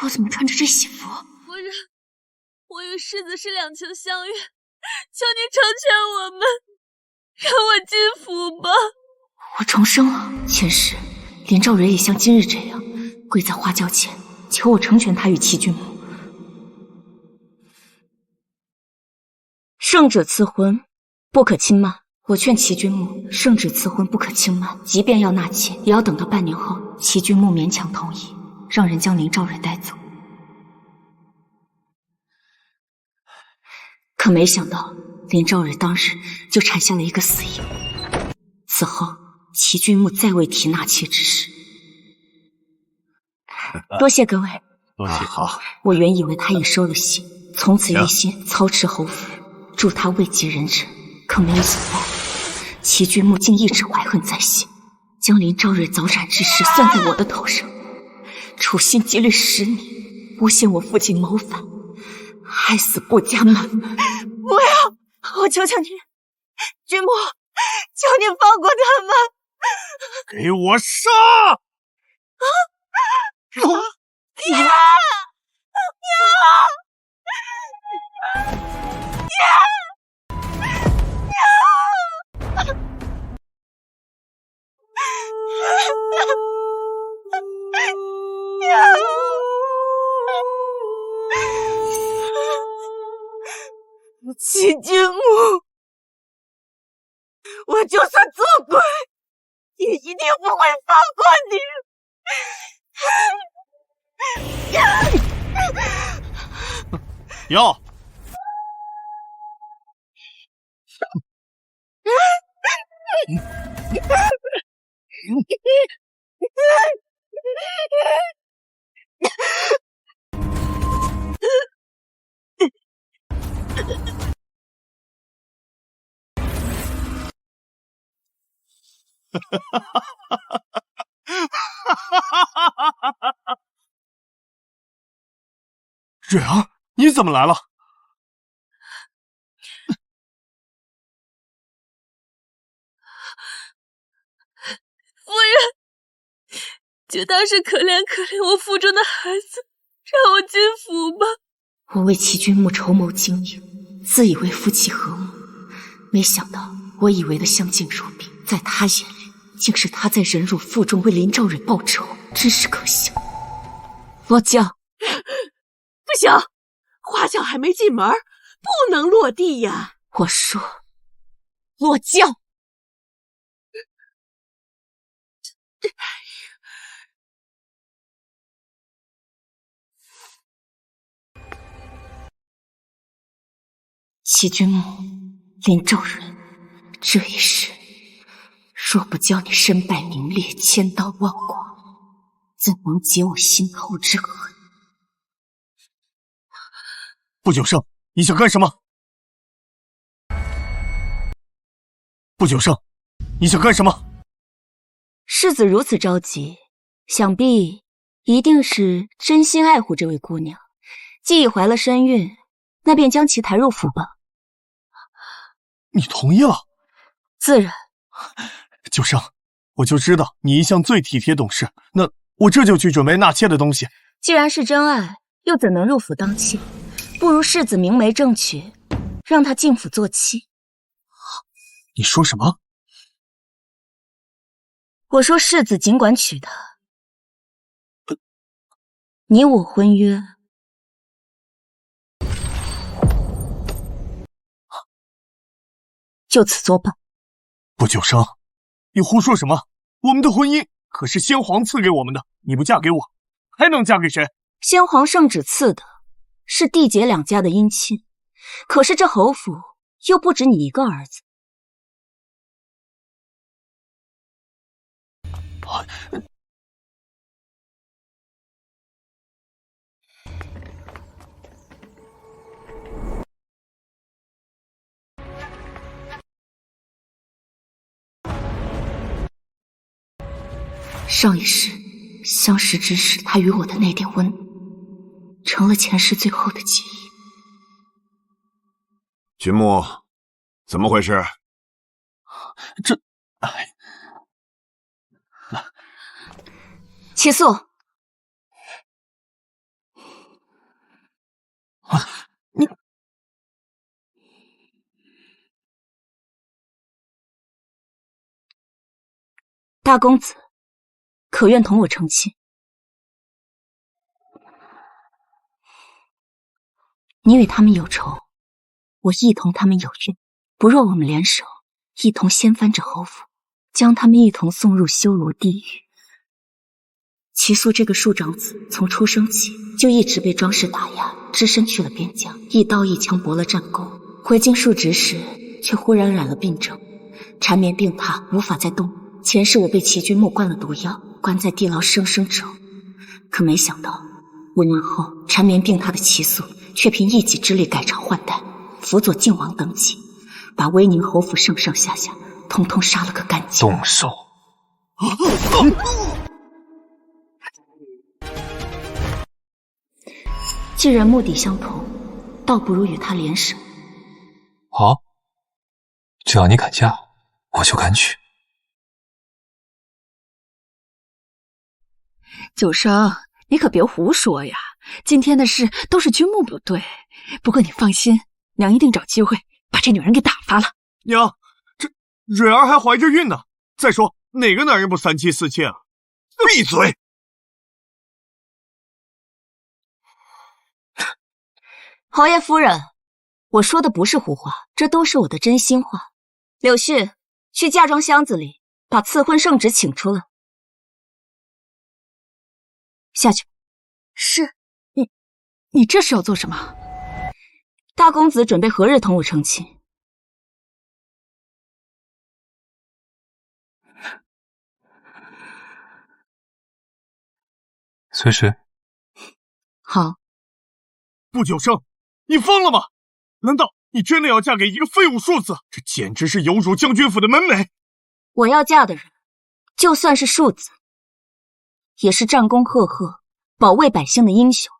我怎么穿着这喜服？夫人，我与世子是两情相悦，求您成全我们，让我进府吧。我重生了，前世林兆蕊也像今日这样，跪在花轿前，求我成全他与齐君母。胜者赐婚，不可轻慢。我劝齐君母，圣旨赐婚不可轻慢，即便要纳妾，也要等到半年后，齐君母勉强同意，让人将林兆蕊带走。可没想到，林兆蕊当日就产下了一个死婴。此后，齐君母再未提纳妾之事。多谢各位，多谢。好，我原以为他已收了心，从此一心操持侯府，助他位极人臣。可没有想到，齐君母竟一直怀恨在心，将林兆蕊早产之事算在我的头上，处心积虑10年，诬陷我父亲谋反，害死顾家满门。不要！我求求你，君母，求你放过他们！给我杀！齐君母，我就算做鬼，也一定不会放过你。要蕊儿，你怎么来了？夫人，就当是可怜可怜我腹中的孩子，让我进府吧。我为齐君母筹谋经营，自以为夫妻和睦，没想到我以为的相敬如宾，在他眼里竟是他在忍辱负重为林兆蕊报仇，真是可笑。落轿。不行，花轿还没进门，不能落地呀。我说，落轿。齐君母，林兆蕊，这一世若不教你身败名裂、千刀万剐，怎能解我心头之恨？不久胜，你想干什么？不久胜，你想干什么？世子如此着急，想必一定是真心爱护这位姑娘。既已怀了身孕，那便将其抬入府吧。你同意了？自然。九生，我就知道你一向最体贴懂事，那我这就去准备纳妾的东西。既然是真爱，又怎能入府当妾？不如世子明媒正娶，让她进府做妻。你说什么？我说世子尽管娶她，你我婚约就此作罢。不久生，你胡说什么？我们的婚姻可是先皇赐给我们的，你不嫁给我，还能嫁给谁？先皇圣旨赐的是缔结两家的姻亲，可是这侯府又不止你一个儿子。上一世相识之时，他与我的那点温度，成了前世最后的记忆。君木，怎么回事？这，起诉！大公子，可愿同我成亲？你与他们有仇，我亦同他们有怨。不若我们联手，一同掀翻这侯府，将他们一同送入修罗地狱。齐素这个庶长子，从出生起就一直被庄氏打压，只身去了边疆，一刀一枪搏了战功。回京述职时，却忽然染了病症，缠绵病榻，无法再动。前世我被齐君木灌了毒药，关在地牢生生咒。可没想到5年后，缠绵病榻的齐素却凭一己之力改朝换代，辅佐靖王登基，把威宁侯府上上下下统统杀了个干净。动手！既然目的相同，倒不如与他联手。好，只要你敢嫁，我就敢娶。九生，你可别胡说呀！今天的事都是君木不对，不过你放心，娘一定找机会把这女人给打发了。娘，这蕊儿还怀着孕呢。再说，哪个男人不3妻4妾啊？闭嘴！侯爷夫人，我说的不是胡话，这都是我的真心话。柳絮，去嫁妆箱子里把赐婚圣旨请出来。下去。是，你这是要做什么？大公子准备何日同我成亲？随时。好。不久生，你疯了吗？难道你真的要嫁给一个废物庶子？这简直是有辱将军府的门楣。我要嫁的人，就算是庶子，也是战功赫赫、保卫百姓的英雄，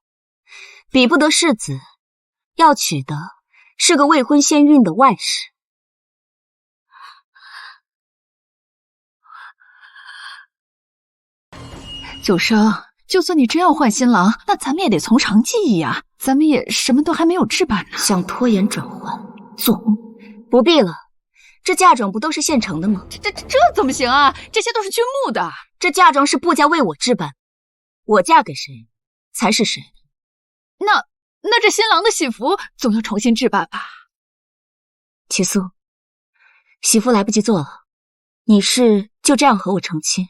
比不得世子。要娶的是个未婚先孕的外室。九生，就算你真要换新郎，那咱们也得从长计议呀。咱们也什么都还没有置办呢。想拖延转换，做梦！不必了，这嫁妆不都是现成的吗？这怎么行啊？这些都是君木的。这嫁妆是部家为我置办，我嫁给谁才是谁。那这新郎的喜服总要重新置办吧？齐素，喜服来不及做了，你是就这样和我成亲，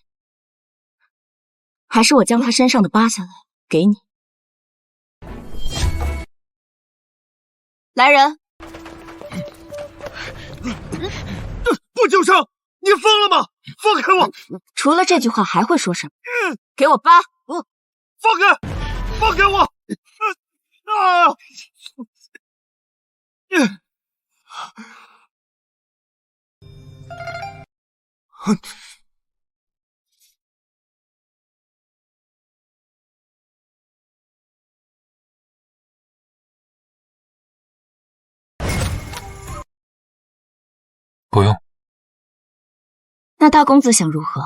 还是我将他身上的扒下来给你？来人！不久生，你疯了吗？放开我！除了这句话还会说什么？给我扒！放开！放开我！不用。那大公子想如何？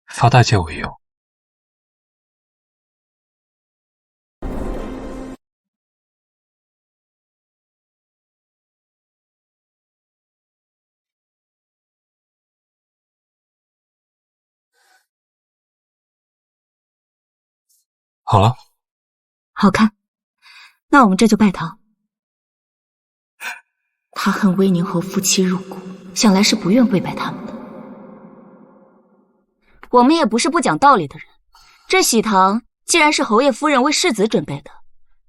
发大戒为用。好了，好看。那我们这就拜堂。他恨威宁侯夫妻入骨，想来是不愿跪拜他们的。我们也不是不讲道理的人，这喜堂既然是侯爷夫人为世子准备的，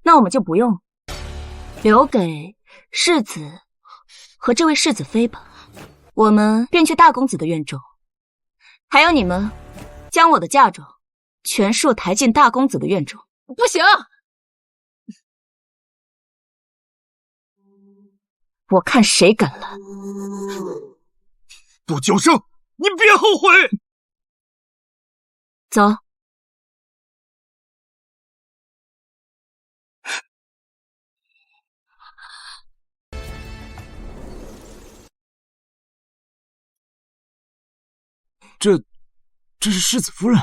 那我们就不用留给世子和这位世子妃吧。我们便去大公子的院中，还有你们将我的嫁妆全数抬进大公子的院中。不行，我看谁敢来！不久生，你别后悔！走。这是世子夫人。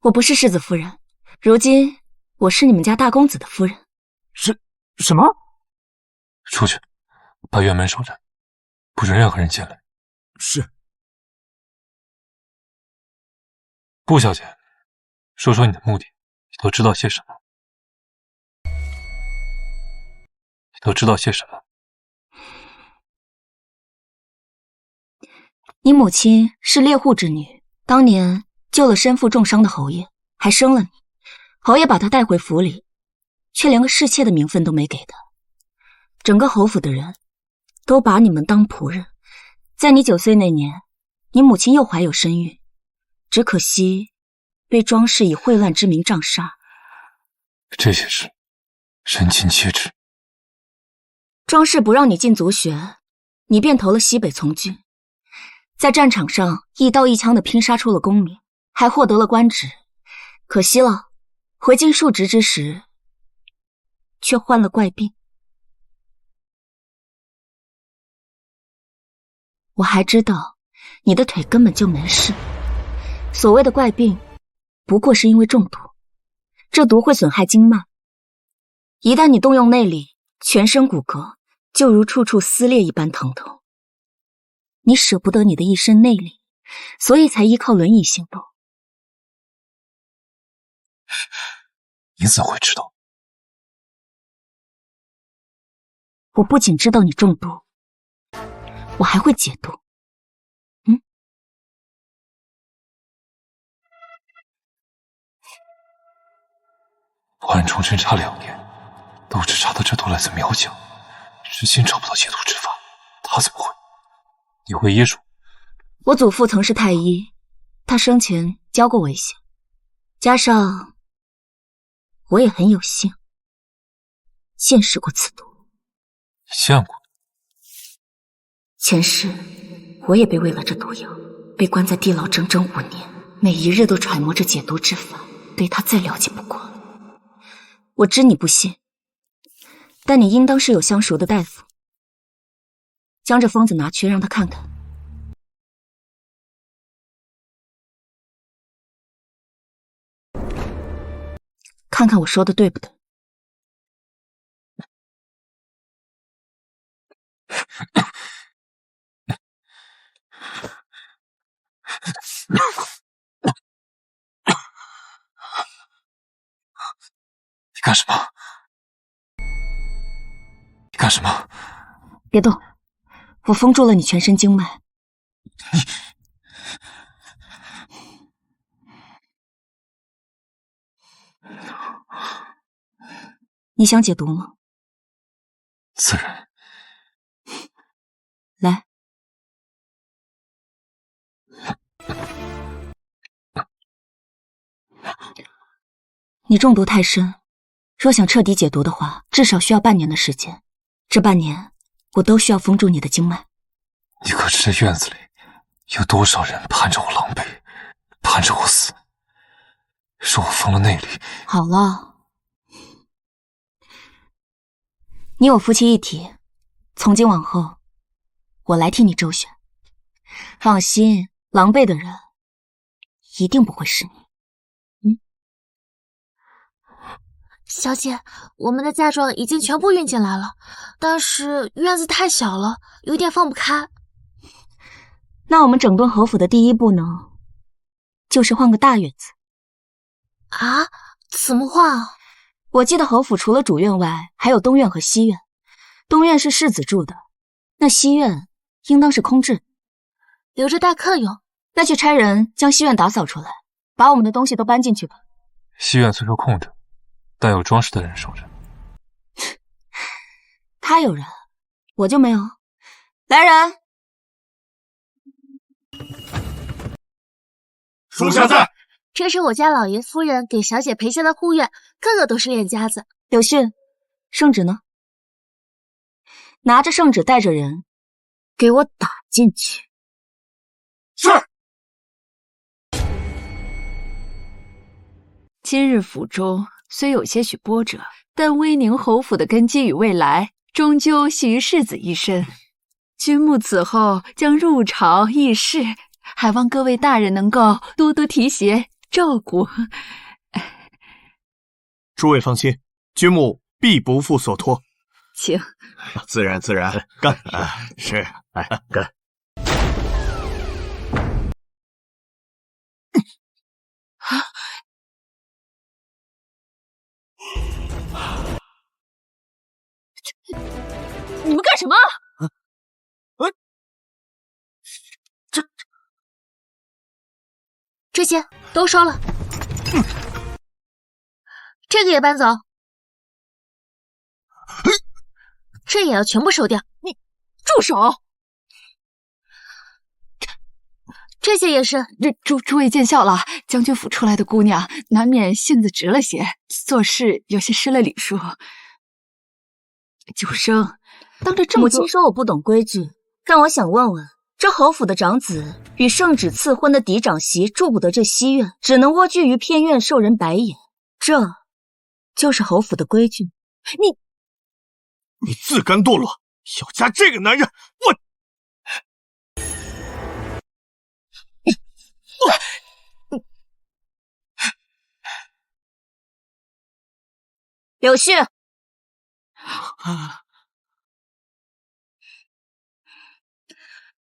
我不是世子夫人，如今我是你们家大公子的夫人。什么？出去，把院门守着，不准任何人进来。是。顾小姐，说说你的目的，你都知道些什么？你母亲是猎户之女，当年救了身负重伤的侯爷，还生了你。侯爷把她带回府里，却连个侍妾的名分都没给她。整个侯府的人都把你们当仆人。在你9岁那年，你母亲又怀有身孕，只可惜被庄氏以秽乱之名杖杀。这些事人尽皆知。庄氏不让你进族学，你便投了西北从军，在战场上一刀一枪的拼杀出了功名，还获得了官职。可惜了，回京述职之时，却患了怪病。我还知道你的腿根本就没事，所谓的怪病不过是因为中毒，这毒会损害经脉，一旦你动用内力，全身骨骼就如处处撕裂一般疼痛。你舍不得你的一身内力，所以才依靠轮椅行动。你怎会知道？我不仅知道你中毒，我还会解毒。我暗中侦查2年，都只查到这毒来自苗疆，至今找不到解毒之法。他怎么会？你会医术？我祖父曾是太医，他生前教过我一些，加上我也很有幸见识过此毒。见过？前世我也被喂了这毒药，被关在地牢整整5年，每一日都揣摩着解毒之法，对他再了解不过了。我知你不信，但你应当是有相熟的大夫，将这疯子拿去让他看看。看看我说的对不对？你干什么？你干什么？别动，我封住了你全身经脉。你想解毒吗？自然。来。你中毒太深，若想彻底解毒的话，至少需要半年的时间。这半年，我都需要封住你的经脉。你可知这院子里有多少人盼着我狼狈，盼着我死？若我封了内力……好了，你我夫妻一体，从今往后，我来替你周旋。放心，狼狈的人一定不会是你。小姐，我们的嫁妆已经全部运进来了，但是院子太小了，有点放不开。那我们整顿侯府的第一步呢，就是换个大院子。啊？怎么换啊？我记得侯府除了主院外，还有东院和西院。东院是世子住的，那西院应当是空置，留着待客用。那去差人将西院打扫出来，把我们的东西都搬进去吧。西院虽说空着，但有装饰的人守着。他有人，我就没有。来人！属下在。这是我家老爷夫人给小姐陪下的护院，个个都是练家子。柳迅，圣旨呢？拿着圣旨，带着人，给我打进去。是。今日府中虽有些许波折，但威宁侯府的根基与未来，终究系于世子一身。君慕此后将入朝议事，还望各位大人能够多多提携照顾。诸位放心，君慕必不负所托。请。自然自然，干！是，来干！你们干什么？这些都收了，这个也搬走，这也要全部收掉。你住手！这些也是。诸位见笑了，将军府出来的姑娘难免性子直了些，做事有些失了礼数。九生，当着这么多，母亲说我不懂规矩，但我想问问，这侯府的长子与圣旨赐婚的嫡长媳住不得这西院，只能蜗居于偏院受人白眼，这就是侯府的规矩。你自甘堕落，要嫁这个男人，柳絮，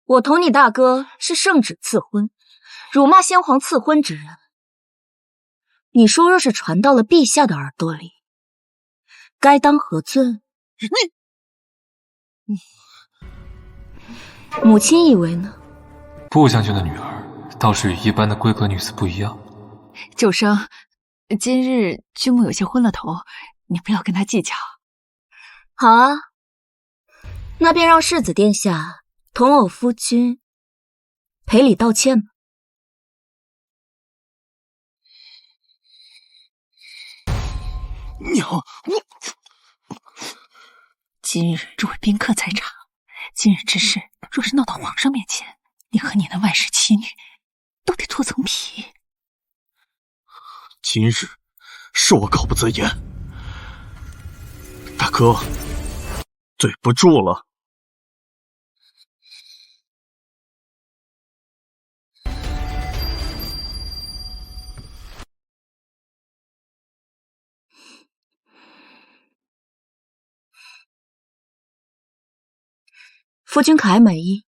我同你大哥是圣旨赐婚，辱骂先皇赐婚之人。你说若是传到了陛下的耳朵里，该当何罪？母亲以为呢？步将军的女儿倒是与一般的闺阁女子不一样。九生，今日君母有些昏了头，你不要跟他计较。好啊，那便让世子殿下同我夫君赔礼道歉吧。娘，今日诸位宾客在场，今日之事若是闹到皇上面前，你和你的外室妻女都得脱层皮。今日是我口不择言，大哥，对不住了。夫君可还满意？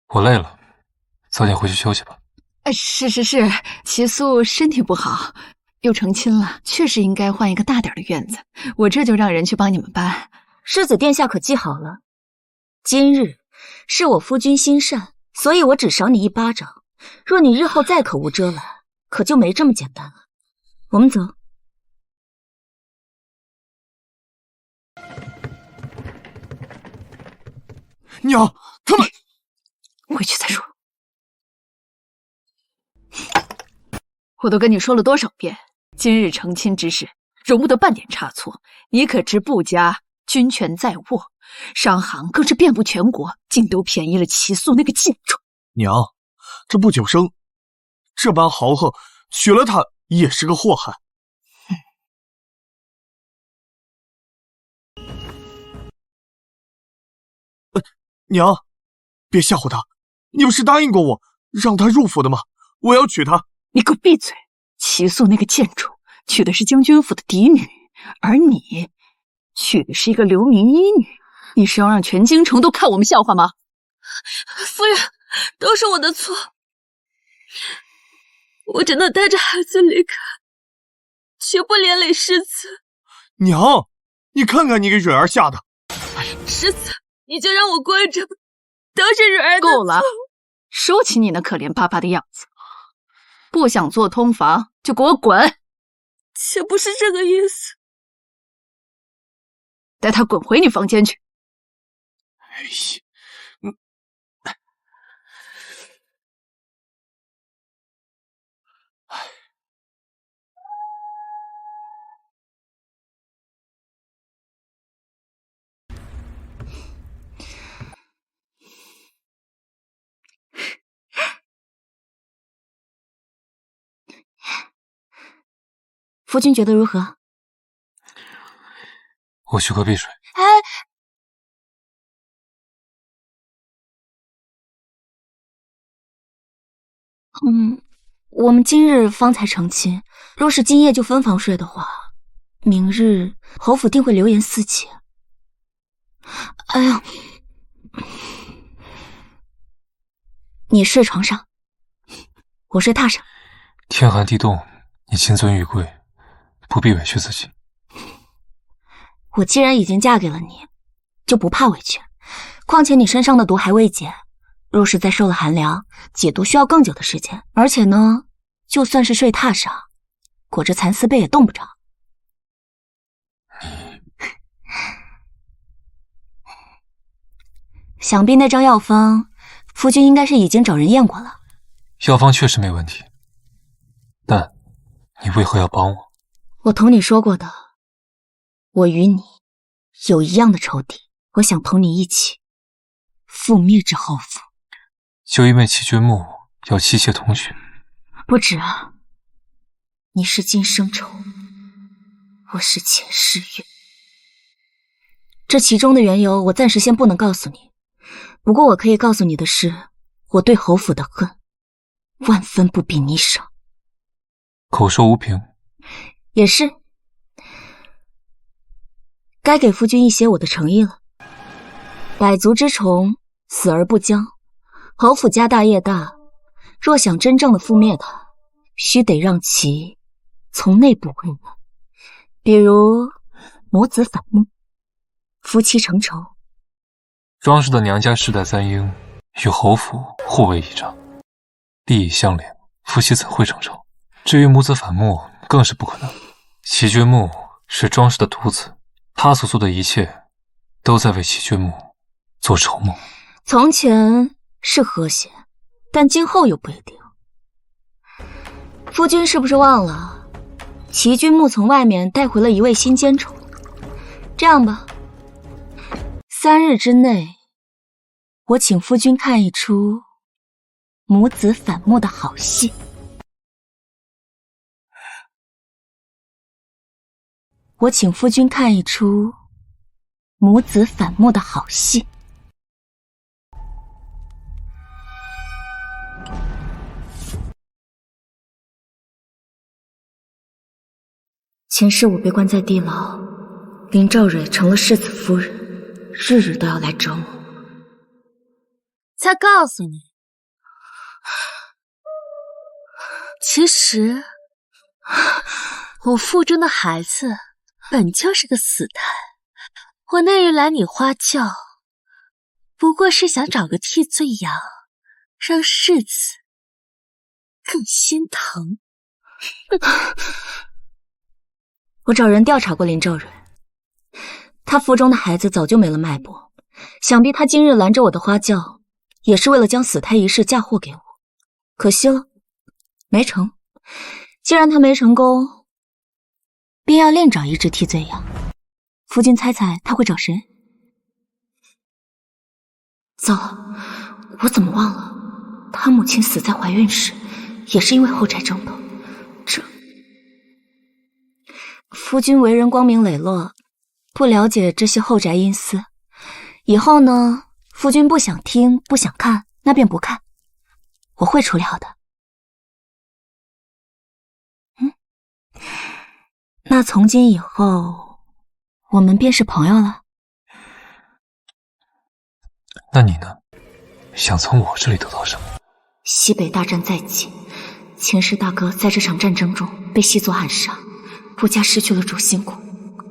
我累了，早点回去休息吧。是，齐素身体不好，又成亲了，确实应该换一个大点的院子。我这就让人去帮你们搬。世子殿下可记好了，今日是我夫君心善，所以我只赏你一巴掌。若你日后再口无遮拦，可就没这么简单了。我们走。娘，他们回去再说。我都跟你说了多少遍，今日成亲之事容不得半点差错。你可知布家军权在握，商行更是遍布全国，竟都便宜了齐素那个贱种。娘，这不久生这般豪横，娶了她也是个祸害。娘，别吓唬他，你不是答应过我让他入府的吗？我要娶她。你给我闭嘴！齐素那个贱种娶的是将军府的嫡女，而你娶的是一个流民医女，你是要让全京城都看我们笑话吗？夫人，都是我的错，我真的带着孩子离开，绝不连累世子。娘，你看看你给蕊儿吓的。世子，你就让我跪着吧，都是蕊儿的错。够了，收起你那可怜巴巴的样子，不想做通房就给我滚！且不是这个意思。带他滚回你房间去。哎呀，夫君觉得如何？我去隔壁睡。我们今日方才成亲，若是今夜就分房睡的话，明日侯府定会流言四起。哎呀，你睡床上，我睡榻上。天寒地冻，你金尊玉贵，不必委屈自己。我既然已经嫁给了你，就不怕委屈。况且你身上的毒还未解，若是再受了寒凉，解毒需要更久的时间。而且呢，就算是睡榻上，裹着蚕丝被也冻不着。想必那张药方，夫君应该是已经找人验过了。药方确实没问题，但你为何要帮我？我同你说过的，我与你有一样的仇敌，我想同你一起覆灭之侯府。就因为齐君木要妻妾同许？不止啊，你是今生仇，我是前世怨。这其中的缘由，我暂时先不能告诉你。不过我可以告诉你的是，我对侯府的恨，万分不比你少。口说无凭。也是，该给夫君一些我的诚意了。百足之虫，死而不僵。侯府家大业大，若想真正的覆灭它，须得让其从内部溃烂。比如母子反目，夫妻成仇。庄氏的娘家世代簪缨与侯府互为倚仗，利益相连，夫妻怎会成仇？至于母子反目，更是不可能。齐君木是庄氏的独子，他所做的一切都在为齐君木做筹谋。从前是和谐，但今后又不一定。夫君是不是忘了，齐君木从外面带回了一位新奸宠？这样吧，3日之内，我请夫君看一出母子反目的好戏。我请夫君看一出母子反目的好戏。前世我被关在地牢，林兆蕊成了世子夫人，日日都要来找我。才告诉你，其实我腹中的孩子本就是个死胎。我那日来你花轿，不过是想找个替罪羊，让世子更心疼。我找人调查过林兆蕊，他腹中的孩子早就没了脉搏，想必他今日拦着我的花轿，也是为了将死胎一事嫁祸给我。可惜了，没成。既然他没成功，便要另找一只替罪羊。夫君猜猜他会找谁？糟了，我怎么忘了，他母亲死在怀孕时，也是因为后宅争斗。夫君为人光明磊落，不了解这些后宅阴私。以后呢，夫君不想听不想看，那便不看，我会出料的。那从今以后，我们便是朋友了。那你呢？想从我这里得到什么？西北大战在即，前世大哥在这场战争中被细作暗杀，我家失去了主心骨，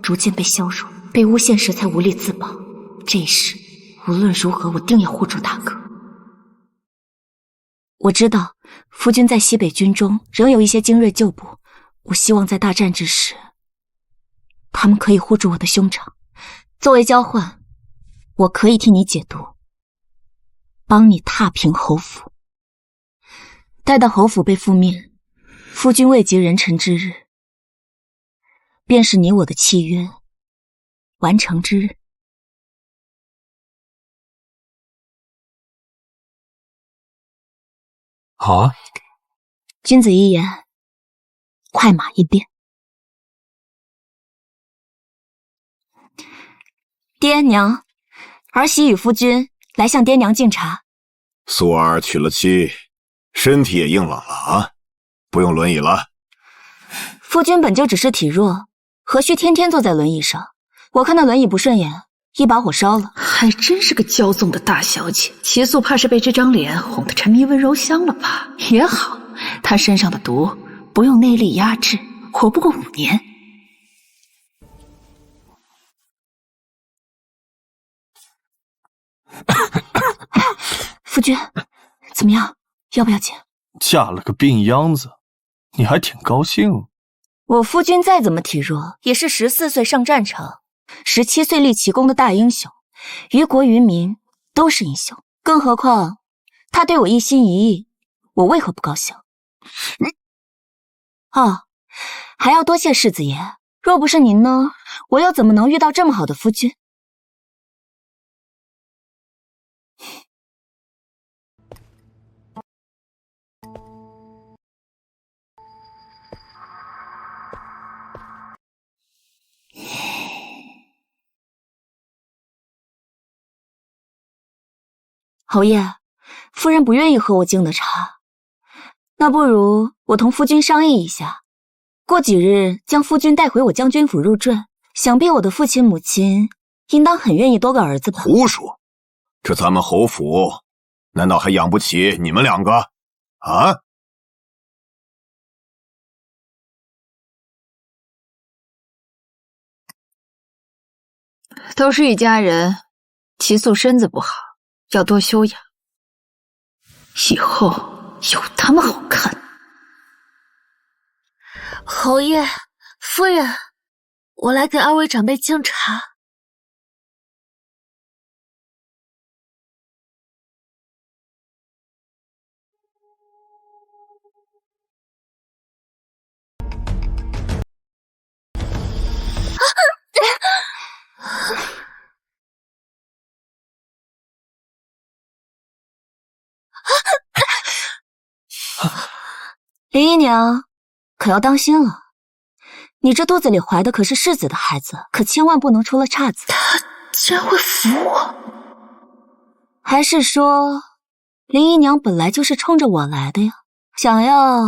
逐渐被削弱，被诬陷时才无力自保。这一世无论如何，我定要护住大哥。我知道夫君在西北军中仍有一些精锐旧部，我希望在大战之时，他们可以护住我的兄长。作为交换，我可以替你解毒，帮你踏平侯府。待到侯府被覆灭，夫君位极人臣之日，便是你我的契约完成之日。好啊，君子一言，快马一鞭。爹娘，儿媳与夫君来向爹娘敬茶。苏儿娶了妻，身体也硬朗了啊，不用轮椅了。夫君本就只是体弱，何须天天坐在轮椅上？我看那轮椅不顺眼，一把火烧了。还真是个骄纵的大小姐。齐素怕是被这张脸哄得沉迷温柔乡了吧？也好，她身上的毒不用内力压制，活不过5年。夫君，怎么样？要不要紧？嫁了个病秧子，你还挺高兴。我夫君再怎么体弱，也是14岁上战场，17岁立奇功的大英雄，于国于民都是英雄。更何况他对我一心一意，我为何不高兴？哦，还要多谢世子爷，若不是您呢，我又怎么能遇到这么好的夫君？侯爷，夫人不愿意喝我敬的茶，那不如我同夫君商议一下，过几日将夫君带回我将军府入赘，想必我的父亲母亲应当很愿意多个儿子吧？胡说！这咱们侯府难道还养不起你们2个？啊？都是一家人，齐素身子不好，要多休养。以后有他们好看。侯爷、夫人，我来给2位长辈敬茶。林姨娘，可要当心了。你这肚子里怀的可是世子的孩子，可千万不能出了岔子。他竟然会服我？还是说，林姨娘本来就是冲着我来的呀？想要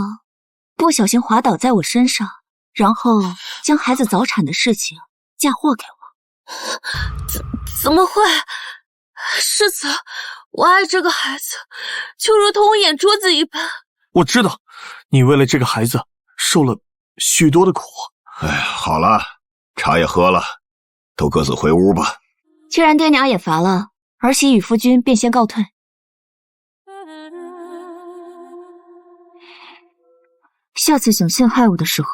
不小心滑倒在我身上，然后将孩子早产的事情嫁祸给我？怎么会？世子，我爱这个孩子，就如同我眼珠子一般。我知道，你为了这个孩子受了许多的苦。哎，好了，茶也喝了，都各自回屋吧。既然爹娘也乏了，儿媳与夫君便先告退。下次想陷害我的时候，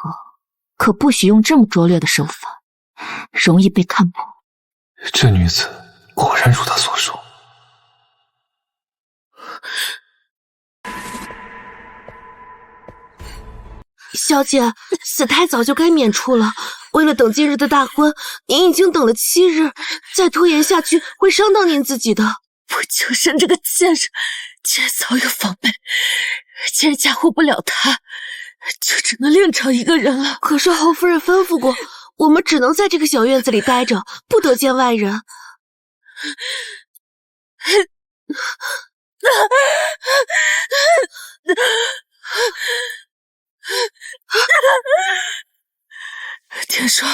可不许用这么拙劣的手法，容易被看破。这女子果然如她所说。小姐，死胎早就该免除了。为了等今日的大婚，您已经等了7日，再拖延下去会伤到您自己的。我秋生这个贱人，既然早有防备，既然嫁祸不了他，就只能另找一个人了。可是侯夫人吩咐过，我们只能在这个小院子里待着，不得见外人。听说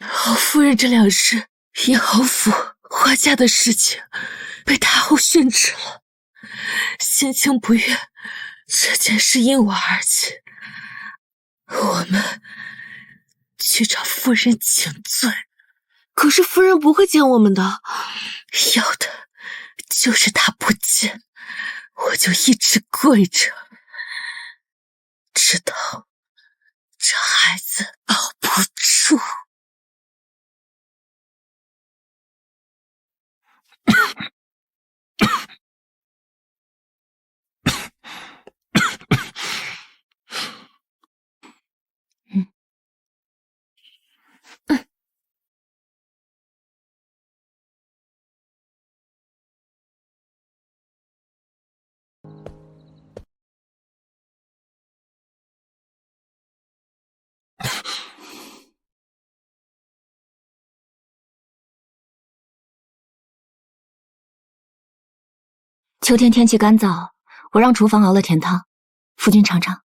侯夫人这2日因侯府花嫁的事情被太后训斥了，心情不悦，这件事因我而起，我们去找夫人请罪。可是夫人不会见我们的，要的就是她不见，我就一直跪着，直到这孩子保不住。秋天天气干燥，我让厨房熬了甜汤，夫君尝尝。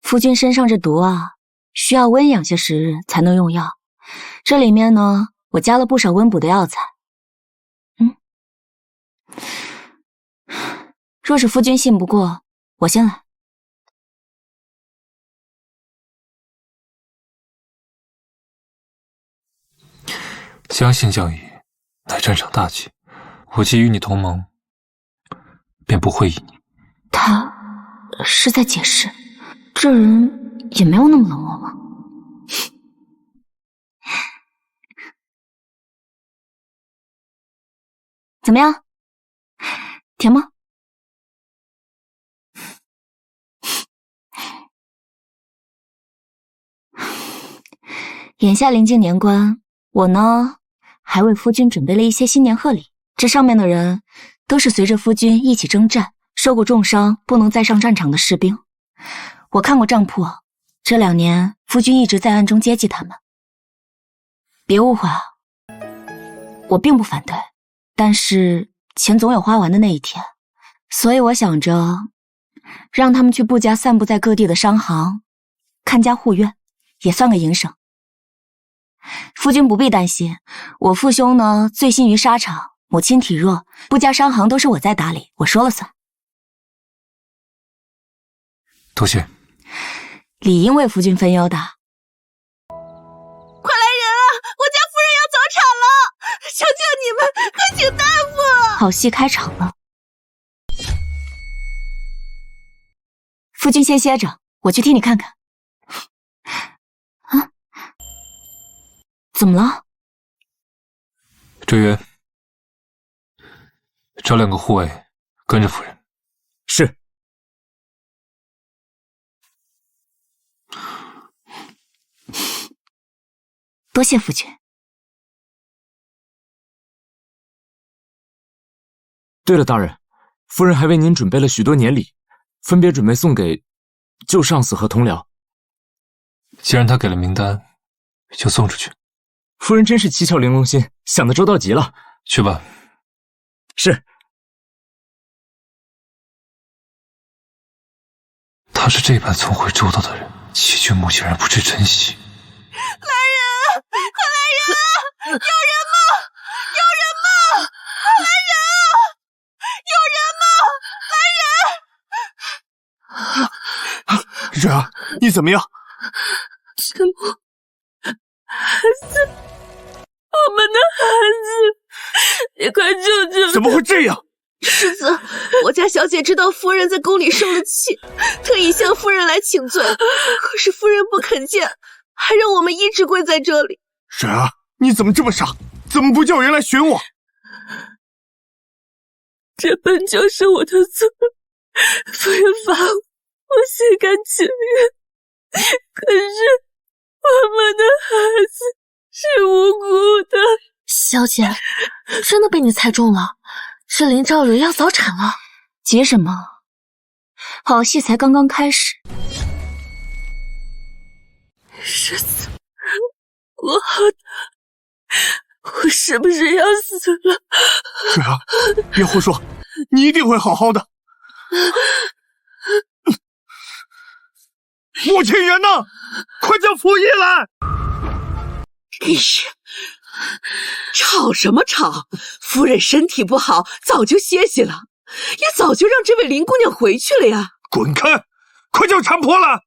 夫君身上这毒啊，需要温养些时日才能用药。这里面呢，我加了不少温补的药材。若是夫君信不过，我先来。将信将疑，乃战场大忌。我既与你同盟，便不会依你。他是在解释，这人也没有那么冷漠嘛。怎么样？甜吗？眼下临近年关，我呢还为夫君准备了一些新年贺礼。这上面的人都是随着夫君一起征战，受过重伤不能再上战场的士兵。我看过账簿，这2年夫君一直在暗中接济他们。别误会啊，我并不反对，但是钱总有花完的那一天，所以我想着让他们去布家散布在各地的商行看家护院，也算个营生。夫君不必担心，我父兄呢醉心于沙场，母亲体弱，布家商行都是我在打理，我说了算。多谢。理应为夫君分忧的。快来人啊！我家夫人要早产了，求求你们，快请大夫！好戏开场了。夫君先歇着，我去替你看看。啊？怎么了？追渊，找2个护卫跟着夫人。是。多谢夫君。对了，大人，夫人还为您准备了许多年礼，分别准备送给旧上司和同僚。既然他给了名单，就送出去。夫人真是七窍玲珑心，想得周到极了。去吧。是。他是这般聪慧周到的人，齐君木竟然不知珍惜。来人！快来人啊！有人吗？有人吗？快来人啊！有人吗？来人！蕊儿，你怎么样？君木，孩子，我们的孩子，你快救救他！怎么会这样？世子，我家小姐知道夫人在宫里受了气，特意向夫人来请罪，可是夫人不肯见，还让我们一直跪在这里。蕊儿，你怎么这么傻？怎么不叫人来寻我？这本就是我的错，夫人罚我心甘情愿，可是我们的孩子是无辜的。小姐，真的被你猜中了，这林兆蕊要早产了。急什么？好戏才刚刚开始。世子，我好疼，我是不是要死了？蕊儿，别胡说，你一定会好好的。母亲人呢？快将府医来！吵什么吵？夫人身体不好，早就歇息了，也早就让这位林姑娘回去了呀。滚开！快叫产婆来！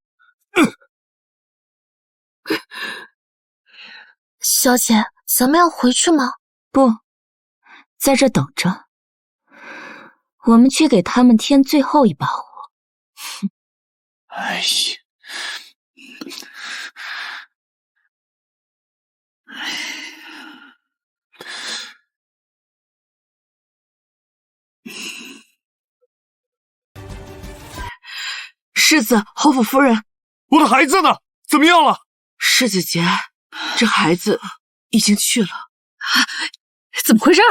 小姐，咱们要回去吗？不，在这等着。我们去给他们添最后一把火。哎呀！世子，侯府夫人，我的孩子呢？怎么样了？世子姐，这孩子已经去了。怎么回事？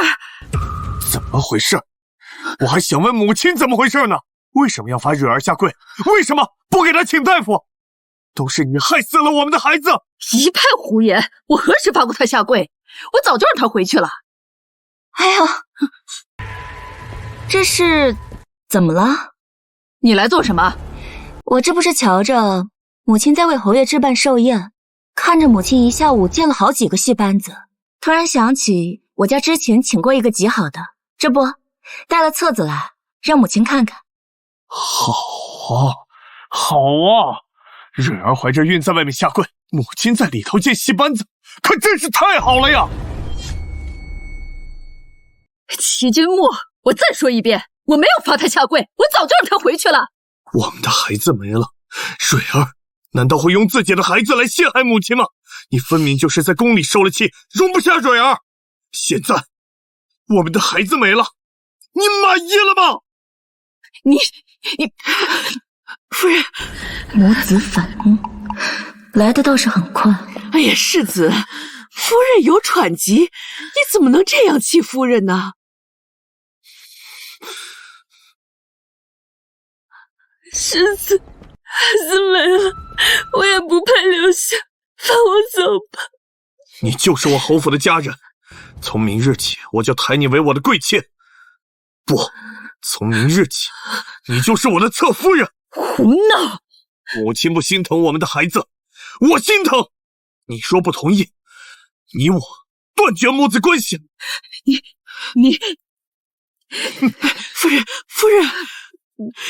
怎么回事？我还想问母亲怎么回事呢？为什么要罚蕊儿下跪？为什么不给她请大夫？都是你害死了我们的孩子！一派胡言！我何时罚过他下跪？我早就让他回去了。哎呀，这是怎么了？你来做什么？我这不是瞧着母亲在为侯爷置办寿宴，看着母亲一下午见了好几个戏班子，突然想起我家之前请过一个极好的，这不带了册子来，让母亲看看。好啊，好啊！蕊儿怀着孕在外面下跪，母亲在里头见戏班子，可真是太好了呀！齐君木，我再说一遍，我没有罚他下跪，我早就让他回去了。我们的孩子没了，蕊儿难道会用自己的孩子来陷害母亲吗？你分明就是在宫里受了气，容不下蕊儿。现在我们的孩子没了，你满意了吗？你夫人，母子反目，来的倒是很快。哎呀，世子，夫人有喘疾，你怎么能这样气夫人呢？世子，孩子没了，我也不配留下，放我走吧。你就是我侯府的家人，从明日起我就抬你为我的贵妾。不，从明日起你就是我的侧夫人。胡闹！母亲不心疼我们的孩子，我心疼。你说不同意，你我断绝母子关系。你，夫人，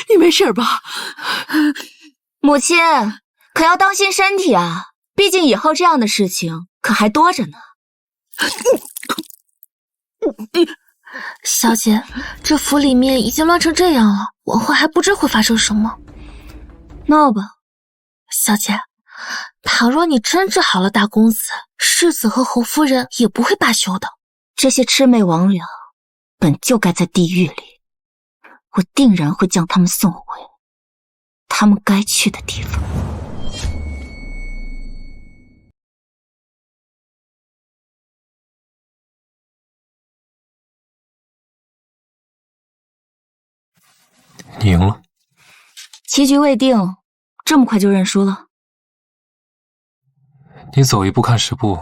你没事吧？母亲可要当心身体啊，毕竟以后这样的事情可还多着呢。小姐，这府里面已经乱成这样了，往后还不知会发生什么。闹吧。小姐，倘若你真治好了大公子，世子和侯夫人也不会罢休的。这些魑魅魍魉本就该在地狱里，我定然会将他们送回他们该去的地方。你赢了。棋局未定，这么快就认输了？你走一步看十步，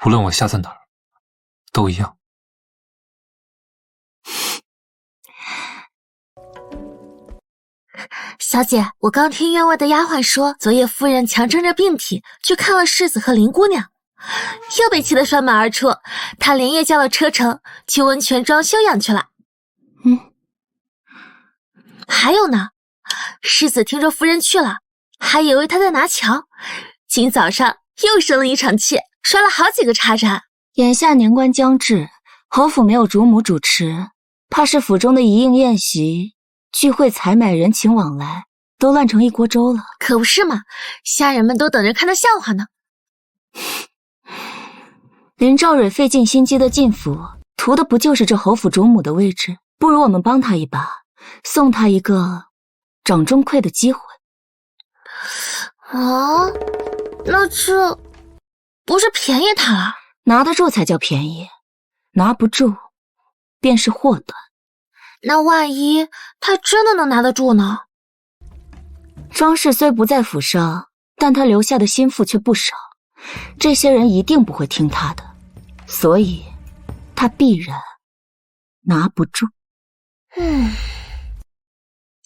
无论我下在哪儿，都一样。小姐，我刚听院外的丫鬟说，昨夜夫人强撑着病体去看了世子和林姑娘，又被气得摔马而出。她连夜叫了车程去温泉庄休养去了。还有呢，世子听说夫人去了，还以为她在拿桥，今早上又生了一场气，摔了好几个叉叉。眼下年关将至，侯府没有主母主持，怕是府中的一应宴席、聚会、采买、人情往来都乱成一锅粥了。可不是嘛，下人们都等着看他笑话呢。林兆蕊费尽心机的进府，图的不就是这侯府主母的位置？不如我们帮他一把，送他一个掌中窥的机会。啊，那这不是便宜他了？拿得住才叫便宜，拿不住便是祸端。那万一他真的能拿得住呢？庄氏虽不在府上，但他留下的心腹却不少，这些人一定不会听他的，所以他必然拿不住。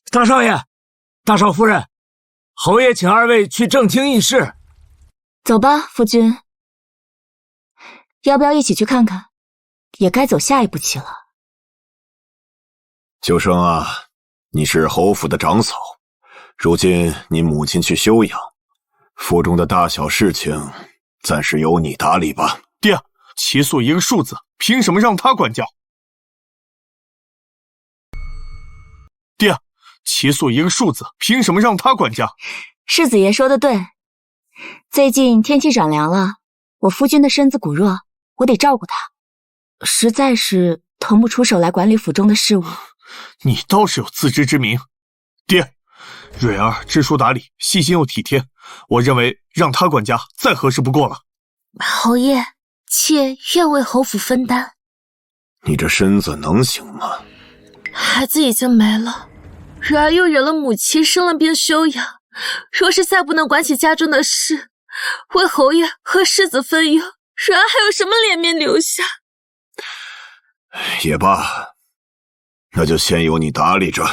大少爷，大少夫人，侯爷请二位去正厅议事。走吧，夫君。要不要一起去看看？也该走下一步棋了。秋生啊，你是侯府的长嫂，如今你母亲去休养，府中的大小事情暂时由你打理吧。爹，齐素一个庶子，凭什么让他管教？爹，齐素一个庶子，凭什么让他管教？世子爷说的对，最近天气转凉了，我夫君的身子骨弱，我得照顾他，实在是腾不出手来管理府中的事务。你倒是有自知之明。爹，蕊儿知书达理，细心又体贴，我认为让他管家再合适不过了。侯爷，妾愿为侯府分担。你这身子能行吗？孩子已经没了，蕊儿又惹了母亲，生了病休养，若是再不能管起家中的事，为侯爷和世子分忧，蕊儿还有什么脸面留下？也罢，那就先由你打理着，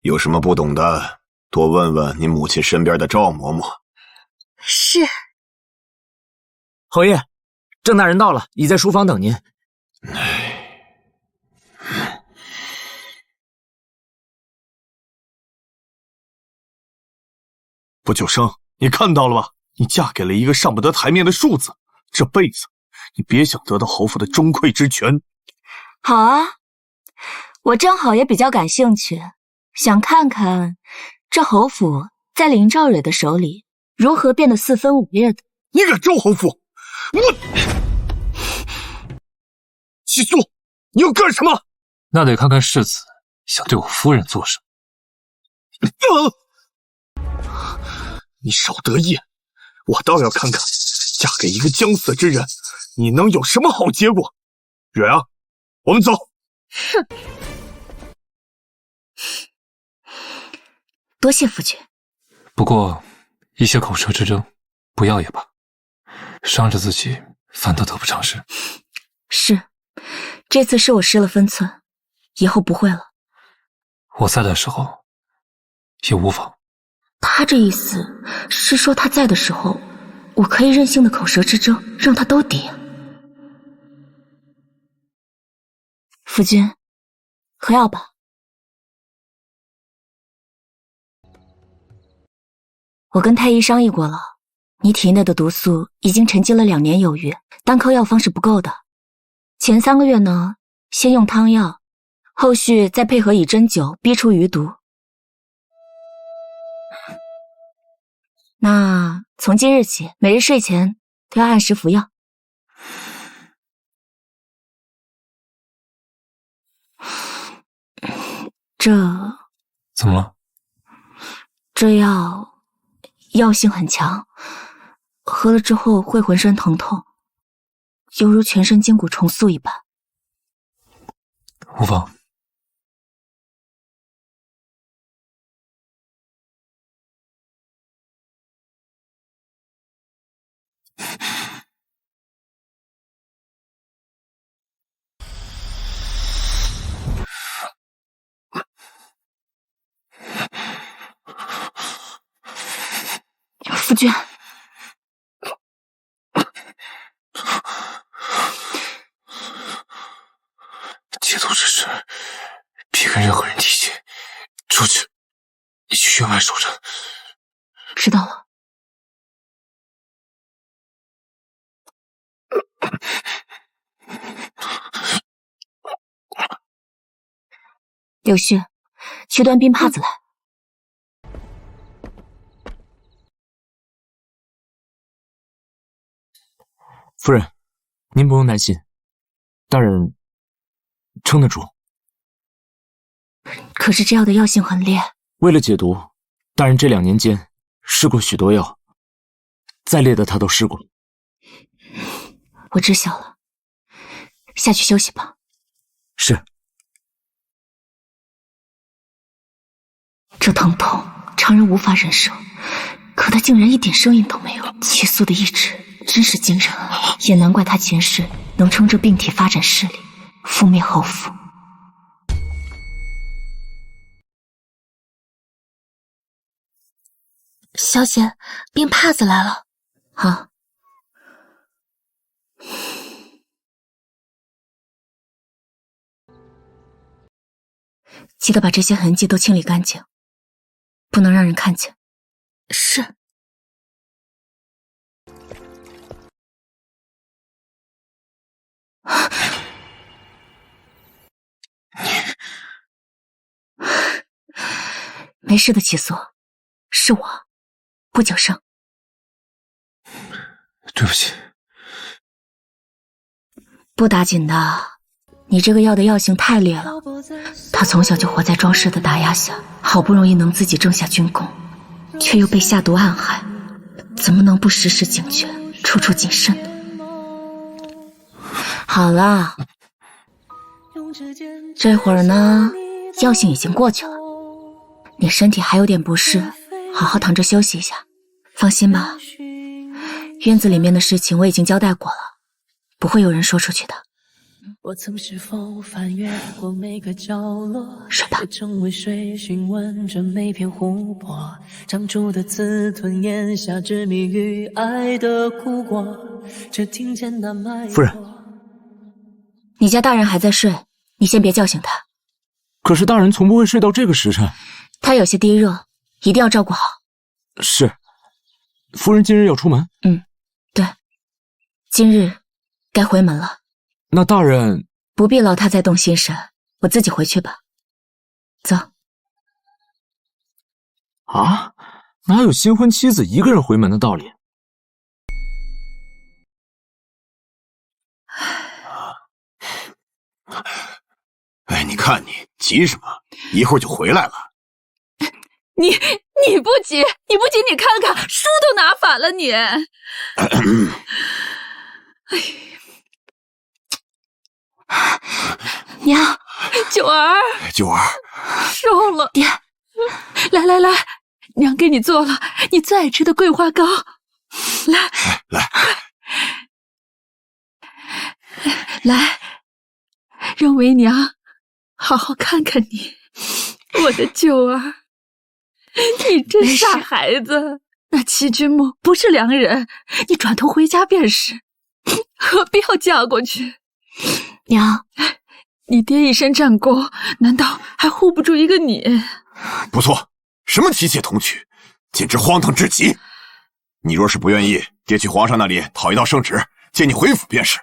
有什么不懂的多问问你母亲身边的赵嬷嬷。是。侯爷，郑大人到了，已在书房等您。不久生，你看到了吧？你嫁给了一个上不得台面的庶子，这辈子你别想得到侯府的钟馗之权。好啊，我正好也比较感兴趣，想看看这侯府在林兆蕊的手里如何变得四分五裂的。你敢招侯府？齐素，你要干什么？那得看看世子想对我夫人做什么。你少得意，我倒要看看，嫁给一个将死之人，你能有什么好结果？蕊儿，我们走。哼，多谢夫君。不过，一些口舌之争，不要也罢，伤着自己，反倒得不偿失。是，这次是我失了分寸，以后不会了。我在的时候，也无妨。他这意思是说他在的时候，我可以任性的口舌之争，让他都敌。夫君，喝药吧。我跟太医商议过了，你体内的毒素已经沉积了2年有余，单靠药方是不够的。前3个月呢，先用汤药，后续再配合以针灸逼出余毒。那从今日起，每日睡前都要按时服药。这怎么了？这药性很强，喝了之后会浑身疼痛，犹如全身筋骨重塑一般。无妨。夫君，戒毒之事，别跟任何人提起。出去，你去院外守着。知道了。柳絮，去端冰帕子来。夫人，您不用担心，大人撑得住。可是这药的药性很烈，为了解毒，大人这2年间试过许多药，再烈的他都试过。我知晓了，下去休息吧。是。这疼痛常人无法忍受，可他竟然一点声音都没有。齐素的意志真是惊人啊！也难怪他前世能趁着病体发展势力，覆灭侯府。小姐，冰帕子来了。好。记得把这些痕迹都清理干净，不能让人看见。是。没事的，齐素，是我，不久生。对不起。不打紧的，你这个药的药性太烈了。他从小就活在庄氏的打压下，好不容易能自己挣下军功，却又被下毒暗害，怎么能不时时警觉，处处谨慎呢？好了，这会儿呢，药性已经过去了，你身体还有点不适，好好躺着休息一下。放心吧，院子里面的事情我已经交代过了，不会有人说出去的。我曾是否翻越过每个角落，睡吧。成为水询问着每片湖泊，长出的刺吞咽下执迷于爱的苦果，只听见那脉夫人，你家大人还在睡，你先别叫醒他。可是大人从不会睡到这个时辰。他有些低热，一定要照顾好。是。夫人今日要出门？对，今日该回门了。那大人不必劳他再动心神，我自己回去吧。走。啊，哪有新婚妻子一个人回门的道理？哎，你看你急什么？一会儿就回来了。你不急，你看看书都拿反了你。娘，九儿，瘦了。爹，来，娘给你做了你最爱吃的桂花糕。来，让为娘好好看看你，我的九儿。你这傻孩子，那齐君木不是良人，你转头回家便是，何必要嫁过去？娘，你爹一身战功，难道还护不住一个你？不错，什么提携童娶，简直荒唐至极！你若是不愿意，爹去皇上那里讨一道圣旨，接你回府便是。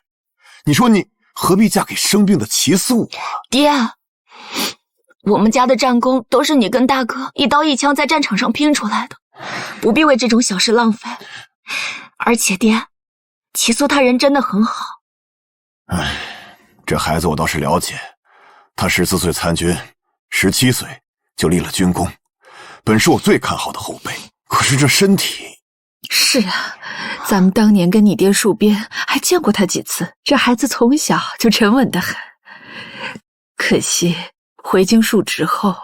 你说你何必嫁给生病的齐素啊？爹，我们家的战功都是你跟大哥一刀一枪在战场上拼出来的，不必为这种小事浪费。而且爹，齐素他人真的很好。唉，这孩子我倒是了解，他14岁参军，17岁就立了军功，本是我最看好的后辈。可是这身体……是啊，咱们当年跟你爹戍边，还见过他几次。这孩子从小就沉稳得很，可惜回京述职后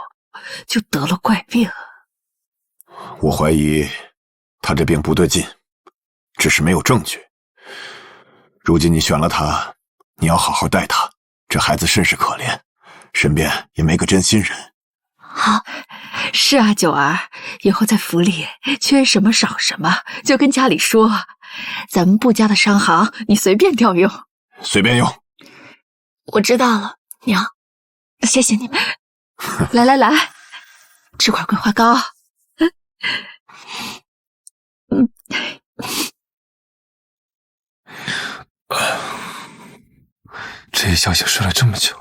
就得了怪病。我怀疑他这病不对劲，只是没有证据。如今你选了他，你要好好待他。这孩子甚是可怜，身边也没个真心人。好，是啊，九儿，以后在府里缺什么少什么，就跟家里说。咱们布家的商行，你随便调用。随便用。我知道了，娘，谢谢你们。来，吃块桂花糕。这一觉醒睡了这么久。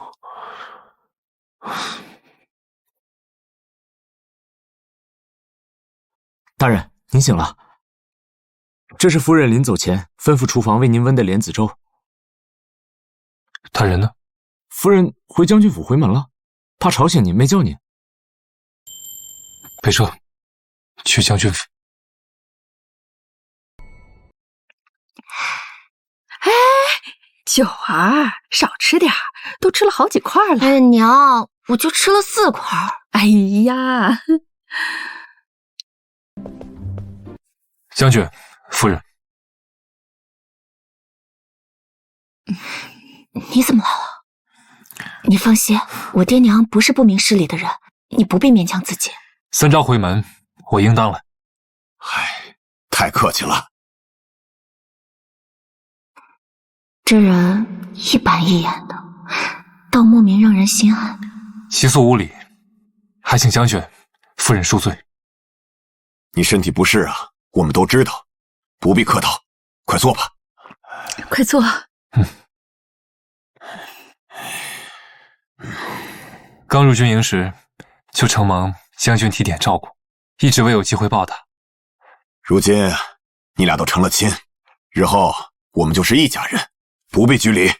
大人，您醒了。这是夫人临走前吩咐厨房为您温的莲子粥。他人呢？夫人回将军府回门了，怕吵醒您，没叫您。备车，去将军府。哎，九儿，少吃点，都吃了好几块了。哎，娘，我就吃了4块。哎呀，将军，夫人，你怎么来了？你放心，我爹娘不是不明事理的人，你不必勉强自己。三招回门，我应当来。唉，太客气了。这人一板一眼的，倒莫名让人心安。齐素无礼，还请将军、夫人恕罪。你身体不适啊，我们都知道，不必客套，快坐吧。快坐。刚入军营时，就承蒙将军提点照顾，一直未有机会报答。如今你俩都成了亲，日后我们就是一家人，不必拘礼。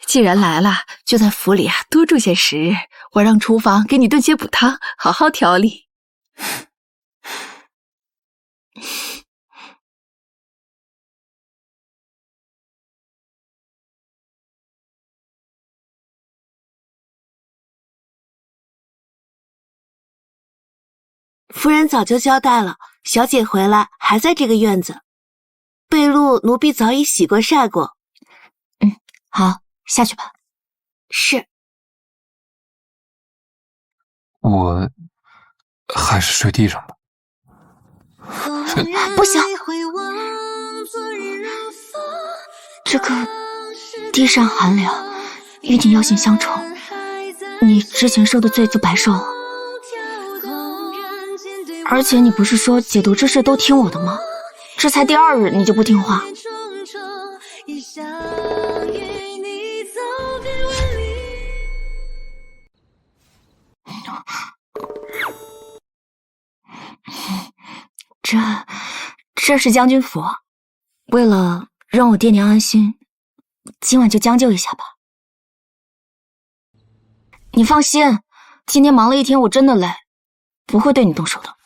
既然来了，就在府里多住些时日。我让厨房给你炖些补汤，好好调理。夫人早就交代了，小姐回来还在这个院子。被褥奴婢早已洗过晒过。好，下去吧。是。我还是睡地上吧。不行，这个地上寒凉，与你药性相冲，你之前受的罪就白受了。而且你不是说解毒之事都听我的吗？这才第2日你就不听话。这是将军府，为了让我爹娘安心，今晚就将就一下吧。你放心，今天忙了一天，我真的累，不会对你动手的。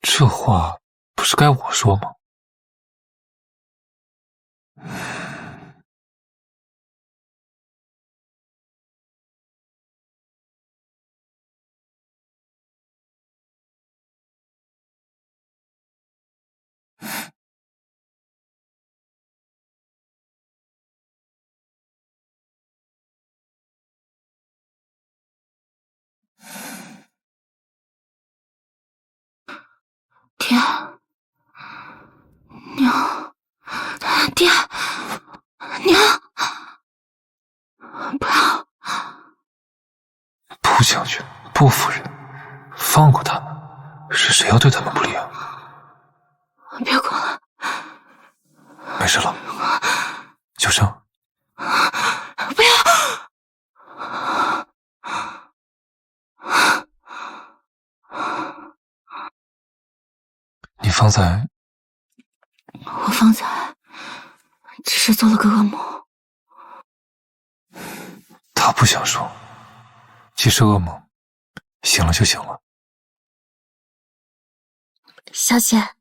这话不是该我说吗？爹，娘，爹，娘，不要！不将军，不夫人，放过他们，是谁要对他们不利啊？别管了，没事了，就这。不要！你方才……我方才只是做了个噩梦。他不想说，既是噩梦，醒了就行了。小姐，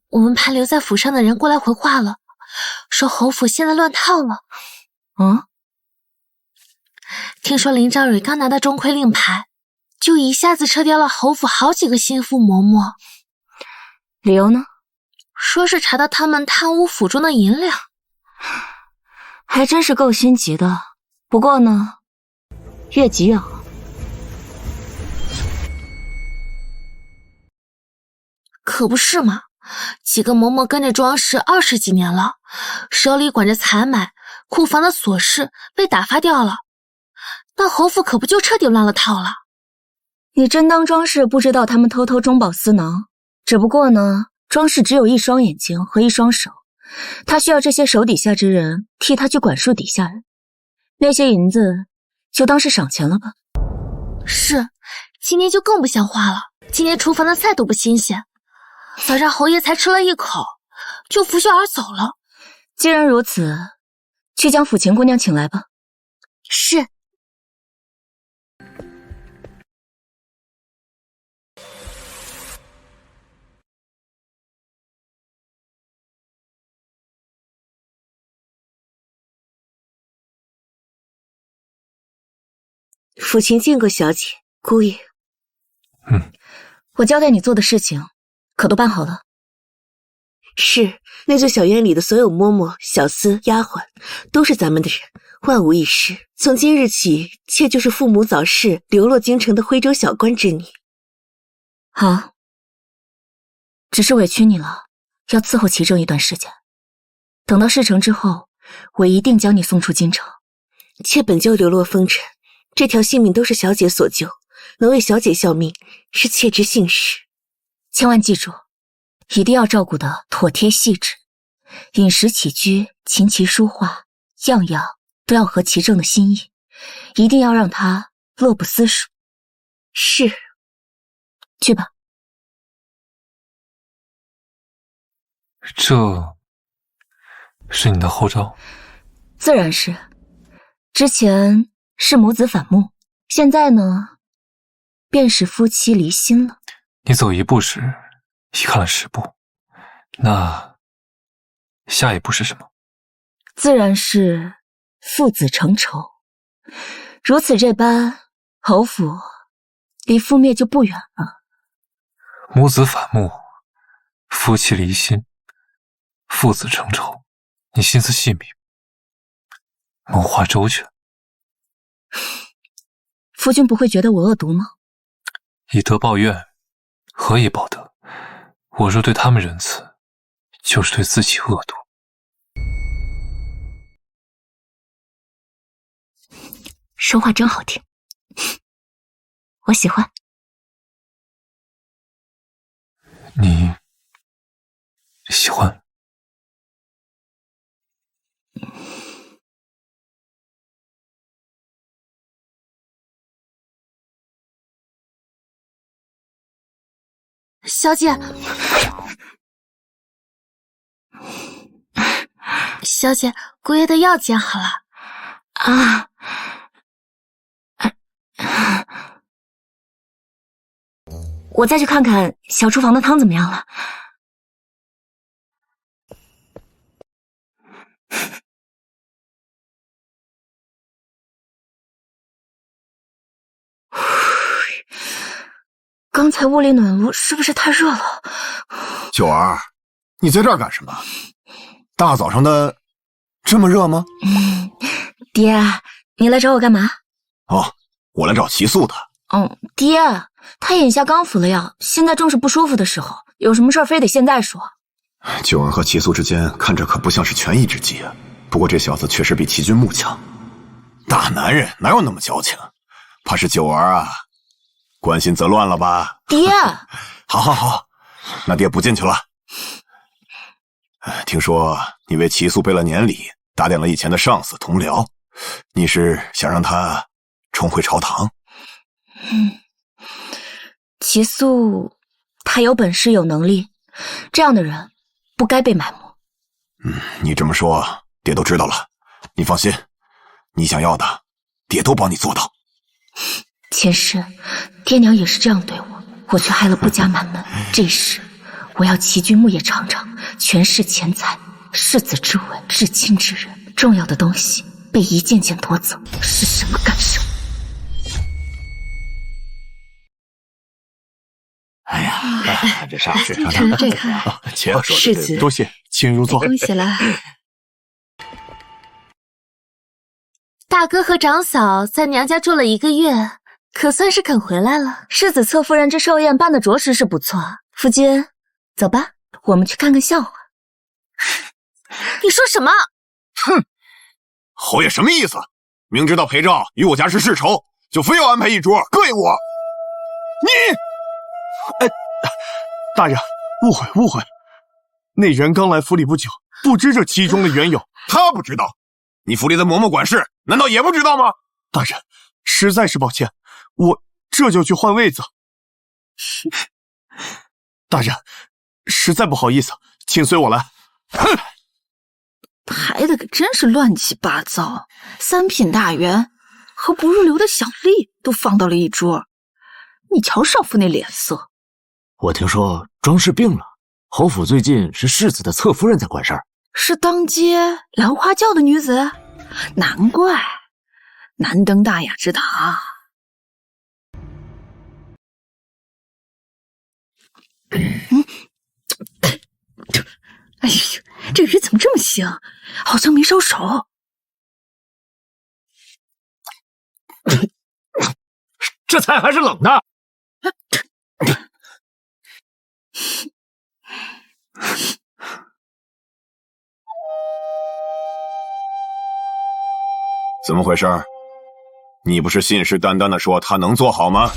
我们派留在府上的人过来回话了，说侯府现在乱套了。听说林昭蕊刚拿到钟馗令牌，就一下子撤掉了侯府好几个心腹嬷嬷。理由呢？说是查到他们贪污府中的银两。还真是够心急的。不过呢，越急越好。可不是嘛，几个嬷嬷跟着庄氏20几年了，手里管着采买、库房的琐事被打发掉了，那侯府可不就彻底乱了套了？你真当庄氏不知道他们偷偷中饱私囊？只不过呢，庄氏只有一双眼睛和一双手，他需要这些手底下之人替他去管束底下人，那些银子就当是赏钱了吧。是，今天就更不像话了，今天厨房的菜都不新鲜，早上侯爷才吃了一口，就拂袖而走了。既然如此，去将府琴姑娘请来吧。是。府琴见过小姐，姑爷。我交代你做的事情，可都办好了？是，那座小院里的所有嬷嬷、小厮、丫鬟，都是咱们的人，万无一失。从今日起，妾就是父母早逝、流落京城的徽州小官之女。好，只是委屈你了，要伺候齐正一段时间。等到事成之后，我一定将你送出京城。妾本就流落风尘，这条性命都是小姐所救，能为小姐效命，是妾之幸事。千万记住，一定要照顾得妥帖细致，饮食起居、琴棋书画，样样都要合齐正的心意，一定要让他乐不思蜀。是。去吧。这是你的后招？自然是。之前是母子反目，现在呢，便是夫妻离心了。你走一步时，已看了10步，那下一步是什么？自然是父子成仇。如此这般，侯府离覆灭就不远了。母子反目，夫妻离心，父子成仇，你心思细密，谋划周全。夫君不会觉得我恶毒吗？以德报怨，何以报德？我若对他们仁慈，就是对自己恶毒。说话真好听，我喜欢。你喜欢？小姐，小姐，姑爷的药煎好了。啊，我再去看看小厨房的汤怎么样了。刚才屋里暖炉是不是太热了？九儿，你在这儿干什么？大早上的这么热吗？爹，你来找我干嘛？哦，我来找齐素的。爹，他眼下刚服了药，现在正是不舒服的时候，有什么事儿非得现在说。九儿和齐素之间看着可不像是权宜之计啊。不过这小子确实比齐君木强，大男人哪有那么矫情？怕是九儿啊关心则乱了吧？爹，好，那爹不进去了。听说你为齐素备了年礼，打点了以前的上司同僚，你是想让他重回朝堂？齐素，他有本事有能力，这样的人不该被埋没。你这么说，爹都知道了。你放心，你想要的，爹都帮你做到。前世，爹娘也是这样对我，我却害了顾家满门。这时，我要齐君木也尝尝权势、钱财、世子之吻、至亲之人，重要的东西被一件件夺走，是什么感受？哎呀，这啥事？这看，世子多谢，请入座。恭喜了。大哥和长嫂在娘家住了1个月，可算是肯回来了。世子侧夫人这寿宴办得着实是不错。夫君，走吧，我们去看看笑话。你说什么？哼，侯爷什么意思？明知道裴照与我家是世仇，就非要安排一桌膈应我。你，大人，误会。那人刚来府里不久，不知这其中的缘由。他不知道，你府里的嬷嬷管事难道也不知道吗？大人，实在是抱歉，我这就去换位子。大人，实在不好意思，请随我来。哼，排的可真是乱七八糟，3品大员和不入流的小吏都放到了一桌，你瞧少妇那脸色。我听说庄氏病了，侯府最近是世子的侧夫人在管事儿。是当街兰花轿的女子？难怪难登大雅之堂。哎呦，这鱼怎么这么腥？好像没烧熟。这菜还是冷的。怎么回事？你不是信誓旦旦的说他能做好吗？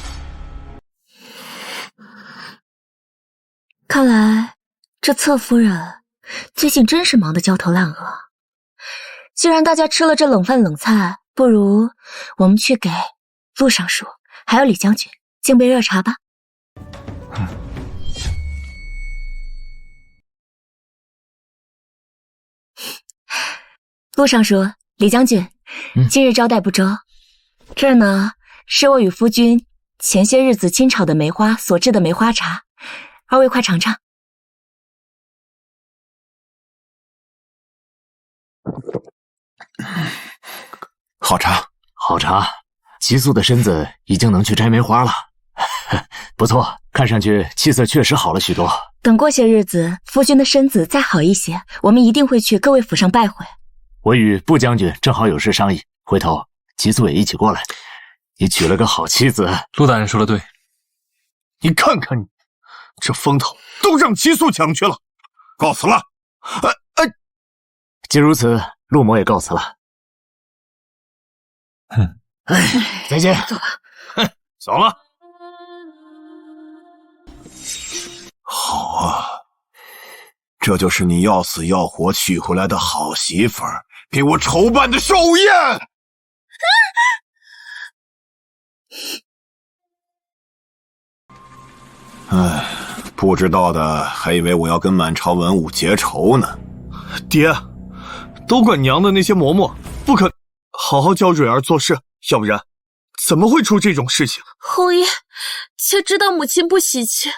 看来这侧夫人最近真是忙得焦头烂额。既然大家吃了这冷饭冷菜，不如我们去给陆尚书还有李将军敬杯热茶吧。陆尚书、李将军，今日招待不周。这儿呢，是我与夫君前些日子亲炒的梅花所制的梅花茶，二位快尝尝。好茶，好茶。齐素的身子已经能去摘梅花了，不错，看上去气色确实好了许多。等过些日子，夫君的身子再好一些，我们一定会去各位府上拜会。我与步将军正好有事商议，回头齐素也一起过来。你娶了个好妻子。陆大人说的对，你看看你，这风头都让齐素抢去了。告辞了。既如此，陆某也告辞了。再见。走吧。走了。好啊，这就是你要死要活娶回来的好媳妇儿，给我筹办的寿宴。哎，不知道的还以为我要跟满朝文武结仇呢。爹，都怪娘的那些嬷嬷不肯好好教蕊儿做事，要不然怎么会出这种事情？侯爷，妾知道母亲不喜妾，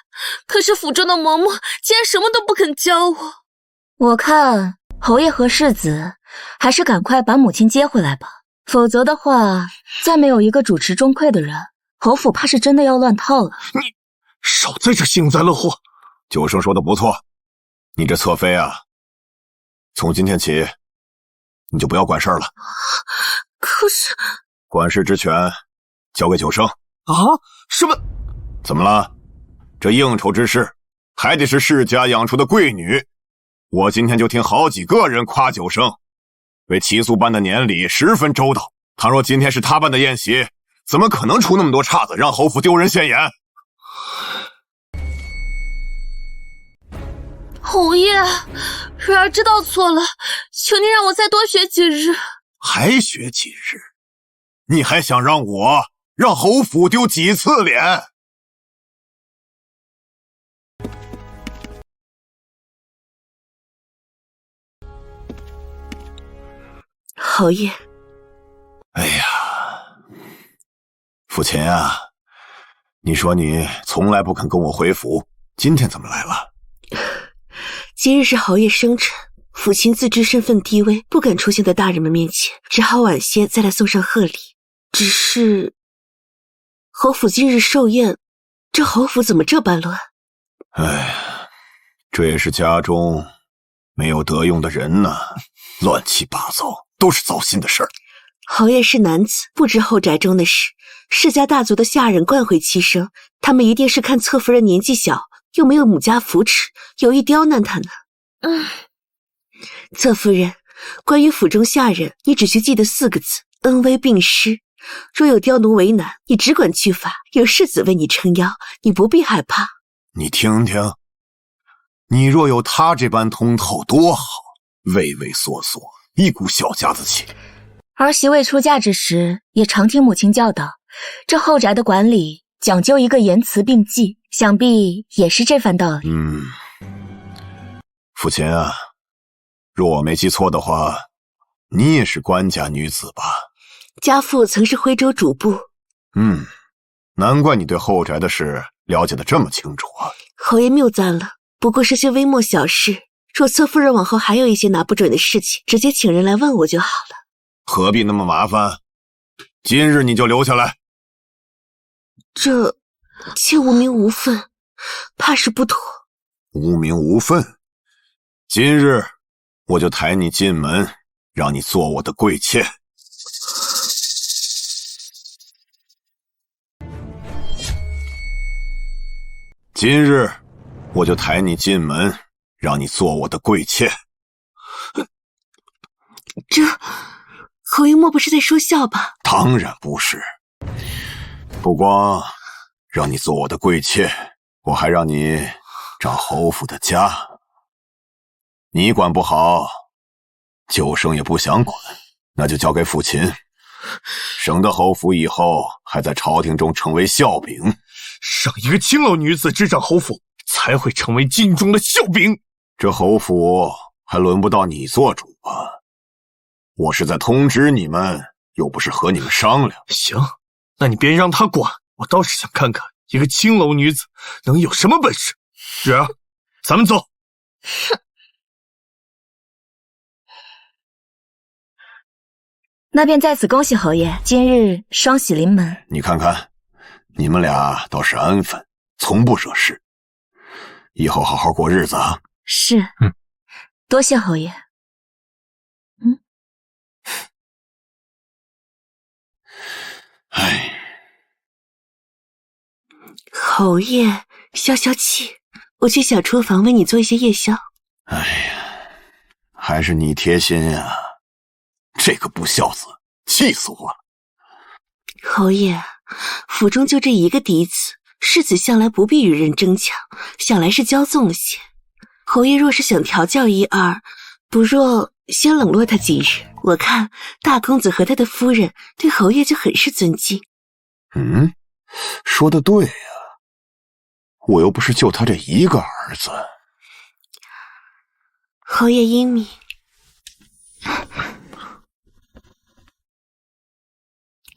可是府中的嬷嬷竟然什么都不肯教我。我看侯爷和世子还是赶快把母亲接回来吧，否则的话，再没有一个主持钟馗的人，侯府怕是真的要乱套了。你少在这幸灾乐祸。九生说的不错，你这侧妃啊，从今天起你就不要管事儿了。可是管事之权交给九生。啊？什么？怎么了？这应酬之事还得是世家养出的贵女。我今天就听好几个人夸九生为齐素办的年礼十分周到，倘若今天是他办的宴席，怎么可能出那么多岔子，让侯府丢人现眼？侯爷，蕊儿知道错了，求您让我再多学几日。还学几日？你还想让侯府丢几次脸？侯爷，哎呀，父亲啊，你说你从来不肯跟我回府，今天怎么来了？今日是侯爷生辰，父亲自知身份低微，不敢出现在大人们面前，只好晚些再来送上贺礼。只是侯府今日寿宴，这侯府怎么这般乱？哎呀，这也是家中没有得用的人呢，乱七八糟，都是糟心的事儿。侯爷是男子，不知后宅中的事，世家大族的下人惯会欺生，他们一定是看侧夫人年纪小，又没有母家扶持，有意刁难他呢。侧夫人，关于府中下人，你只需记得4个字：恩威并施。若有刁奴为难，你只管去罚，有世子为你撑腰，你不必害怕。你听听，你若有他这般通透多好，畏畏缩缩，一股小家子气。儿媳未出嫁之时，也常听母亲教导，这后宅的管理讲究一个言辞并济，想必也是这番道理。父亲啊，若我没记错的话，你也是官家女子吧？家父曾是徽州主簿。难怪你对后宅的事了解得这么清楚啊。侯爷谬赞了，不过是些微末小事，若侧夫人往后还有一些拿不准的事情，直接请人来问我就好了。何必那么麻烦？今日你就留下来。这妾无名无分，怕是不妥。无名无分，今日我就抬你进门，让你做我的贵妾。今日我就抬你进门，让你做我的贵妾。这侯爷莫不是在说笑吧？当然不是，不光让你做我的贵妾，我还让你掌侯府的家。你管不好，九生也不想管，那就交给父亲，省得侯府以后还在朝廷中成为笑柄。让一个青楼女子执掌侯府，才会成为京中的笑柄。这侯府还轮不到你做主吧？我是在通知你们，又不是和你们商量。行，那你别让他管，我倒是想看看一个青楼女子能有什么本事。蕊儿，咱们走。那便在此恭喜侯爷，今日双喜临门。你看看，你们俩倒是安分，从不惹事。以后好好过日子啊。是，多谢侯爷。唉，侯爷，消消气，我去小厨房为你做一些夜宵。哎呀，还是你贴心呀！这个不孝子，气死我了！侯爷，府中就这一个嫡子，世子向来不必与人争抢，想来是骄纵了些。侯爷若是想调教一二，不若先冷落他几日。我看大公子和他的夫人对侯爷就很是尊敬。说得对呀，我又不是就他这一个儿子。侯爷英明。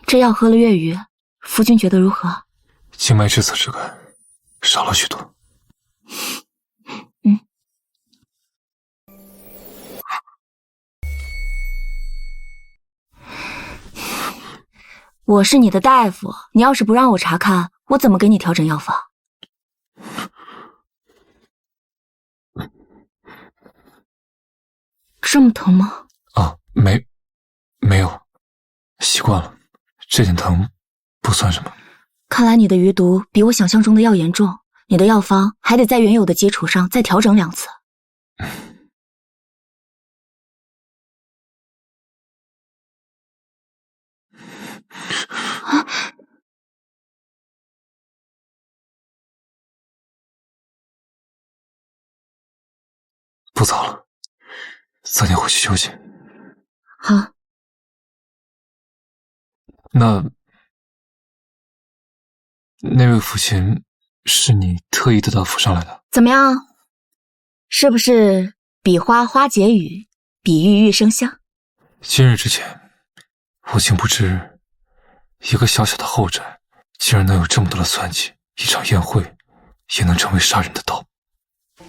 这药喝了月余，夫君觉得如何？经脉至此之感少了许多。我是你的大夫，你要是不让我查看，我怎么给你调整药方？这么疼吗？啊，没有，习惯了，这点疼不算什么。看来你的余毒比我想象中的要严重，你的药方还得在原有的基础上再调整2次。不早了，早点回去休息。好。那位父亲是你特意带到府上来的？怎么样？是不是比花花结语，比玉玉生香？今日之前，我竟不知一个小小的后宅竟然能有这么多的算计，一场宴会也能成为杀人的刀。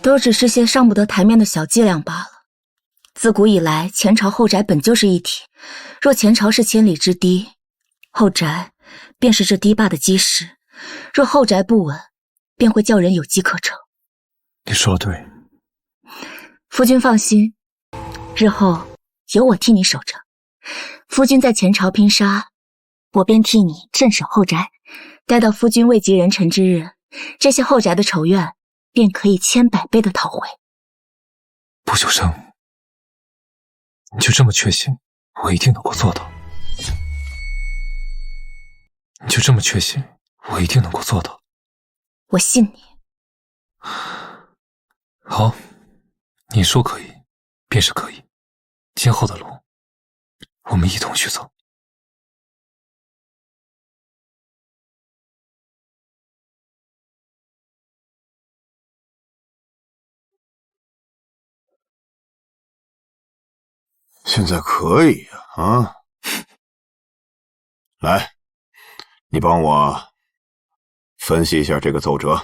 都只是些上不得台面的小伎俩罢了。自古以来，前朝后宅本就是一体，若前朝是千里之堤，后宅便是这堤坝的基石，若后宅不稳，便会叫人有机可乘。你说的对。夫君放心，日后由我替你守着。夫君在前朝拼杀，我便替你镇守后宅，待到夫君位极人臣之日，这些后宅的仇怨便可以千百倍的讨回。不朽生，你就这么确信我一定能够做到？你就这么确信我一定能够做到？我信你。好，你说可以便是可以，今后的路我们一同去走。现在可以呀，来，你帮我分析一下这个奏折。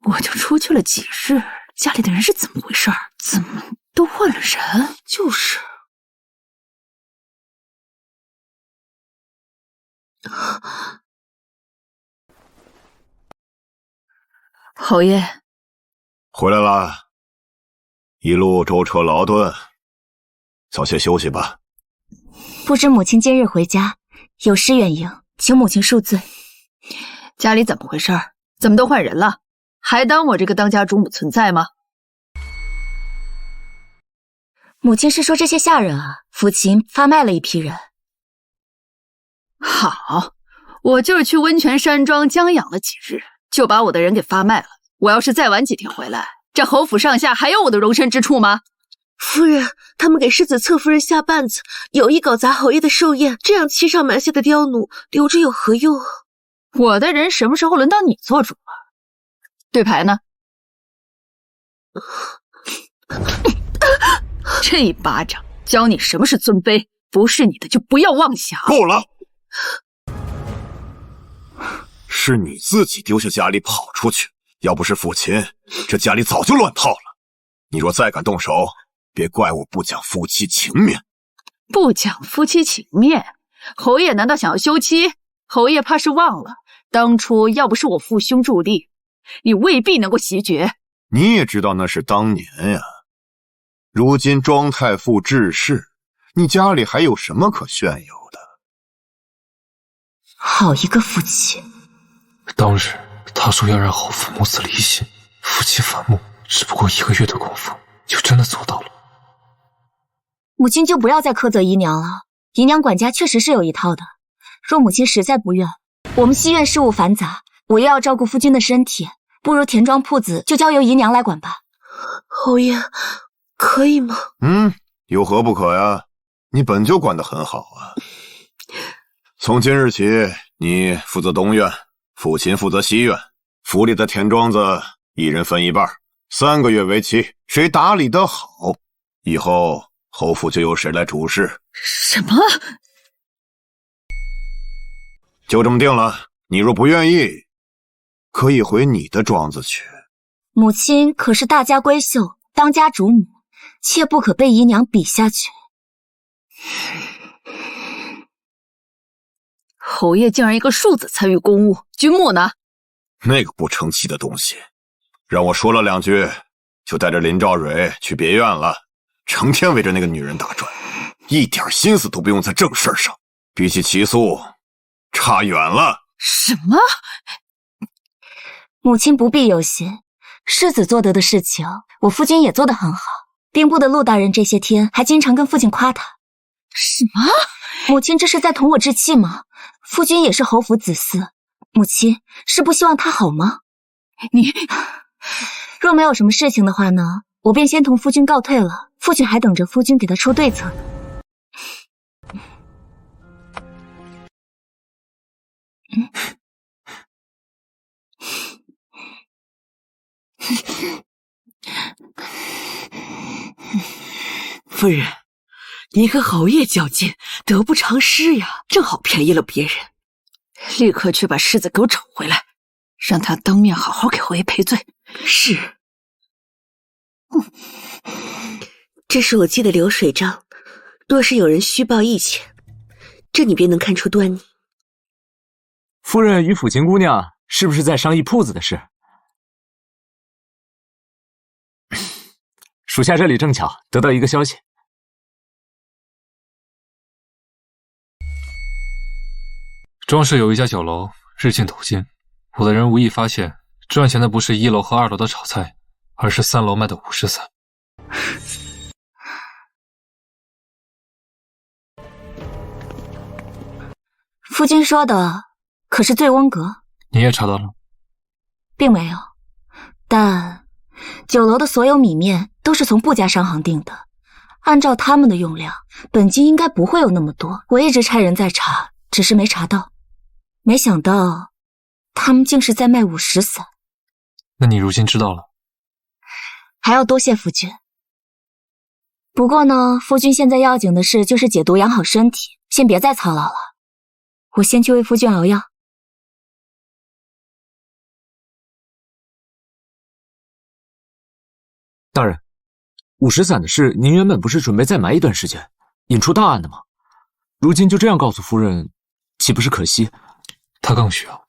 我就出去了几日，家里的人是怎么回事？怎么都换了人？就是。侯爷回来了，一路舟车劳顿，早些休息吧。不知母亲今日回家，有失远迎，请母亲恕罪。家里怎么回事？怎么都换人了？还当我这个当家主母存在吗？母亲是说这些下人啊，抚琴发卖了一批人。好，我就是去温泉山庄将养了几日，就把我的人给发卖了。我要是再晚几天回来，这侯府上下还有我的容身之处吗？夫人，他们给世子侧夫人下绊子，有意搞砸侯爷的寿宴，这样欺上瞒下的刁奴留着有何用啊？我的人什么时候轮到你做主了？对牌呢？这一巴掌教你什么是尊卑，不是你的就不要妄想。够了！是你自己丢下家里跑出去，要不是抚琴，这家里早就乱套了。你若再敢动手，别怪我不讲夫妻情面。不讲夫妻情面，侯爷难道想要休妻？侯爷怕是忘了，当初要不是我父兄助力，你未必能够袭爵。你也知道那是当年呀。如今庄太傅治世，你家里还有什么可炫耀的？好一个夫妻！当日他说要让侯府母子离心，夫妻反目，只不过1个月的功夫，就真的做到了。母亲就不要再苛责姨娘了，姨娘管家确实是有一套的。若母亲实在不愿，我们西院事务繁杂，我又要照顾夫君的身体，不如田庄铺子就交由姨娘来管吧。侯爷，可以吗？有何不可呀？你本就管得很好啊。从今日起，你负责东院，抚琴负责西院，府里的田庄子一人分一半，3个月为期，谁打理得好，以后侯府就由谁来主事。什么？就这么定了。你若不愿意，可以回你的庄子去。母亲可是大家闺秀，当家主母，切不可被姨娘比下去。侯爷竟然一个庶子参与公务，君母呢？那个不成器的东西，让我说了2句，就带着林兆蕊去别院了，成天围着那个女人打转，一点心思都不用在正事上，比起齐素，差远了。什么？母亲不必忧心，世子做得的事情，我夫君也做得很好。兵部的陆大人这些天还经常跟父亲夸他。什么？母亲这是在同我置气吗？夫君也是侯府子嗣，母亲是不希望他好吗？你若没有什么事情的话呢，我便先同夫君告退了。父亲还等着夫君给他出对策呢。夫人，你和侯爷较劲，得不偿失呀，正好便宜了别人。立刻去把世子给我找回来，让他当面好好给侯爷赔罪。是。这是我记的流水账，若是有人虚报一钱，这你便能看出端倪。夫人与抚琴姑娘是不是在商议铺子的事？属下这里正巧得到一个消息。庄氏有一家酒楼，日进斗金。我的人无意发现，赚钱的不是1楼和2楼的炒菜，而是3楼卖的50散。夫君说的可是醉翁阁？你也查到了？并没有，但酒楼的所有米面都是从布家商行订的，按照他们的用量，本金应该不会有那么多。我一直差人在查，只是没查到。没想到他们竟是在卖50散。那你如今知道了？还要多谢夫君。不过呢，夫君现在要紧的事就是解毒养好身体，先别再操劳了。我先去为夫君熬药。大人，50散的事，您原本不是准备再埋一段时间，引出大案的吗？如今就这样告诉夫人，岂不是可惜？他更需要。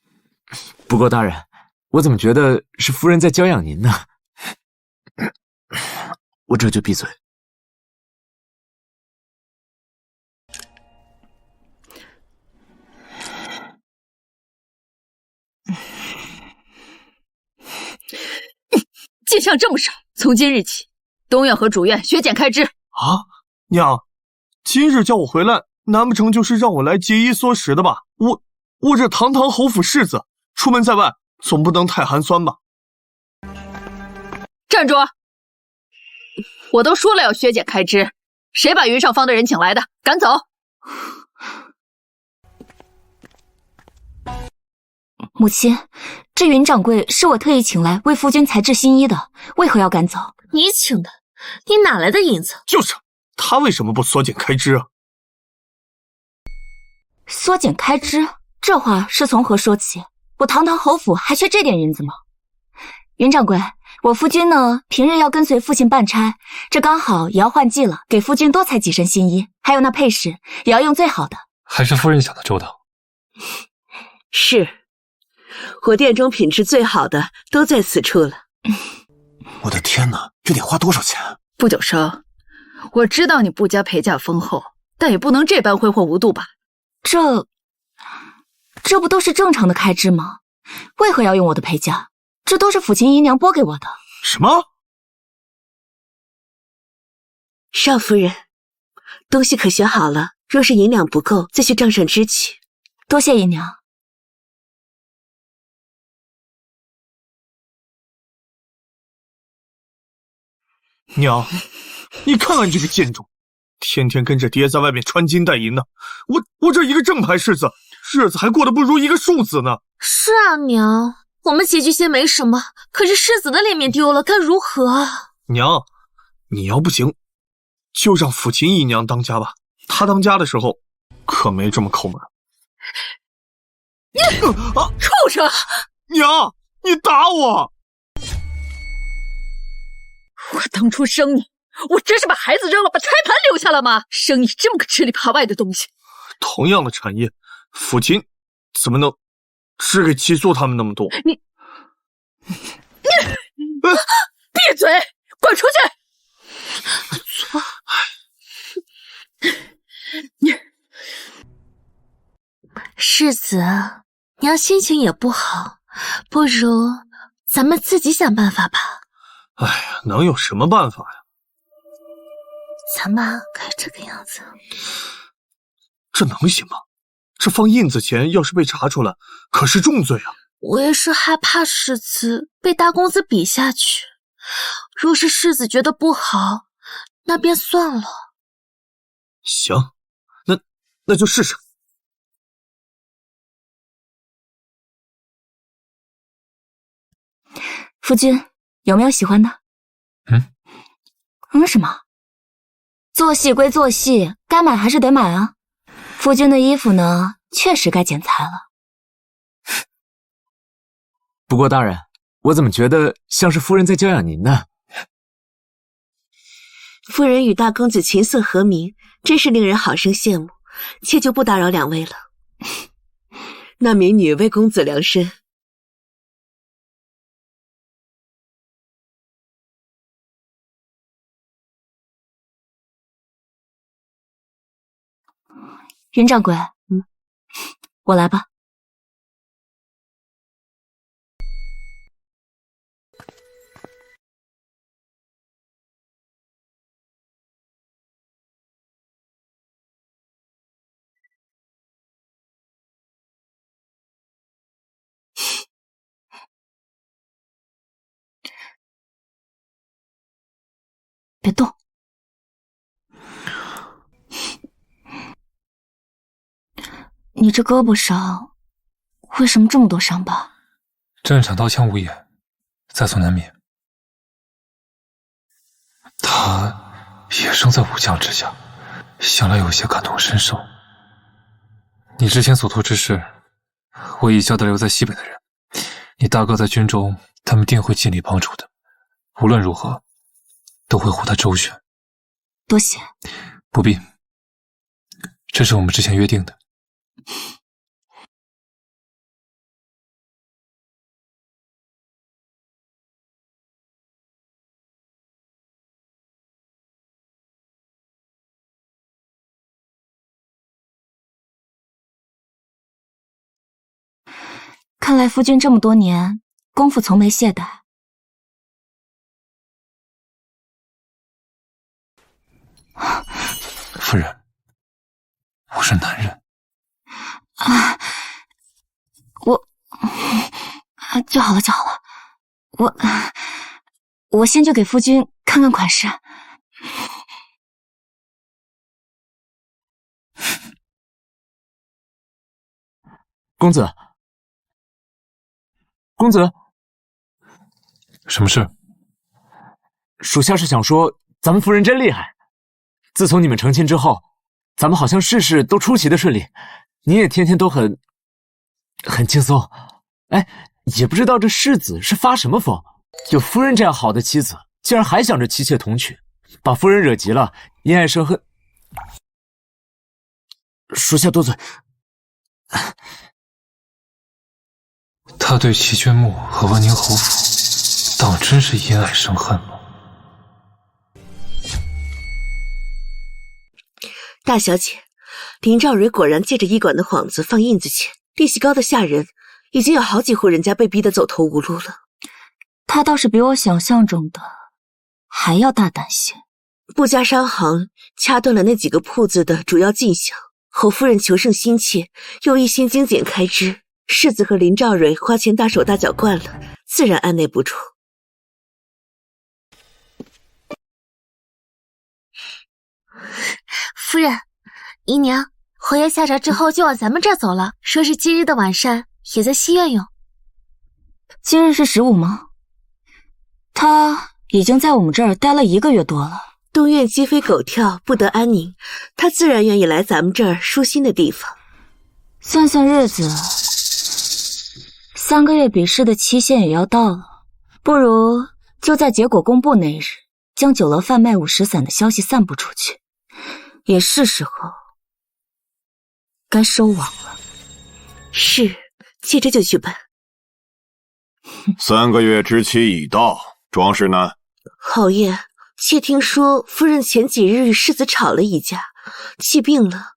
不过大人，我怎么觉得是夫人在娇养您呢？我这就闭嘴。进项这么少，从今日起，东院和主院削减开支。啊，娘，今日叫我回来，难不成就是让我来节衣缩食的吧？我这堂堂侯府世子，出门在外总不能太寒酸吧？站住！我都说了要削减开支，谁把云上方的人请来的？赶走！母亲，这云掌柜是我特意请来为夫君裁制新衣的，为何要赶走？你请的，你哪来的银子？就是他为什么不缩减开支啊？缩减开支？这话是从何说起？我堂堂侯府还缺这点银子吗？云掌柜，我夫君呢，平日要跟随父亲办差，这刚好也要换季了，给夫君多采几身新衣，还有那配饰也要用最好的。还是夫人想的周到。是，我店中品质最好的都在此处了。我的天哪，这得花多少钱？不久生，我知道你不家陪嫁丰厚，但也不能这般挥霍无度吧？这不都是正常的开支吗？为何要用我的陪嫁？这都是抚琴姨娘拨给我的。什么？少夫人，东西可选好了，若是银两不够，再去账上支取。多谢姨娘。娘，你看看这个贱种，天天跟着爹在外面穿金戴银的，我这一个正牌世子，日子还过得不如一个庶子呢。是啊，娘，我们拮据些没什么，可是世子的脸面丢了，该如何啊？娘，你要不行，就让抚琴姨娘当家吧。她当家的时候，可没这么抠门。畜生！娘，你打我！我当初生你，我真是把孩子扔了，把胎盘留下了吗？生你这么个吃里扒外的东西！同样的产业，抚琴怎么能只给齐素他们那么多？你闭嘴，滚出去！世子，娘心情也不好，不如咱们自己想办法吧。哎呀，能有什么办法呀？咱们该这个样子。这能行吗？这放印子钱要是被查出来，可是重罪啊！我也是害怕世子被大公子比下去。若是世子觉得不好，那便算了。行，那就试试。夫君有没有喜欢的？什么？做戏归做戏，该买还是得买啊。夫君的衣服呢，确实该剪裁了。不过大人，我怎么觉得像是夫人在教养您呢？夫人与大公子琴瑟和鸣，真是令人好生羡慕，妾就不打扰两位了。那民女为公子量身。云掌柜，我来吧。别动。你这胳膊上为什么这么多伤疤？战场刀枪无眼，在所难免。他也生在武将之家，想来有些感同身受。你之前所图之事，我已交代留在西北的人，你大哥在军中，他们定会尽力帮助的。无论如何，都会护他周全。多谢。不必，这是我们之前约定的。看来夫君这么多年功夫从没懈怠。夫人，我是男人。就好了，我先去给夫君看看款式。公子，什么事？属下是想说，咱们夫人真厉害。自从你们成亲之后，咱们好像事事都出奇的顺利，你也天天都很轻松。哎，也不知道这世子是发什么疯，有夫人这样好的妻子，竟然还想着妻妾同娶，把夫人惹急了，因爱生恨。属下多嘴。他对齐君木和温宁侯府，当真是因爱生恨吗？大小姐，林兆蕊果然借着医馆的幌子放印子钱，利息高的吓人，已经有好几户人家被逼得走投无路了。他倒是比我想象中的还要大胆些。布家商行掐断了那几个铺子的主要进项，侯夫人求胜心切，又一心精简开支，世子和林兆蕊花钱大手大脚惯了，自然按捺不住。夫人，姨娘，侯爷下诏之后就往咱们这儿走了，说是今日的晚膳也在西院用。今日是15吗？他已经在我们这儿待了1个月多了。东院鸡飞狗跳，不得安宁，他自然愿意来咱们这儿舒心的地方。算算日子，3个月比试的期限也要到了，不如就在结果公布那日，将酒楼贩卖午时散的消息散布出去，也是时候该收网了。是，接着就去办。3个月之期已到，庄氏呢？侯爷，妾听说夫人前几日与世子吵了一架，气病了，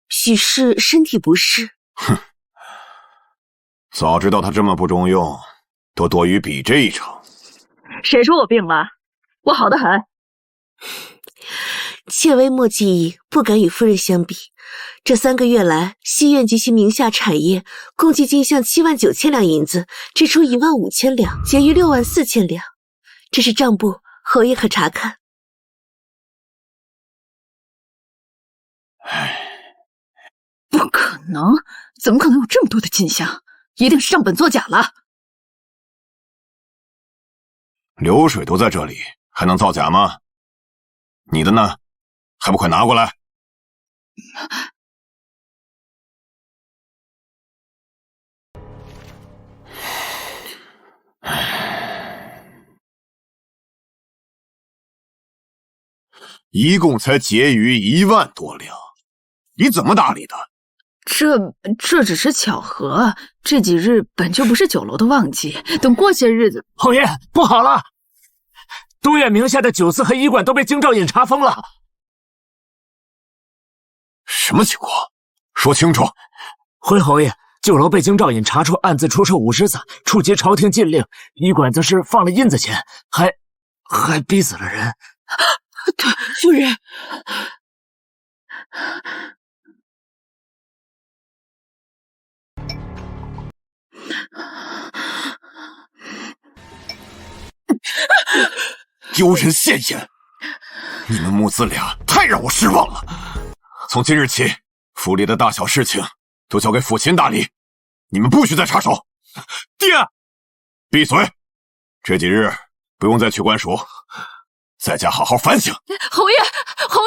许是身体不适。哼，早知道他这么不中用，都多余比这一场。谁说我病了？我好得很。妾微末记忆，不敢与夫人相比。这3个月来，西院及其名下产业共计进项7万9千两银子，支出1万5千两，结余6万4千两。这是账簿，侯爷可查看。不可能，怎么可能有这么多的进项？一定是账本作假了。流水都在这里，还能造假吗？你的呢？还不快拿过来！一共才结余1万多两，你怎么打理的？这只是巧合，这几日本就不是酒楼的旺季，等过些日子。侯爷，不好了！东院名下的酒肆和医馆都被京兆尹查封了。什么情况？说清楚！回侯爷，酒楼被京兆尹查出暗自出售午时散，触及朝廷禁令；医馆则是放了印子钱，还逼死了人。夫人，丢人现眼！你们母子俩太让我失望了。从今日起，府里的大小事情都交给府亲打理，你们不许再插手。爹，闭嘴！这几日不用再去官署，在家好好反省。侯爷，侯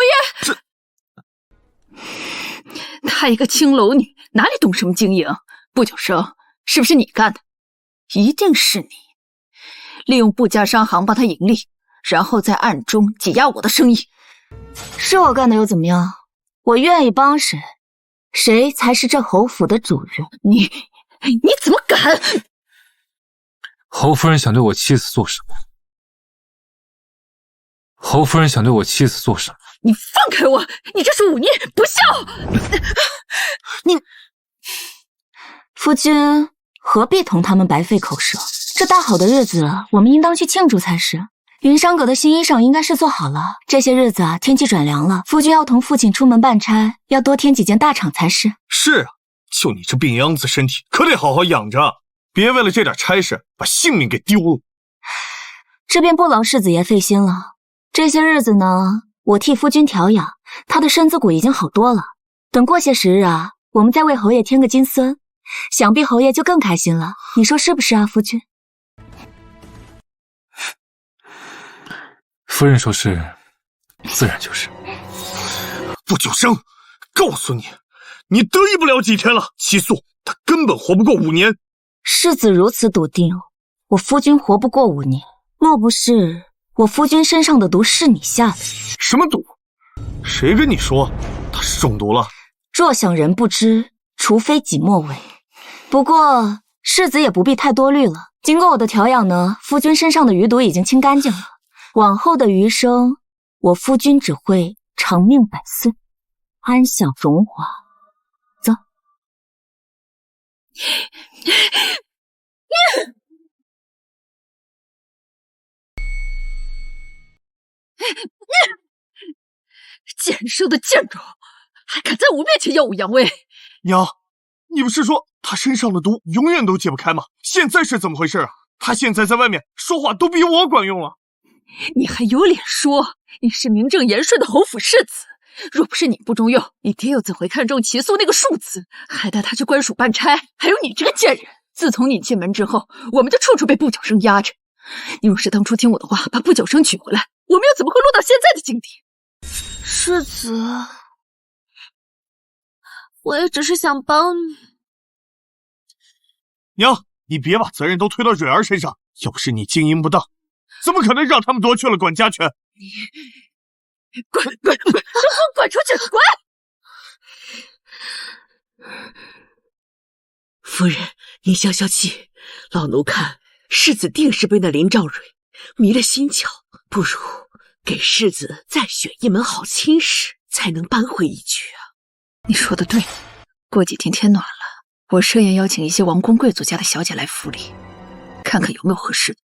爷，她一个青楼女，哪里懂什么经营？不久生是不是你干的？一定是你，利用布家商行帮他盈利，然后在暗中挤压我的生意。是我干的又怎么样？我愿意帮谁，谁才是这侯府的主人。你怎么敢？侯夫人想对我妻子做什么？侯夫人想对我妻子做什么？你放开我！你这是忤逆，不孝！你，夫君何必同他们白费口舌？这大好的日子，我们应当去庆祝才是。云裳阁的新衣裳应该是做好了，这些日子啊，天气转凉了，夫君要同父亲出门办差，要多添几件大氅才是。是啊，就你这病秧子身体，可得好好养着，别为了这点差事把性命给丢了。这便不劳世子爷费心了。这些日子呢，我替夫君调养，他的身子骨已经好多了。等过些时日啊，我们再为侯爷添个金孙，想必侯爷就更开心了。你说是不是啊，夫君？夫人说是，自然就是。不久生，告诉你，你得意不了几天了。齐素他根本活不过5年。世子如此笃定，我夫君活不过5年，莫不是我夫君身上的毒是你下的？什么毒？谁跟你说他是中毒了？若想人不知，除非己莫为。不过世子也不必太多虑了，经过我的调养呢，夫君身上的余毒已经清干净了。往后的余生，我夫君只会长命百岁，安享荣华。走。贱生的贱种，还敢在我面前耀武扬威！娘，你不是说他身上的毒永远都解不开吗？现在是怎么回事啊？他现在在外面说话都比我管用了。你还有脸说你是名正言顺的侯府世子？若不是你不中用，你爹又怎会看中齐素那个庶子，还带他去官署办差？还有你这个贱人，自从你进门之后，我们就处处被不久生压着。你若是当初听我的话，把不久生娶回来，我们又怎么会落到现在的境地？世子，我也只是想帮你。娘，你别把责任都推到蕊儿身上，要不是你经营不当，怎么可能让他们夺去了管家权？你滚！滚出去！滚！夫人，您消消气，老奴看世子定是被那林兆蕊迷了心窍，不如给世子再选一门好亲事，才能扳回一局啊。你说的对，过几天天暖了，我设宴邀请一些王公贵族家的小姐来府里，看看有没有合适的。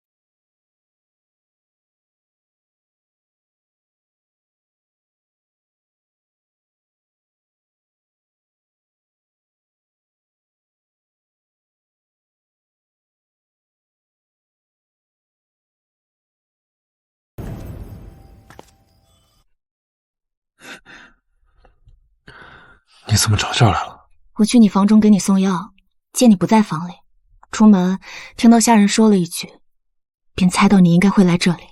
你怎么找这儿来了？我去你房中给你送药，见你不在房里，出门听到下人说了一句，便猜到你应该会来这里。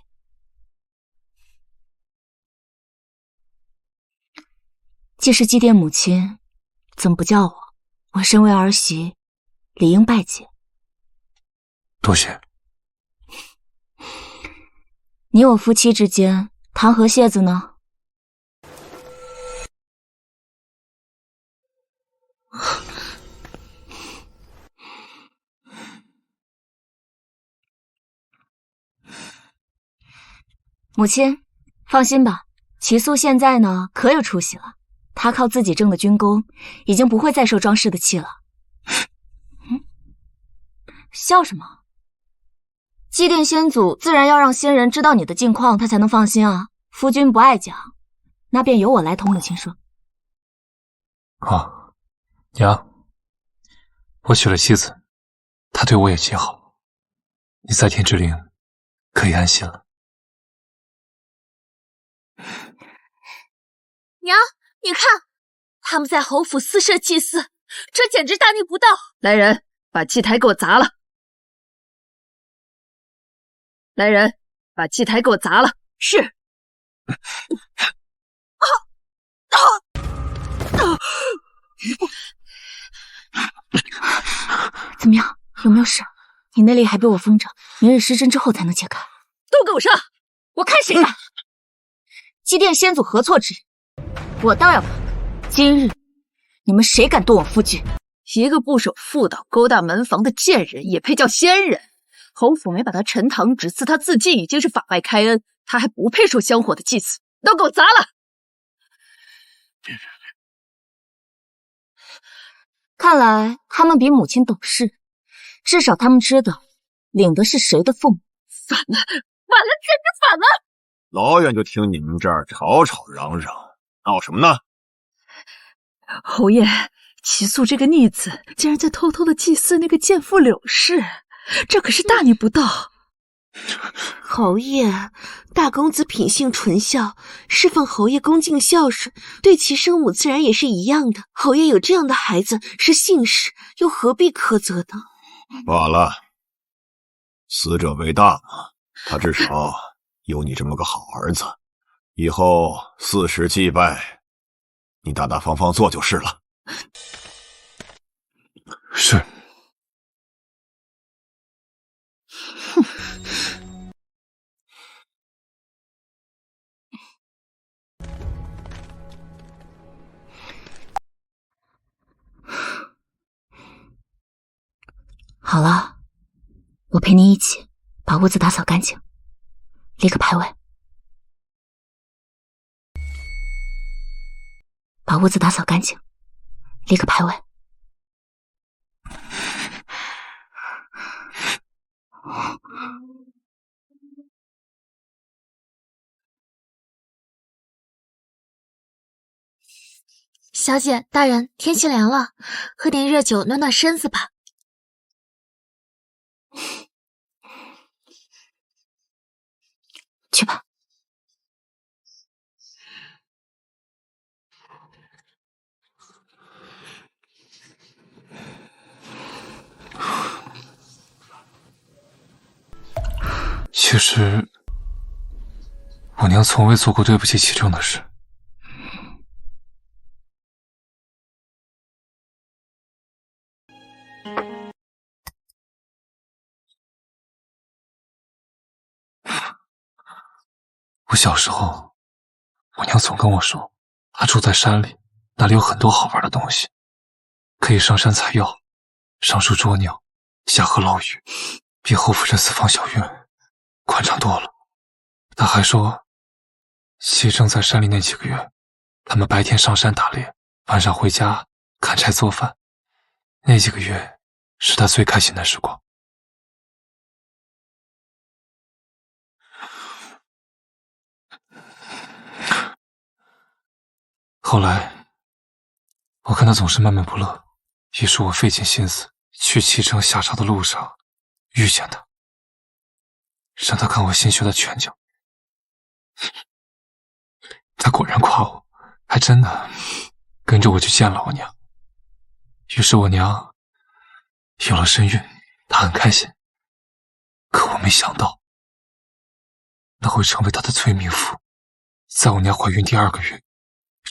既是祭奠母亲，怎么不叫我？我身为儿媳，理应拜见。多谢。你我夫妻之间，谈何谢字呢？母亲，放心吧，齐素现在呢可有出息了，她靠自己挣的军功，已经不会再受庄氏的气了。笑什么？祭奠先祖，自然要让先人知道你的近况，他才能放心啊。夫君不爱讲，那便由我来同母亲说。啊，娘，我娶了妻子，她对我也极好，你在天之灵可以安心了。娘，你看，他们在侯府私设祭祀，这简直大逆不道！来人，把祭台给我砸了！来人，把祭台给我砸了！是。怎么样？有没有事？你内力还被我封着，明日施针之后才能解开。都给我上！我看谁敢！祭奠先祖何错之人？我倒要看看，今日你们谁敢动我夫君？一个不守妇道、勾搭门房的贱人，也配叫仙人？侯府没把他沉塘，只赐他自尽，已经是法外开恩，他还不配受香火的祭祀，都给我砸了！看来他们比母亲懂事，至少他们知道领的是谁的俸。反了，反了，简直反了！老远就听你们这儿吵吵嚷嚷，闹什么呢？侯爷，齐素这个逆子竟然在偷偷的祭祀那个贱妇柳氏，这可是大逆不道。侯爷，大公子品性纯孝，侍奉侯爷恭敬孝顺，对其生母自然也是一样的。侯爷有这样的孩子是幸事，又何必苛责呢？罢了，死者为大嘛，他至少有你这么个好儿子，以后4时祭拜，你大大方方做就是了。是。好了，我陪你一起把屋子打扫干净，立个牌位。把屋子打扫干净，立个牌位。小姐，大人，天气凉了，喝点热酒暖暖身子吧。去吧。其实，我娘从未做过对不起齐正的事。我小时候，我娘总跟我说，她住在山里，那里有很多好玩的东西，可以上山采药，上树捉鸟，下河捞鱼，比侯府这四方小院宽敞多了。她还说，齐正在山里那几个月，他们白天上山打猎，晚上回家砍柴做饭，那几个月是他最开心的时光。后来，我看他总是闷闷不乐，于是我费尽心思去齐城下朝的路上遇见他，让他看我新学的拳脚。他果然夸我，还真的跟着我去见了我娘。于是我娘有了身孕，她很开心。可我没想到，那会成为她的催命符。在我娘怀孕第2个月，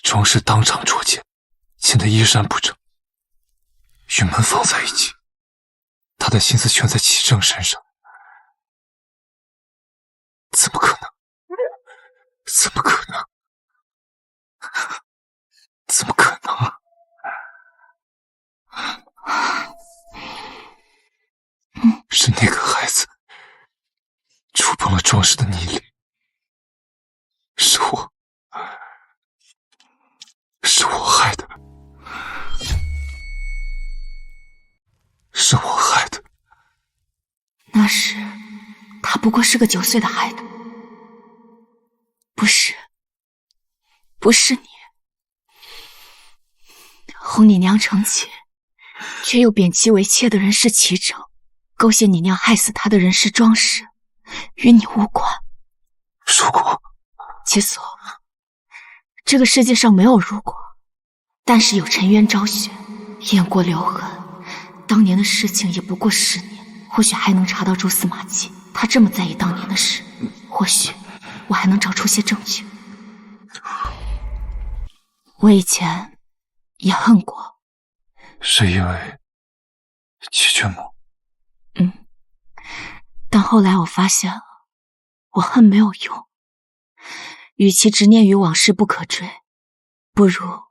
庄氏当场捉奸，奸得衣衫不整，与门放在一起。她的心思全在齐正身上，怎么可能？怎么可能？怎么可能啊？是那个孩子触碰了庄氏的逆鳞，是我害的，是我害的。那时他不过是个9岁的孩子，不是你，哄你娘成亲，却又贬其为妾的人是齐正，勾结你娘害死他的人是庄氏，与你无关。如果其所，这个世界上没有如果，但是有沉冤昭雪，雁过留痕。当年的事情也不过10年，或许还能查到蛛丝马迹。他这么在意当年的事，或许我还能找出些证据。我以前也恨过，是因为齐君母。但后来我发现了，我恨没有用，与其执念于往事不可追，不如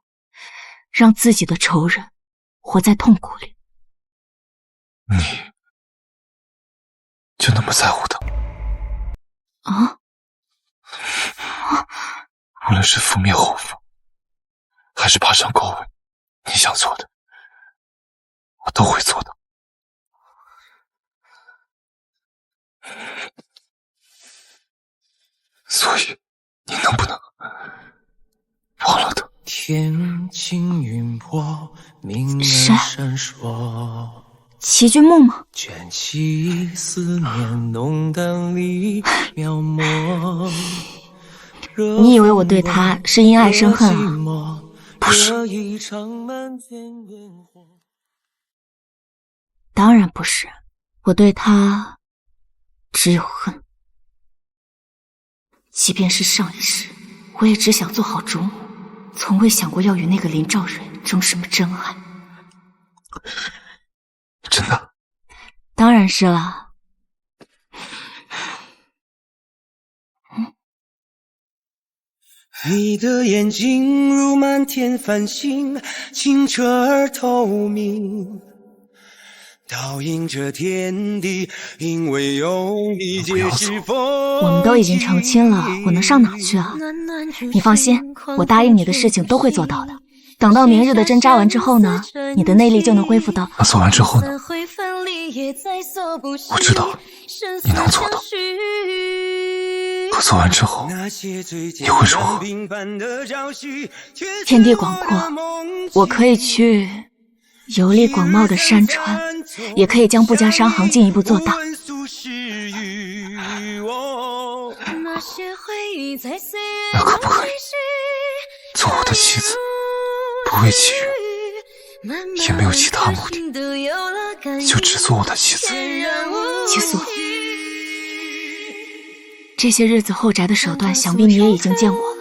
让自己的仇人活在痛苦里。你就那么在乎他？啊？无论是覆灭侯府，还是爬上高位，你想做的，我都会做的。所以，你能不能忘了他？天晴云破，明月闪烁。齐君木吗？卷起思念，浓淡里描摹。你以为我对他是因爱生恨啊？不是。当然不是，我对他只有恨。即便是上一世，我也只想做好主母，从未想过要与那个林兆蕊争什么真爱。真的？当然是了。你的眼睛如满天繁星，清澈而透明。倒映着天地，因为有你皆是风。我们都已经成亲了，我能上哪去啊？你放心，我答应你的事情都会做到的。等到明日的针扎完之后呢，你的内力就能恢复到。那做完之后呢？我知道你能做到。可做完之后，你会如何？天地广阔，我可以去游历广袤的山川，也可以将不加商行进一步做大。那可不可以做我的妻子？不为其余，也没有其他目的，就只做我的妻子。齐素，这些日子后宅的手段，想必你也已经见过了。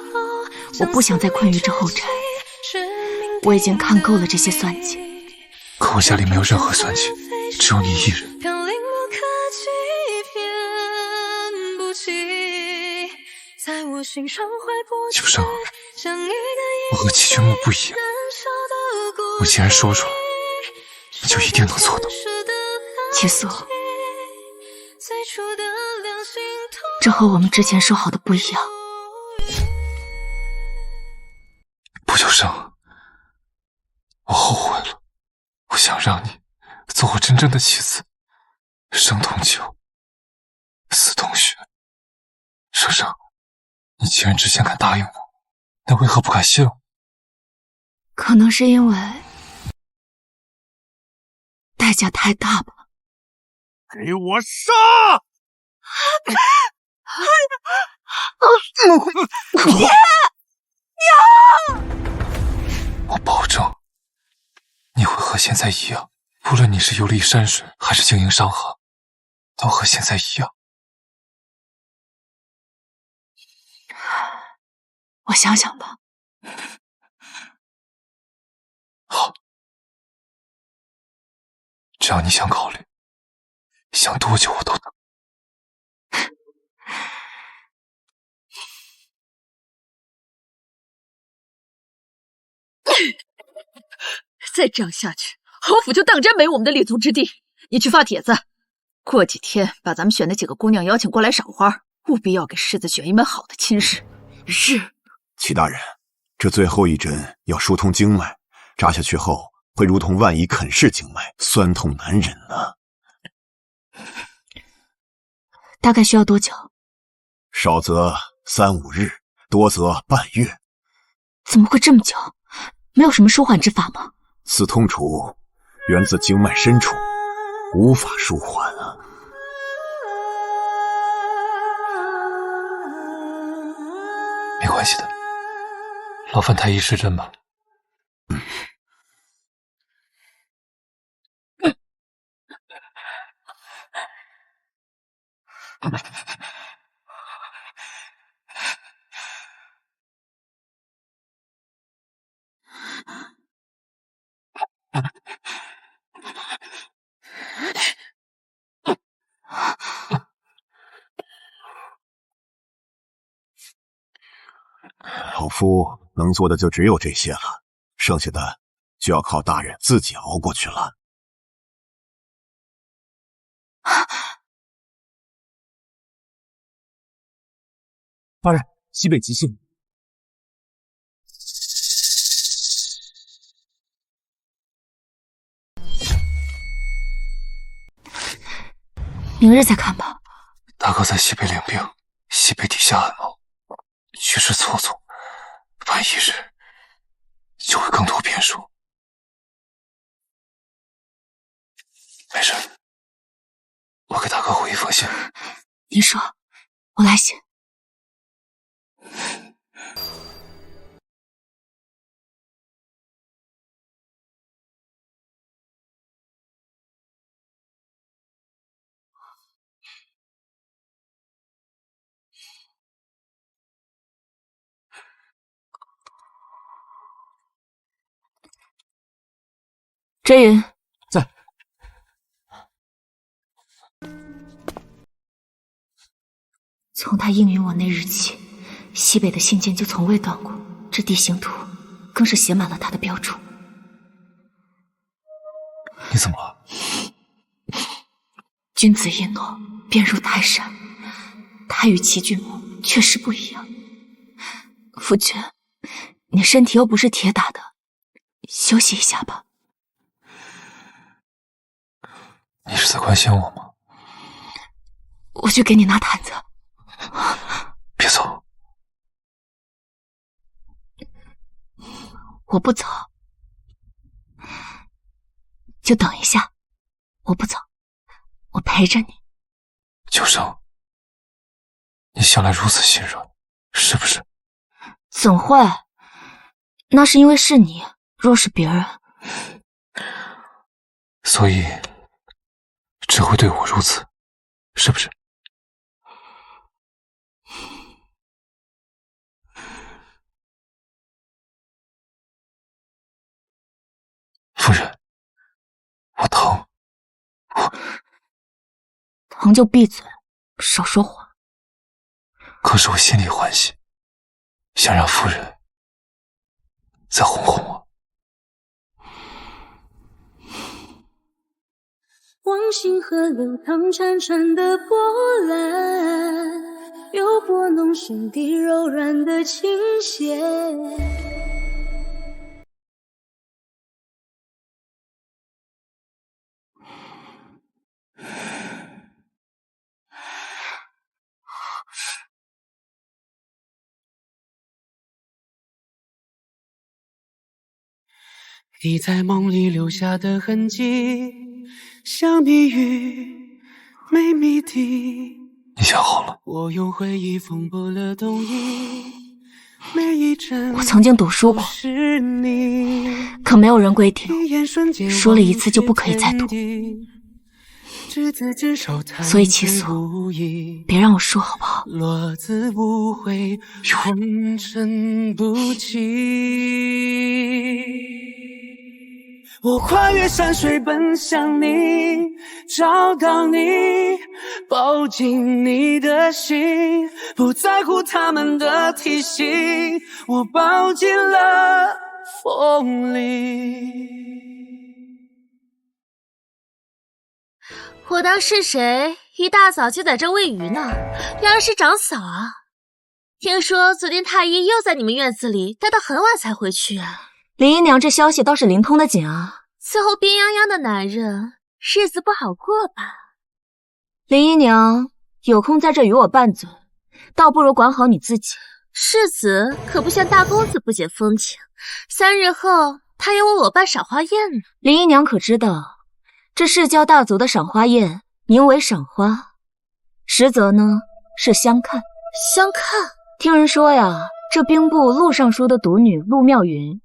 我不想再困于这后宅，我已经看够了这些算计。可我家里没有任何算计，只有你一人。齐不生，我和齐君木不一样，我既然说出来，你就一定能做到。齐素，这和我们之前说好的不一样。不久生，我后悔了，我想让你做我真正的妻子，生同酒，死同血。生生，你既然之前敢答应我，那为何不敢信我？可能是因为代价太大吧。给我杀！我保证，你会和现在一样，无论你是游历山水还是经营商行，都和现在一样。我想想吧。好，只要你想考虑，想多久我都等。再这样下去，侯府就当真没我们的立足之地。你去发帖子，过几天把咱们选的几个姑娘邀请过来赏花，务必要给世子选一门好的亲事。是。齐大人，这最后一针要疏通经脉，扎下去后会如同万蚁啃噬经脉，酸痛难忍啊。大概需要多久？少则3、5日，多则半月。怎么会这么久？没有什么舒缓之法吗？此痛楚源自经脉深处，无法舒缓啊。没关系的，劳烦太医施针吧。老夫能做的就只有这些了，剩下的就要靠大人自己熬过去了。大人，西北急性。明日再看吧。大哥在西北领病，西北底下暗谋，局势错综，晚一日就会更多变数。没事，我给大哥回一封信。你说，我来写。真云在。从他应允我那日起，西北的信件就从未断过，这地形图更是写满了他的标注。你怎么了？君子一诺，便如泰山。他与齐君木确实不一样。夫君，你身体又不是铁打的，休息一下吧。你是在关心我吗？我去给你拿毯子。别走。我不走。就等一下。我不走，我陪着你。秋生，你向来如此心软，是不是？怎会？那是因为是你，若是别人，所以只会对我如此，是不是？夫人，我疼，疼就闭嘴，少说话。可是我心里欢喜，想让夫人再哄哄我。望星河流淌潺潺的波澜，又拨弄心底柔软的琴弦。你在梦里留下的痕迹，像谜语，没谜底。你想好了？我用回忆缝补了冬衣，每一针我曾经读书过，可没有人规定，说了一次就不可以再读。所以齐素，别让我说好不好？落字无悔，红尘不弃。我跨越山水奔向你，找到你，抱紧你的心，不在乎他们的提醒，我抱进了风里。我当是谁？一大早就在这喂鱼呢，原来是长嫂啊！听说昨天太医又在你们院子里待到很晚才回去啊。林姨娘这消息倒是灵通的紧啊！伺候病殃殃的男人，日子不好过吧？林姨娘有空在这与我拌嘴，倒不如管好你自己。世子可不像大公子不解风情，3日后他要为我办赏花宴呢。林姨娘可知道，这世交大族的赏花宴名为赏花，实则呢是相看。相看？听人说呀，这兵部陆尚书的独女陆妙云，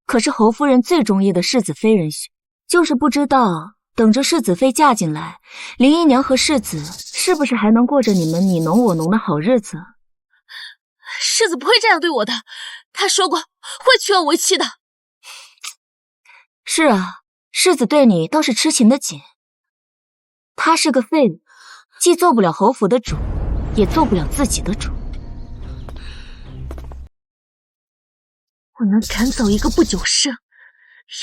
可是侯夫人最中意的世子妃人选，就是不知道等着世子妃嫁进来，林姨娘和世子是不是还能过着你们你侬我侬的好日子？世子不会这样对我的，他说过会娶我为妻的。是啊，世子对你倒是痴情的紧。他是个废物，既做不了侯府的主，也做不了自己的主。我能赶走一个不久生，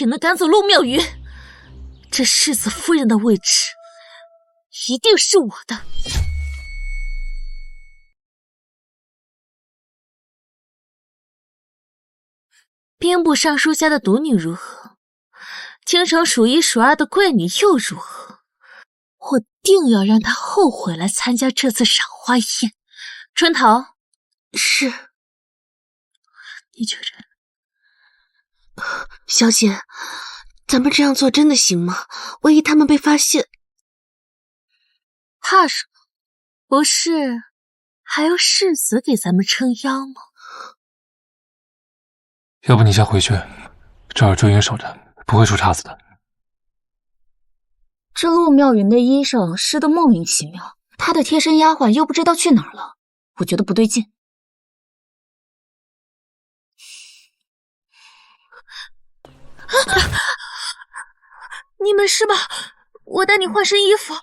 也能赶走陆妙云。这世子夫人的位置，一定是我的。兵部尚书家的独女如何？京城数1数2的贵女又如何？我定要让她后悔来参加这次赏花宴。春桃，是。你觉着？小姐，咱们这样做真的行吗？万一他们被发现，怕什么？不是还有世子给咱们撑腰吗？要不你先回去，这儿周云守着，不会出岔子的。这陆妙云的衣裳湿得莫名其妙，她的贴身丫鬟又不知道去哪儿了，我觉得不对劲。你没事吧？我带你换身衣服。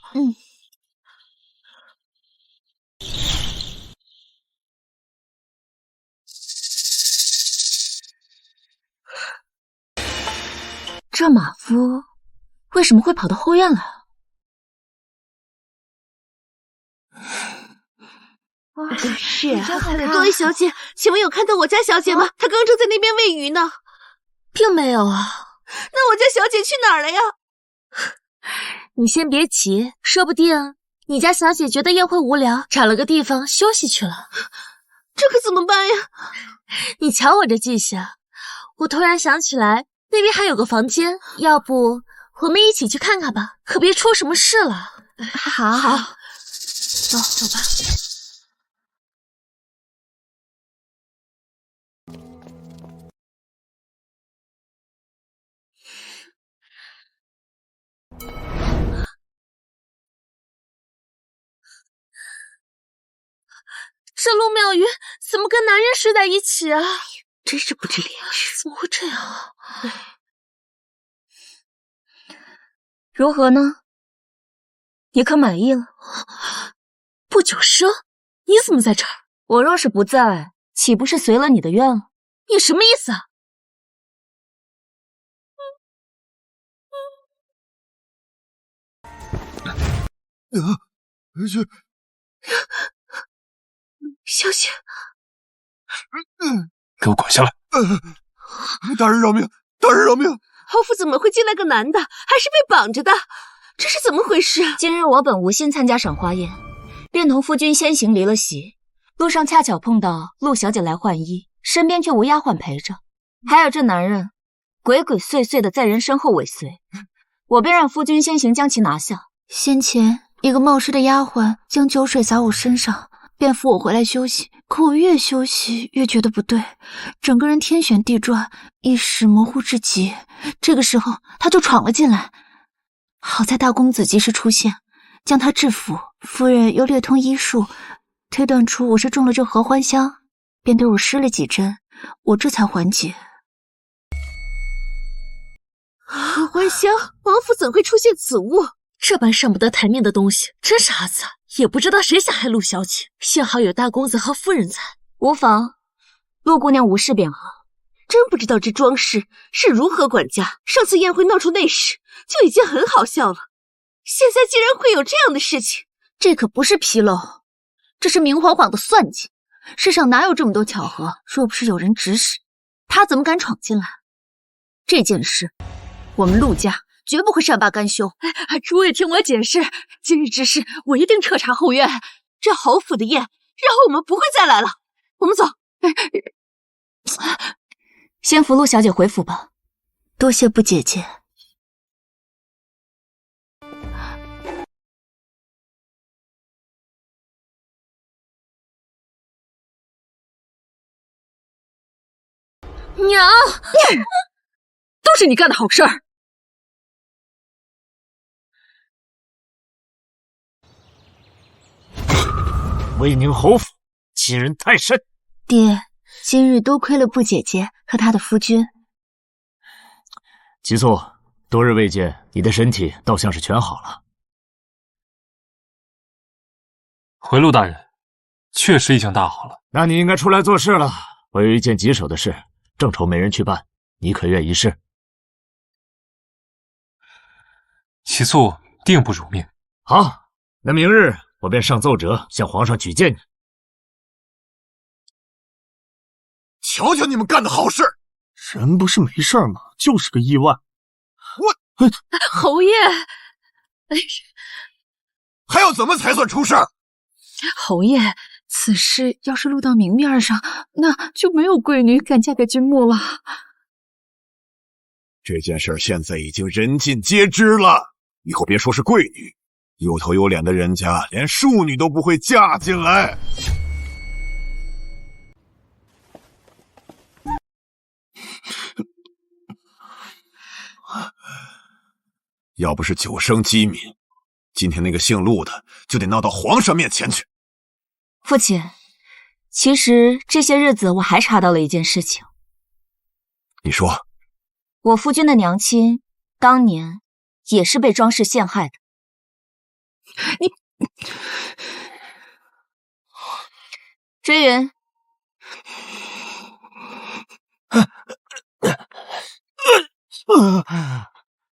这马夫为什么会跑到后院来啊？是啊，真好看。各位小姐，请问有看到我家小姐吗？她刚正在那边喂鱼呢。并没有啊。那我家小姐去哪儿了呀？你先别急，说不定你家小姐觉得宴会无聊，找了个地方休息去了。这可怎么办呀？你瞧我这记性，我突然想起来那边还有个房间，要不我们一起去看看吧，可别出什么事了。好，走吧。这陆妙鱼怎么跟男人睡在一起啊？真是不知廉耻！怎么会这样啊？如何呢？你可满意了？不久生，你怎么在这儿？我若是不在，岂不是随了你的愿了？你什么意思啊？小姐，给我滚下来！大人饶命！大人饶命！侯府怎么会进来个男的，还是被绑着的？这是怎么回事啊？今日我本无心参加赏花宴，便同夫君先行离了席。路上恰巧碰到陆小姐来换衣，身边却无丫鬟陪着，还有这男人鬼鬼祟祟的在人身后尾随，我便让夫君先行将其拿下。先前一个冒失的丫鬟将酒水洒我身上，便扶我回来休息。可我越休息越觉得不对，整个人天旋地转，意识模糊至极。这个时候他就闯了进来，好在大公子及时出现，将他制服。夫人又略通医术，推断出我是中了这合欢香，便对我施了几针，我这才缓解。合欢香，王府怎会出现此物？这般上不得台面的东西，真是阿杂！也不知道谁想害陆小姐，幸好有大公子和夫人在。无妨，陆姑娘无事便好。真不知道这庄氏是如何管家。上次宴会闹出内事，就已经很好笑了，现在竟然会有这样的事情。这可不是纰漏，这是明晃晃的算计。世上哪有这么多巧合？若不是有人指使，他怎么敢闯进来？这件事，我们陆家绝不会善罢甘休。诸位听我解释，今日之事我一定彻查后院。这侯府的宴，日后我们不会再来了。我们走。先扶陆小姐回府吧。多谢不姐姐。娘，都是你干的好事儿。威宁侯府欺人太甚。爹，今日多亏了不姐姐和她的夫君。齐素，多日未见，你的身体倒像是全好了。回陆大人，确实已经大好了。那你应该出来做事了。我有一件棘手的事，正愁没人去办，你可愿一试？齐素定不辱命。好，那明日我便上奏折向皇上举荐你。瞧瞧你们干的好事！人不是没事吗？就是个意外。侯爷，还要怎么才算出事？侯爷，此事要是录到明面上，那就没有贵女敢嫁给君木了。这件事现在已经人尽皆知了，以后别说是贵女，有头有脸的人家连庶女都不会嫁进来。要不是久生机敏，今天那个姓陆的就得闹到皇上面前去。父亲，其实这些日子我还查到了一件事情。你说，我夫君的娘亲当年也是被庄氏陷害的。你，追云，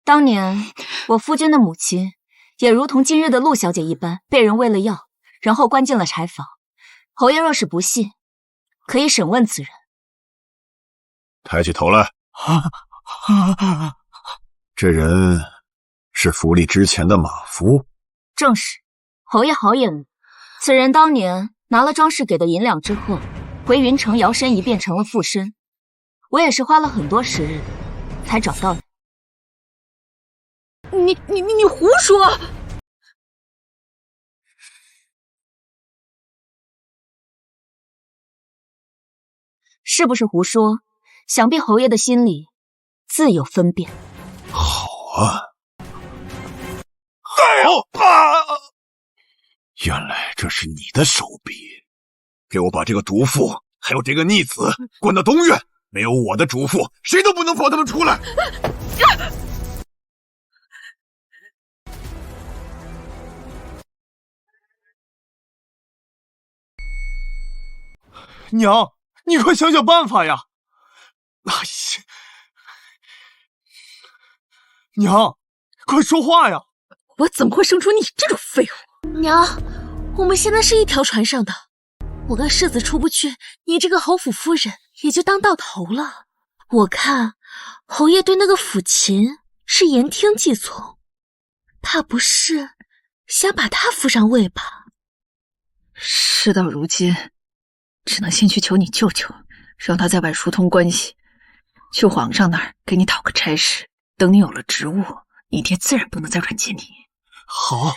当年我夫君的母亲也如同今日的陆小姐一般，被人喂了药，然后关进了柴房。侯爷若是不信，可以审问此人。抬起头来。这人是府里之前的马夫。正是，侯爷好眼力。此人当年拿了庄氏给的银两之后，回云城摇身一变成了附身。我也是花了很多时日才找到的。你胡说！是不是胡说？想必侯爷的心里自有分辨。好啊！原来这是你的手笔！给我把这个毒妇还有这个逆子关到东院，没有我的嘱咐，谁都不能放他们出来！娘，你快想想办法呀！哎呀，娘，快说话呀！我怎么会生出你这种废物？娘，我们现在是一条船上的，我跟世子出不去，你这个侯府夫人也就当到头了。我看侯爷对那个抚琴是言听计从，怕不是想把他扶上位吧？事到如今，只能先去求你舅舅，让他在外疏通关系，去皇上那儿给你讨个差事。等你有了职务，你爹自然不能再软禁你。好，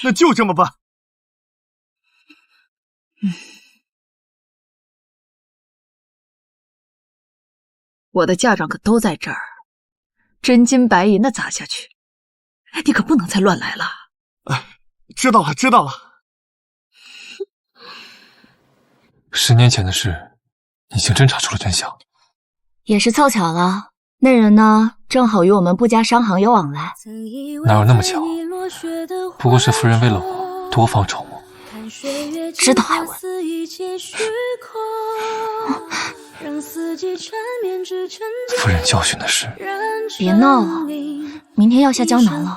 那就这么办。我的嫁妆可都在这儿，真金白银的砸下去，你可不能再乱来了。哎，知道了，知道了。10年前的事，已经侦查出了真相。也是凑巧了，那人呢，正好与我们布家商行有往来。哪有那么巧？不过是夫人为了我多方筹谋。知道还问？夫人教训的是。别闹了，明天要下江南了。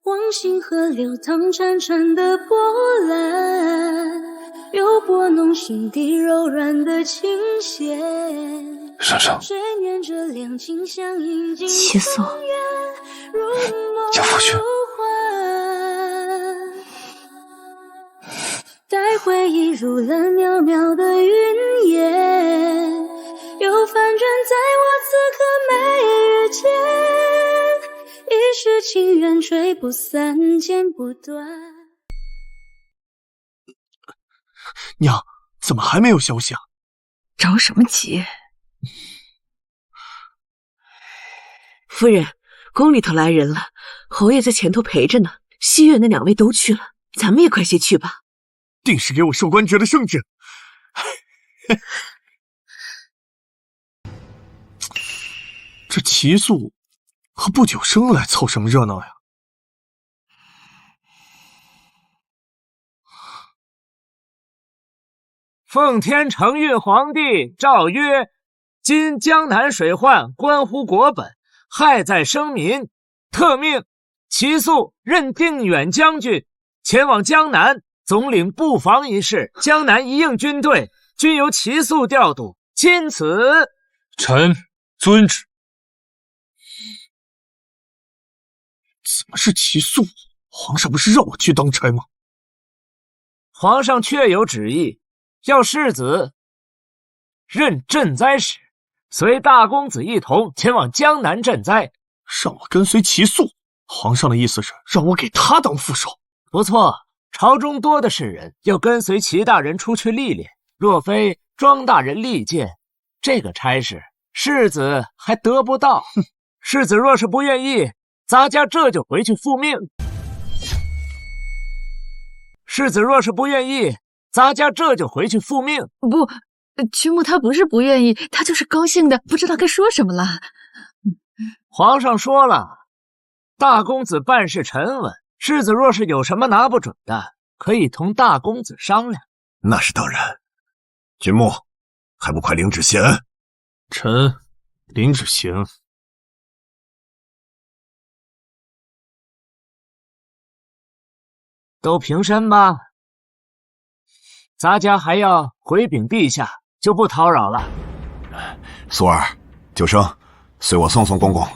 忘形河流淌潺潺的波澜，又拨弄心底柔软的琴弦。珊珊，其素，江夫君，待回忆入了渺渺的云烟，又翻转在我此刻每日间。一世情缘吹不散，剪不断。娘，怎么还没有消息啊？着什么急？夫人，宫里头来人了，侯爷在前头陪着呢。西院那2位都去了，咱们也快些去吧。定是给我授官爵的圣旨。这齐素和不久生来凑什么热闹呀？奉天承运皇帝诏曰：今江南水患关乎国本，害在生民，特命齐素任定远将军，前往江南总领布防一事。江南一应军队均由齐素调度，钦此。臣遵旨。怎么是齐素？皇上不是让我去当差吗？皇上确有旨意，要世子任赈灾使，随大公子一同前往江南赈灾。让我跟随齐素，皇上的意思是让我给他当副手。不错，朝中多的是人，要跟随齐大人出去历练。若非庄大人力荐，这个差事世子还得不到。世子若是不愿意，咱家这就回去复命。世子若是不愿意，咱家这就回去复命。不，曲木他不是不愿意，他就是高兴的不知道该说什么了。皇上说了，大公子办事沉稳，世子若是有什么拿不准的，可以同大公子商量。那是当然。君木，还不快领旨谢恩？臣领旨谢恩。都平身吧。咱家还要回禀陛下，就不叨扰了。苏儿、九生，随我送送公公。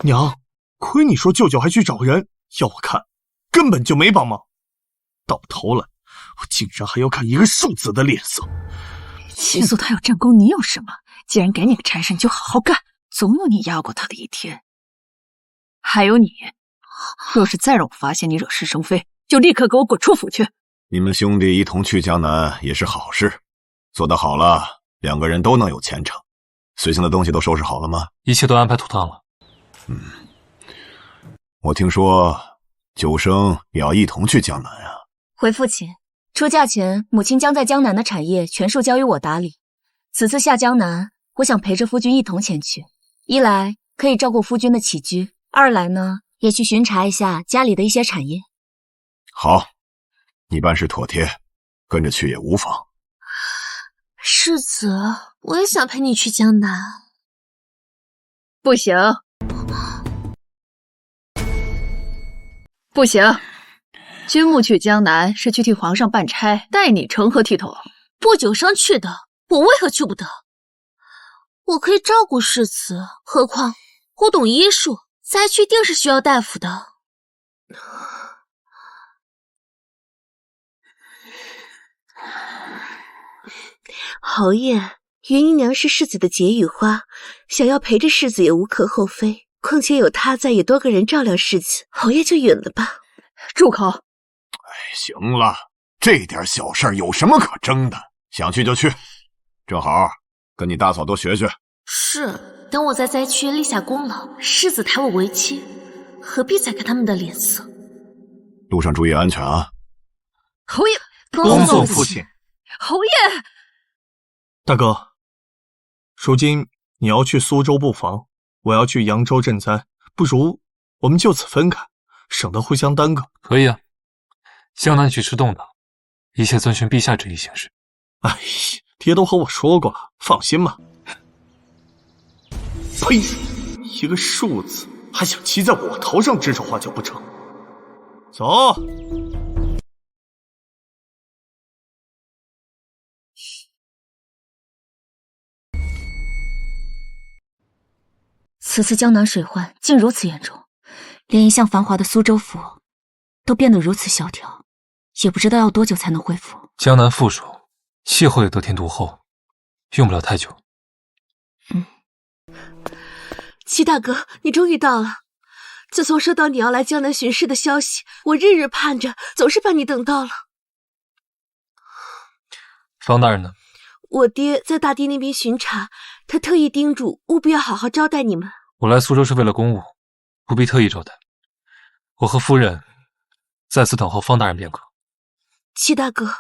娘，亏你说舅舅还去找人，要我看，根本就没帮忙。到头来，我竟然还要看一个庶子的脸色。齐素他有战功，你有什么？既然给你个差事，你就好好干，总有你压过他的一天。还有你，若是再让我发现你惹是生非，就立刻给我滚出府去！你们兄弟一同去江南也是好事，做得好了，2个人都能有前程。随行的东西都收拾好了吗？一切都安排妥当了。我听说九生也要一同去江南啊。回父亲，出嫁前，母亲将在江南的产业全数交于我打理。此次下江南，我想陪着夫君一同前去，一来可以照顾夫君的起居，二来呢，也去巡查一下家里的一些产业。好，你办事妥帖，跟着去也无妨。世子，我也想陪你去江南。不行，不行，君木去江南是去替皇上办差，待你成何体统？不久生去的，我为何去不得？我可以照顾世子，何况我懂医术，灾区定是需要大夫的。侯爷，云姨娘是世子的解语花，想要陪着世子也无可厚非。况且有她在，也多个人照料世子，侯爷就允了吧。住口！行了，这点小事有什么可争的？想去就去，正好跟你大嫂多学学。是，等我在灾区立下功劳，世子抬我为妻，何必再看他们的脸色？路上注意安全啊！侯爷，恭送父亲。侯爷，大哥，如今你要去苏州布防，我要去扬州赈灾，不如我们就此分开，省得互相耽搁。可以啊，江南局势动荡，一切遵循陛下旨意行事。哎呀，爹都和我说过了，放心吧。呸！一个庶子还想骑在我头上指手画脚不成？走。此次江南水患竟如此严重，连一向繁华的苏州府都变得如此萧条，也不知道要多久才能恢复。江南富庶，气候也得天独厚，用不了太久。齐大哥，你终于到了。自从收到你要来江南巡视的消息，我日日盼着，总是把你等到了。方大人呢？我爹在大堤那边巡查，他特意叮嘱务必要好好招待你们。我来苏州是为了公务，不必特意招待。我和夫人在此等候方大人便可。齐大哥，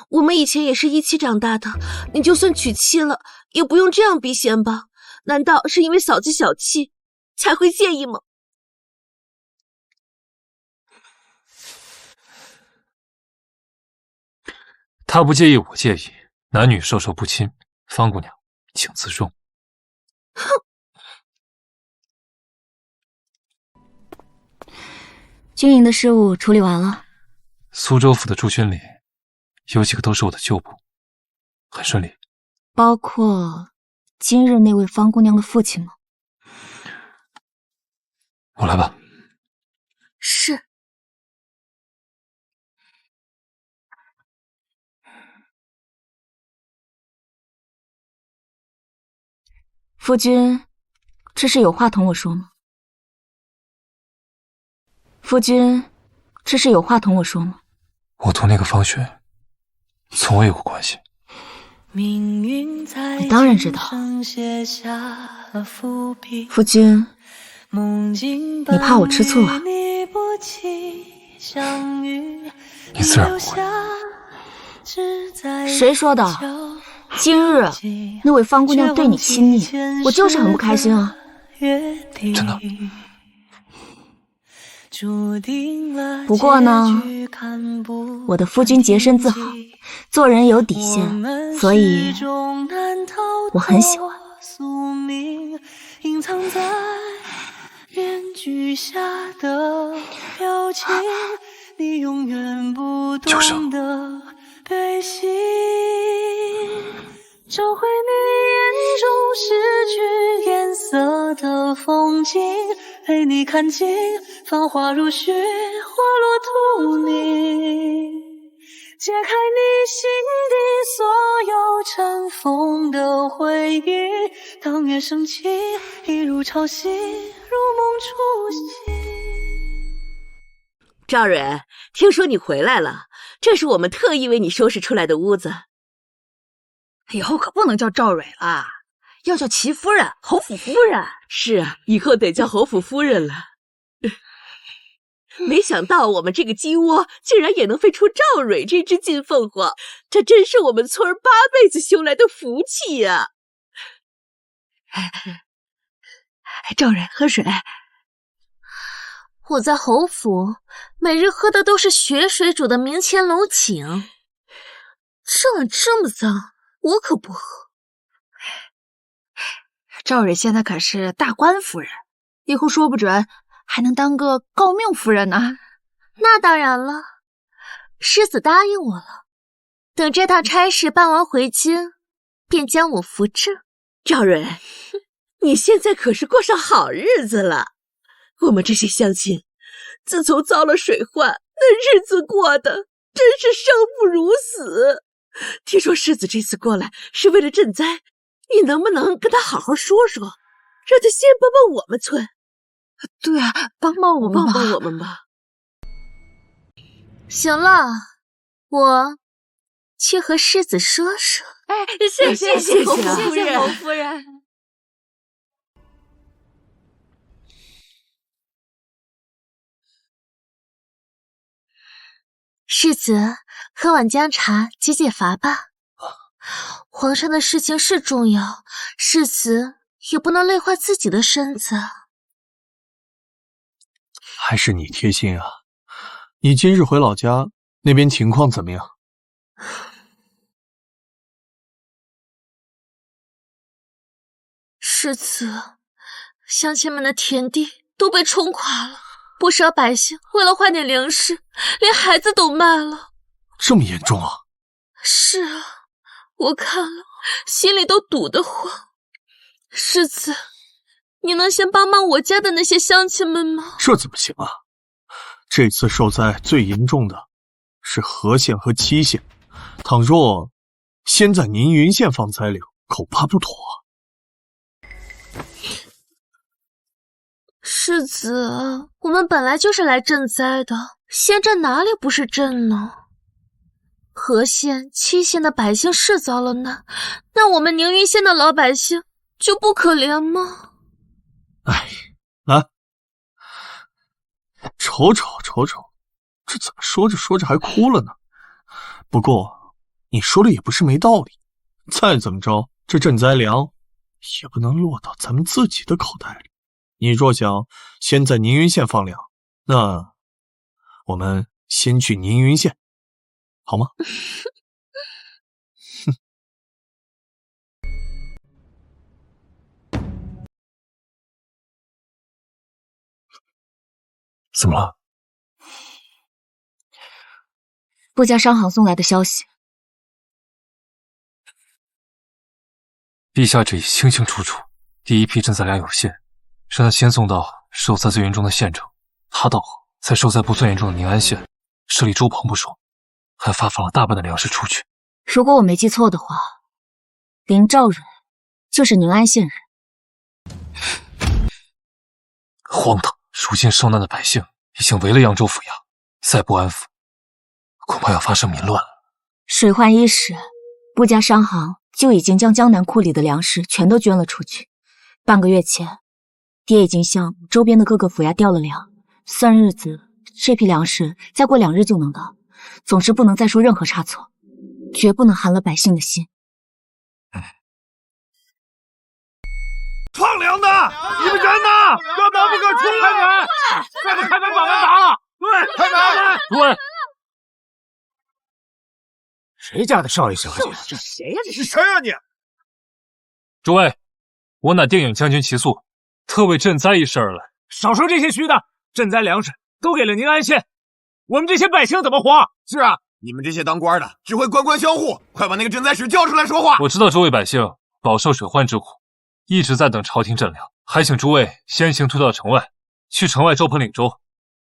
我们以前也是一起长大的，你就算娶妻了，也不用这样避嫌吧？难道是因为嫂子小气才会介意吗？他不介意，我介意，男女授受不亲。方姑娘，请自重。哼！军营的事务处理完了，苏州府的驻军里有几个都是我的旧部，很顺利。包括今日那位方姑娘的父亲吗？我来吧。是。夫君，这是有话同我说吗？夫君，这是有话同我说吗？我同那个方雪从未有过关系。我当然知道。夫君，你怕我吃醋啊？你自然不会。谁说的？今日那位方姑娘对你亲昵，我就是很不开心啊。真的。不过呢，我的夫君洁身自好，做人有底线，所以我很喜欢。面具下的表情，你永远不懂得悲喜。找回你眼中失去颜色的风景，陪你看尽繁华如雪，花落土泥。解开你心底所有尘封的回忆，当月升起，一如潮汐，如梦初醒。赵蕊，听说你回来了，这是我们特意为你收拾出来的屋子。以后可不能叫赵蕊了，要叫齐夫人、侯府夫人。是啊，以后得叫侯府夫人了。没想到我们这个鸡窝竟然也能飞出赵蕊这只金凤凰，这真是我们村8辈子修来的福气呀！赵蕊，喝水。我在侯府每日喝的都是雪水煮的明乾龙井，这碗这么脏，我可不喝。赵蕊现在可是大官夫人，以后说不准还能当个诰命夫人呢。那当然了，师子答应我了，等这趟差事办完回京，便将我扶正。赵蕊，你现在可是过上好日子了。我们这些乡亲，自从遭了水患，那日子过得真是生不如死。听说世子这次过来是为了赈灾，你能不能跟他好好说说，让他先帮帮我们村？对啊，帮帮我们吧，帮帮我们吧。行了，我去和世子说说。谢谢侯夫人，侯夫人。世子，喝碗姜茶解解乏吧。皇上的事情是重要，世子也不能累坏自己的身子。还是你贴心啊！你今日回老家，那边情况怎么样？世子，乡亲们的田地都被冲垮了，不少百姓为了换点粮食，连孩子都卖了。这么严重啊？是啊，我看了心里都堵得慌。世子，你能先帮帮我家的那些乡亲们吗？这怎么行啊？这次受灾最严重的是和县和七县，倘若先在宁云县放灾流，恐怕不妥。世子，我们本来就是来赈灾的，县镇哪里不是镇呢？和县、七县的百姓是遭了难，那我们宁云县的老百姓就不可怜吗？哎，来，瞅瞅，这怎么说着说着还哭了呢？不过你说的也不是没道理，再怎么着，这赈灾粮也不能落到咱们自己的口袋里。你若想先在宁云县放粮，那我们先去宁云县，好吗？怎么了？布家商行送来的消息。陛下旨意清清楚楚，第一批赈灾粮有限，让他先送到受灾最严重的县城，他到后在受灾不算严重的宁安县设立粥棚不说，还发放了大半的粮食出去。如果我没记错的话，林兆蕊就是宁安县人。荒唐！如今受难的百姓已经围了扬州府衙，再不安抚，恐怕要发生民乱了。水患伊始，布家商行就已经将江南库里的粮食全都捐了出去。半个月前，爹已经向周边的各个府衙调了粮，算日子，这批粮食再过2日就能到。总之不能再出任何差错，绝不能寒了百姓的心。放粮的，你们人呢？要不要给我出来？再不开门把门砸了！对，开门！对。谁家的少爷小姐？这谁呀？这是谁呀你？诸位，我乃定远将军齐肃，特为赈灾一事而来。少说这些虚的，赈灾粮食都给了宁安县，我们这些百姓怎么活？是啊，你们这些当官的只会官官相护，快把那个赈灾使叫出来说话！我知道诸位百姓饱受水患之苦，一直在等朝廷赈粮，还请诸位先行退到城外，去城外周棚领粥。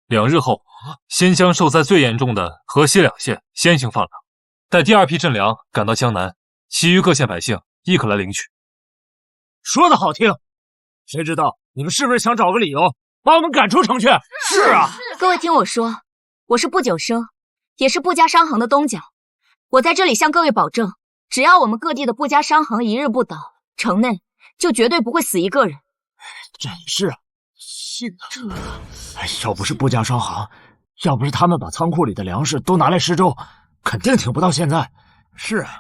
2日后，先将受灾最严重的河西2县先行放粮，待第2批赈粮赶到江南，其余各县百姓亦可来领取。说的好听，谁知道你们是不是想找个理由把我们赶出城去？是啊，各位听我说，我是不久生，也是布家商行的东家。我在这里向各位保证，只要我们各地的布家商行一日不倒，城内就绝对不会死一个人。真是啊，信了。要不是布家商行，要不是他们把仓库里的粮食都拿来施粥，肯定挺不到现在。是啊，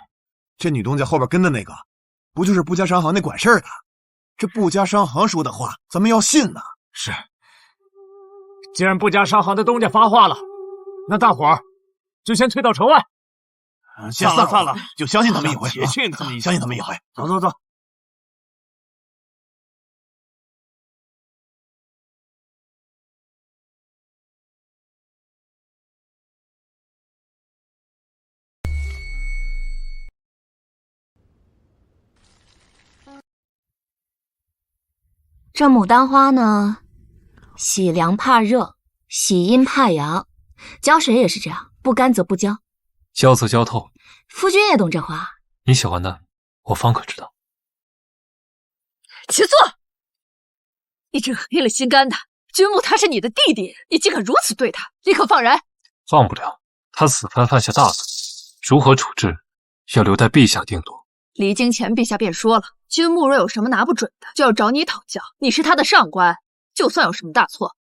这女东家后边跟的那个，不就是布家商行那管事儿的？这布家商行说的话，咱们要信呢。是，既然布家商行的东家发话了，那大伙儿就先退到城外。算了，就相信他们一回，别信他们一回，相信他们一回。走。这牡丹花呢，喜凉怕热，喜阴怕阳，浇水也是这样，不干则不浇。浇则浇透。夫君也懂这话。你喜欢的，我方可知道。起诉！你这黑了心肝的，君木他是你的弟弟，你竟敢如此对他，立刻放人！放不了，他此番犯下大罪，如何处置，要留待陛下定夺。离京前，陛下便说了，君木若有什么拿不准的，就要找你讨教。你是他的上官，就算有什么大错，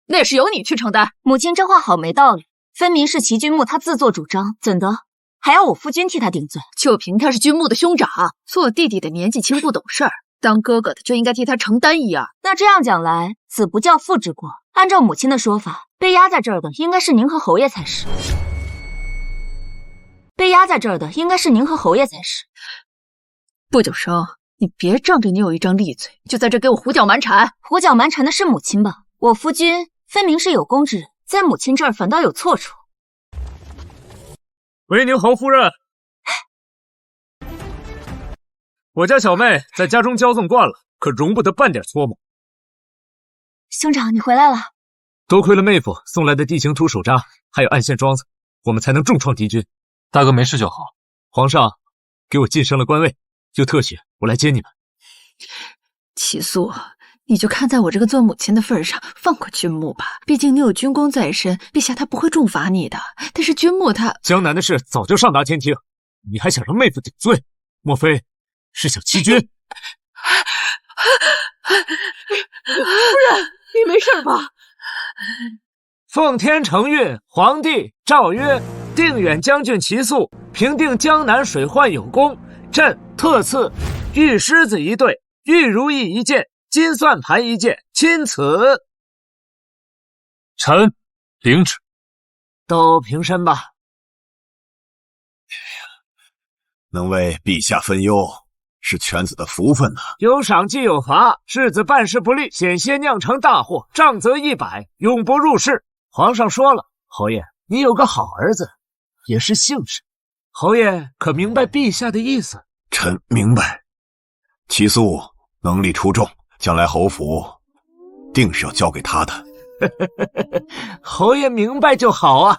那也是由你去承担。母亲这话好没道理，分明是齐君木他自作主张，怎的还要我夫君替他顶罪？就凭他是君木的兄长，做弟弟的年纪轻不懂事儿，当哥哥的就应该替他承担一二。那这样讲来，子不教父之过。按照母亲的说法，被压在这儿的应该是您和侯爷才是。不久生，你别仗着你有一张利嘴，就在这给我胡搅蛮缠。胡搅蛮缠的是母亲吧？我夫君分明是有功之人，在母亲这儿反倒有错处。维宁侯夫人，我家小妹在家中骄纵惯了，可容不得半点搓磨。兄长，你回来了。多亏了妹夫送来的地形图手札，还有暗线桩子，我们才能重创敌军。大哥没事就好。皇上给我晋升了官位，就特许我来接你们。齐素，你就看在我这个做母亲的份上，放过君木吧。毕竟你有军功在身，陛下他不会重罚你的。但是君木他……江南的事早就上达天庭，你还想让妹夫顶罪？莫非是想欺君？夫人，你没事吧？奉天承运，皇帝诏曰：定远将军齐素平定江南水患有功，朕特赐玉狮子1对，玉如意1件，金算盘1件，钦此。臣领旨。都平身吧。能为陛下分忧，是犬子的福分呐。有赏既有罚，世子办事不力，险些酿成大祸，杖责100，永不入仕。皇上说了，侯爷，你有个好儿子，也是幸事。侯爷可明白陛下的意思？臣明白。齐素能力出众，将来侯府定是要交给他的。侯爷明白就好啊。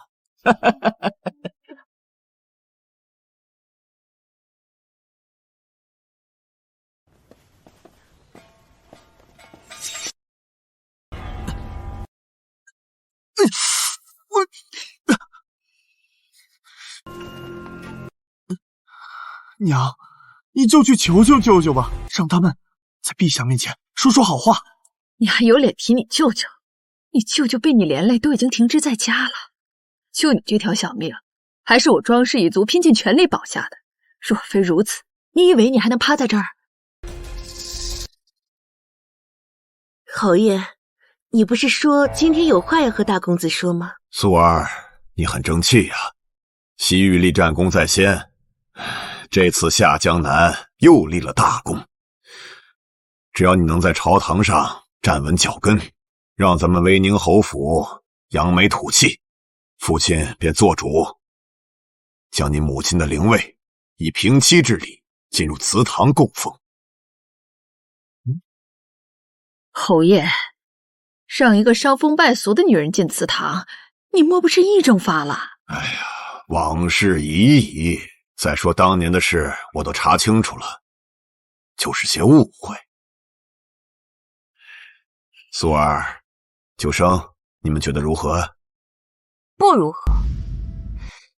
娘，你就去求求舅舅吧，让他们在陛下面前说说好话。你还有脸提你舅舅？你舅舅被你连累，都已经停职在家了。就你这条小命，还是我庄氏一族拼尽全力保下的。若非如此，你以为你还能趴在这儿？侯爷，你不是说今天有话要和大公子说吗？素儿，你很争气呀！西域立战功在先，这次下江南又立了大功。只要你能在朝堂上站稳脚跟，让咱们威宁侯府扬眉吐气，父亲便做主，将你母亲的灵位以平妻之礼进入祠堂供奉。侯爷，让一个伤风败俗的女人进祠堂，你莫不是议政发了？哎呀，往事已矣，再说当年的事我都查清楚了，就是些误会。苏儿，九生，你们觉得如何？不如何。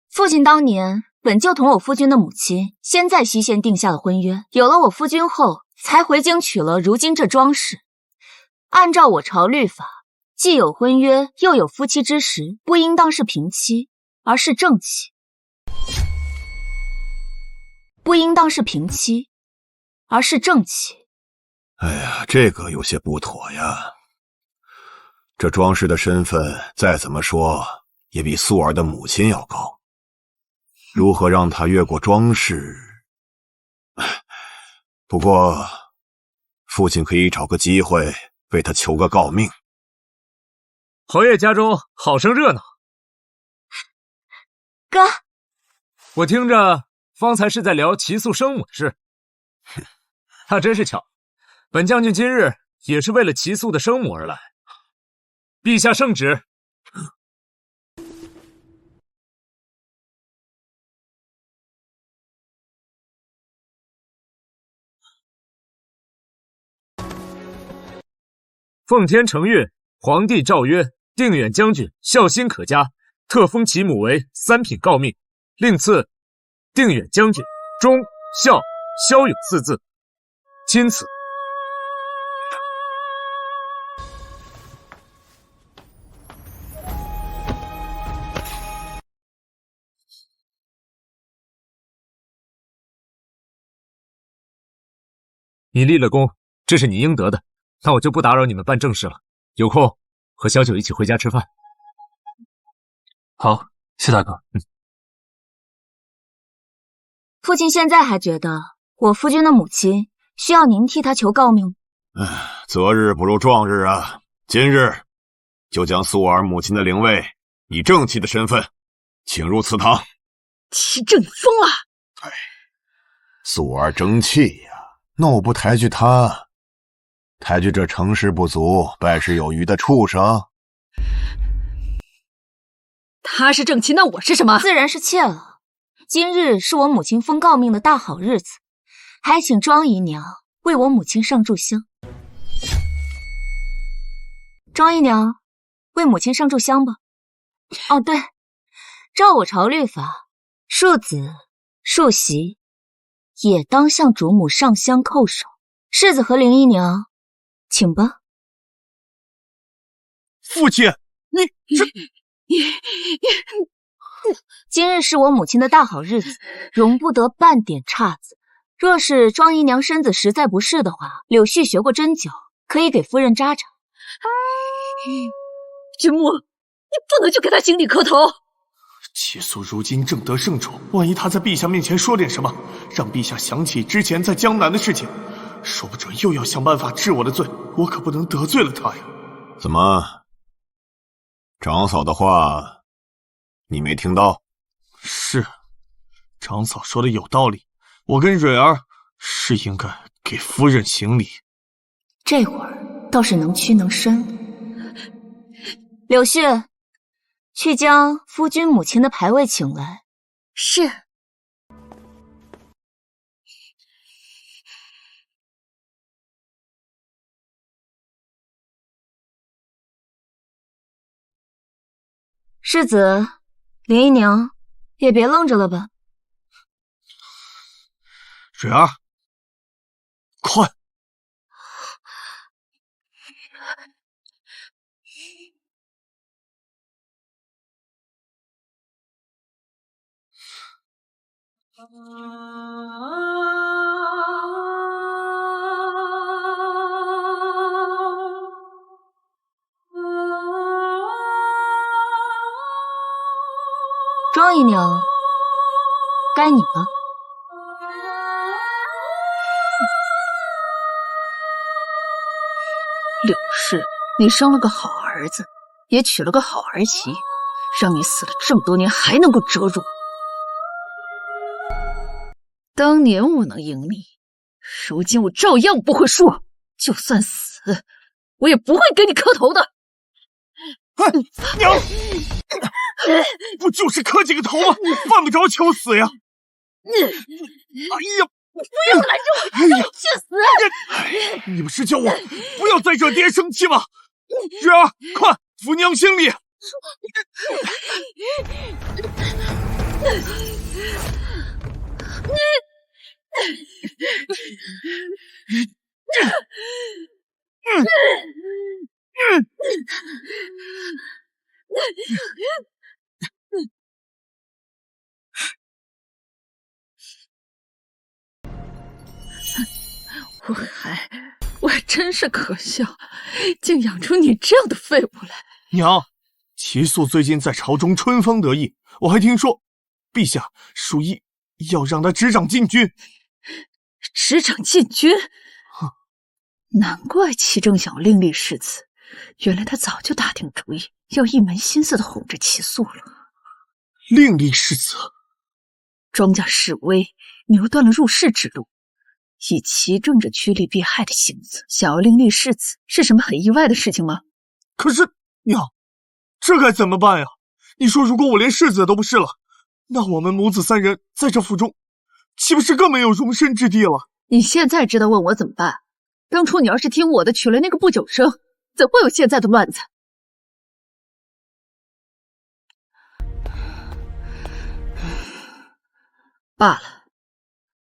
父亲当年本就同我夫君的母亲先在西县定下了婚约，有了我夫君后，才回京娶了如今这庄氏。按照我朝律法，既有婚约，又有夫妻之实，不应当是平妻，而是正妻。不应当是平妻，而是正妻。哎呀，这个有些不妥呀。这庄氏的身份再怎么说也比素儿的母亲要高，如何让她越过庄氏？不过父亲可以找个机会为她求个诰命。侯爷家中好生热闹。哥，我听着方才是在聊齐素生母的事。他真是巧，本将军今日也是为了齐素的生母而来。陛下圣旨。奉天承运，皇帝诏曰：定远将军孝心可嘉，特封其母为3品诰命，另赐定远将军忠孝骁勇4字。钦此。你立了功，这是你应得的，那我就不打扰你们办正事了，有空和小九一起回家吃饭。好，谢大哥。父亲现在还觉得我夫君的母亲需要您替他求诰命？择日不如撞日啊！今日就将素儿母亲的灵位以正妻的身份请入祠堂。齐正，你疯了！哎，素儿争气呀，那我不抬举她，抬举这成事不足败事有余的畜生。他是正妻，那我是什么？自然是妾了。今日是我母亲封诰命的大好日子，还请庄姨娘为我母亲上炷香。庄姨娘，为母亲上炷香吧。哦，对，照我朝律法，庶子、庶媳也当向主母上香叩首。世子和林姨娘，请吧。父亲，今日是我母亲的大好日子，容不得半点岔子。若是庄姨娘身子实在不适的话，柳絮学过针灸，可以给夫人扎扎。君木，你不能就给他行礼磕头。齐素如今正得圣宠，万一她在陛下面前说点什么，让陛下想起之前在江南的事情，说不准又要想办法治我的罪，我可不能得罪了她呀。怎么，长嫂的话你没听到？是，长嫂说的有道理，我跟蕊儿是应该给夫人行礼。这会儿倒是能屈能伸。柳絮，去将夫君母亲的牌位请来。是。世子，林姨娘，也别愣着了吧。蕊儿，快！庄姨娘，该你了。柳氏你生了个好儿子，也娶了个好儿媳，让你死了这么多年还能够折辱。当年我能赢你，如今我照样不会输。就算死，我也不会给你磕头的。娘，不就是磕几个头吗？犯不着求死呀！哎呀，不要拦着我，让我去死！你不是叫我不要再惹爹生气吗？月儿，快扶娘行礼！我还真是可笑，竟养出你这样的废物来。娘，齐素最近在朝中春风得意，我还听说陛下属意要让他执掌禁军。执掌禁军？难怪齐正想另立世子，原来他早就打定主意，要一门心思的哄着齐素了。另立世子？庄家示威，扭断了入世之路，以齐正这趋利避害的性子，想要另立世子，是什么很意外的事情吗？可是娘，这该怎么办呀？你说如果我连世子都不是了，那我们母子三人在这府中岂不是更没有容身之地了？你现在知道问我怎么办？当初你要是听我的，娶了那个不久生，怎会有现在的乱子？罢了，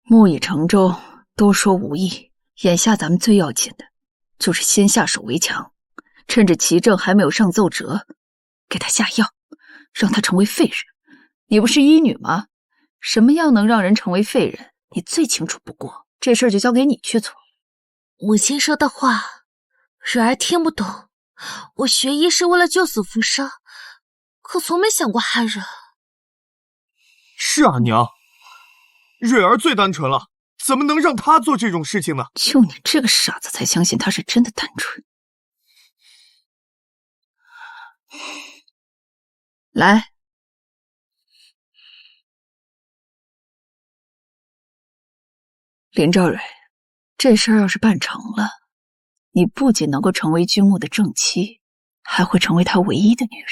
木已成舟，多说无益。眼下咱们最要紧的，就是先下手为强，趁着齐正还没有上奏折，给他下药，让他成为废人。你不是医女吗？什么药能让人成为废人，你最清楚不过。这事儿就交给你去做。母亲说的话，蕊儿听不懂。我学医是为了救死扶伤，可从没想过害人。是啊，娘，蕊儿最单纯了，怎么能让她做这种事情呢？就你这个傻子才相信她是真的单纯。来，林兆蕊，这事儿要是办成了，你不仅能够成为君木的正妻，还会成为他唯一的女人。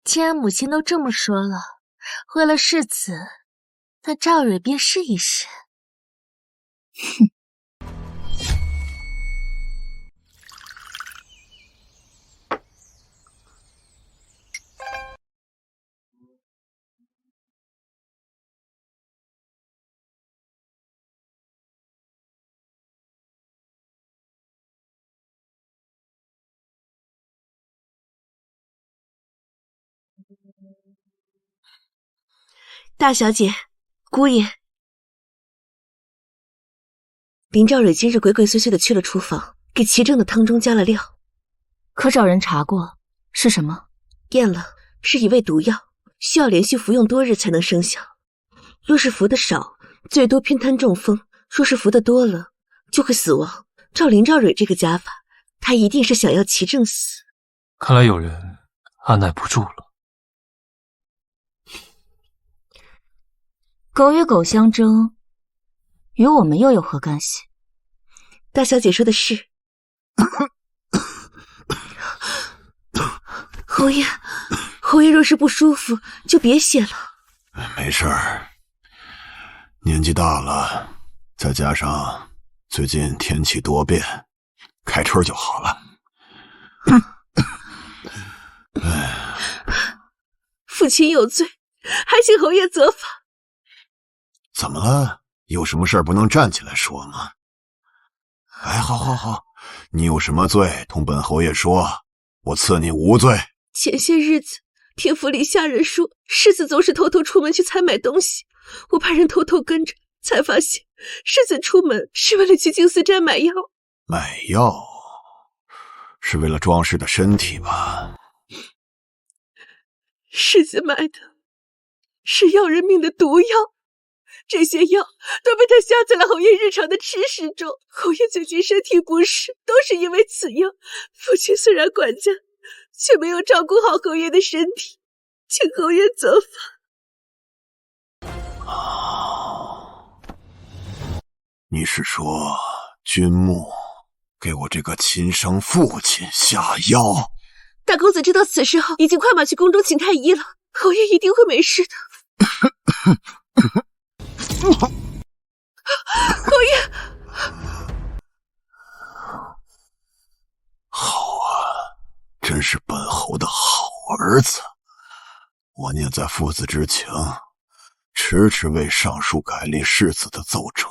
既然母亲都这么说了，为了世子，那赵蕊便试一试。哼。大小姐，姑爷。林兆蕊今日鬼鬼祟祟的去了厨房，给齐正的汤中加了料。可找人查过，是什么？验了，是一味毒药，需要连续服用多日才能生效。若是服的少，最多偏瘫中风；若是服的多了，就会死亡。照林兆蕊这个加法，他一定是想要齐正死。看来有人按耐不住了。狗与狗相争，与我们又有何干系？大小姐说的是。侯爷，侯爷若是不舒服，就别写了。没事儿，年纪大了，再加上最近天气多变，开春就好了。父亲有罪，还请侯爷责罚。怎么了？有什么事儿不能站起来说吗？哎，好，你有什么罪，同本侯爷说，我赐你无罪。前些日子，天府里下人说，世子总是偷偷出门去采买东西，我派人偷偷跟着，才发现世子出门是为了去静思斋买药。买药？是为了庄氏的身体吧？世子买的是要人命的毒药，这些药都被他下在了侯爷日常的吃食中。侯爷最近身体不适，都是因为此药。父亲虽然管家，却没有照顾好侯爷的身体，请侯爷责罚。你是说君木给我这个亲生父亲下药？大公子知道此事后，已经快马去宫中请太医了。侯爷一定会没事的。侯爷，好啊，真是本侯的好儿子。我念在父子之情，迟迟为上书改立世子的奏折，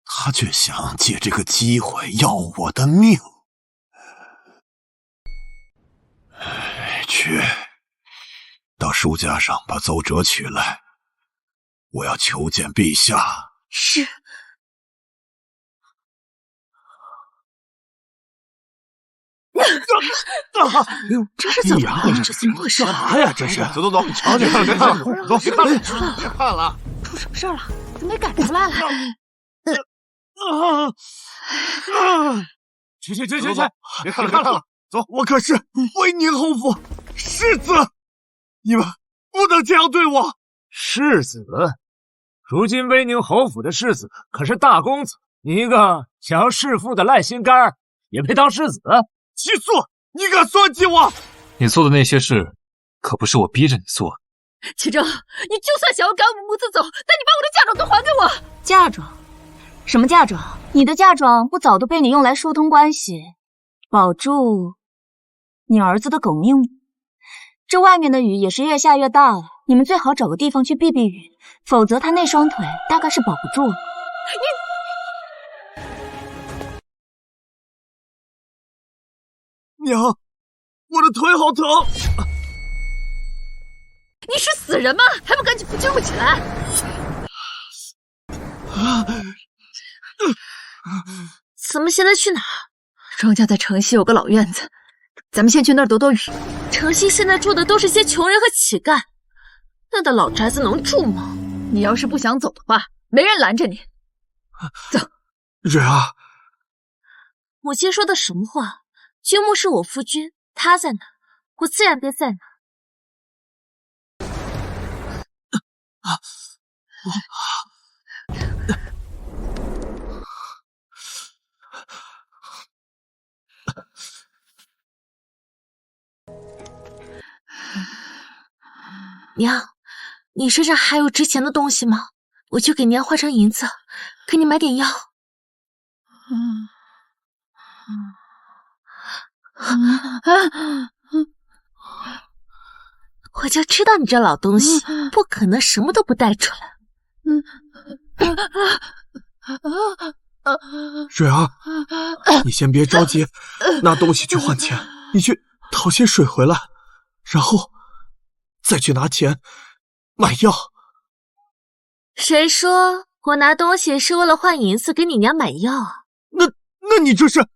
他却想借这个机会要我的命。去，到书架上把奏折取来，我要求见陛下。是。这是怎么了？这怎么回事？啥呀？这是！走走走，瞧瞧，别看了，走，别看了，别看了。出什么事了？怎么没赶出来了？去，别看了，走！我可是威宁侯府世子，你们不能这样对我。世子，如今威宁侯府的世子可是大公子，你一个想要弑父的赖心肝也配当世子？齐素，你敢算计我？你做的那些事，可不是我逼着你做。齐正，你就算想要赶我母子走，但你把我的嫁妆都还给我。嫁妆？什么嫁妆？你的嫁妆不早都被你用来疏通关系，保住你儿子的狗命吗？这外面的雨也是越下越大了，你们最好找个地方去避避雨，否则他那双腿大概是保不住了。娘，我的腿好疼！你是死人吗？还不赶紧扶君木起来！咱们现在去哪儿？庄家在城西有个老院子，咱们先去那儿躲躲雨。城西现在住的都是些穷人和乞丐，那的老宅子能住吗？你要是不想走的话，没人拦着你。走。蕊儿，母亲说的什么话？君木是我夫君，他在哪，我自然便在哪。娘，你身上还有值钱的东西吗？我去给娘换成银子，给你买点药。我就知道你这老东西不可能什么都不带出来。蕊儿，你先别着急，拿东西去换钱，你去讨些水回来，然后再去拿钱买药。谁说我拿东西是为了换银子给你娘买药啊？那你这是？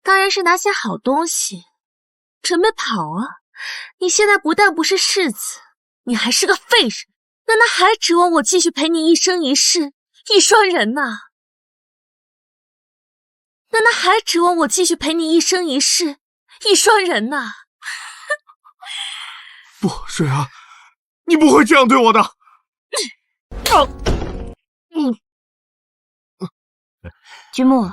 当然是拿些好东西，准备跑啊！你现在不但不是世子，你还是个废人，那还指望我继续陪你一生一世一双人呐？那还指望我继续陪你一生一世一双人呐？不，蕊儿，你不会这样对我的。君木，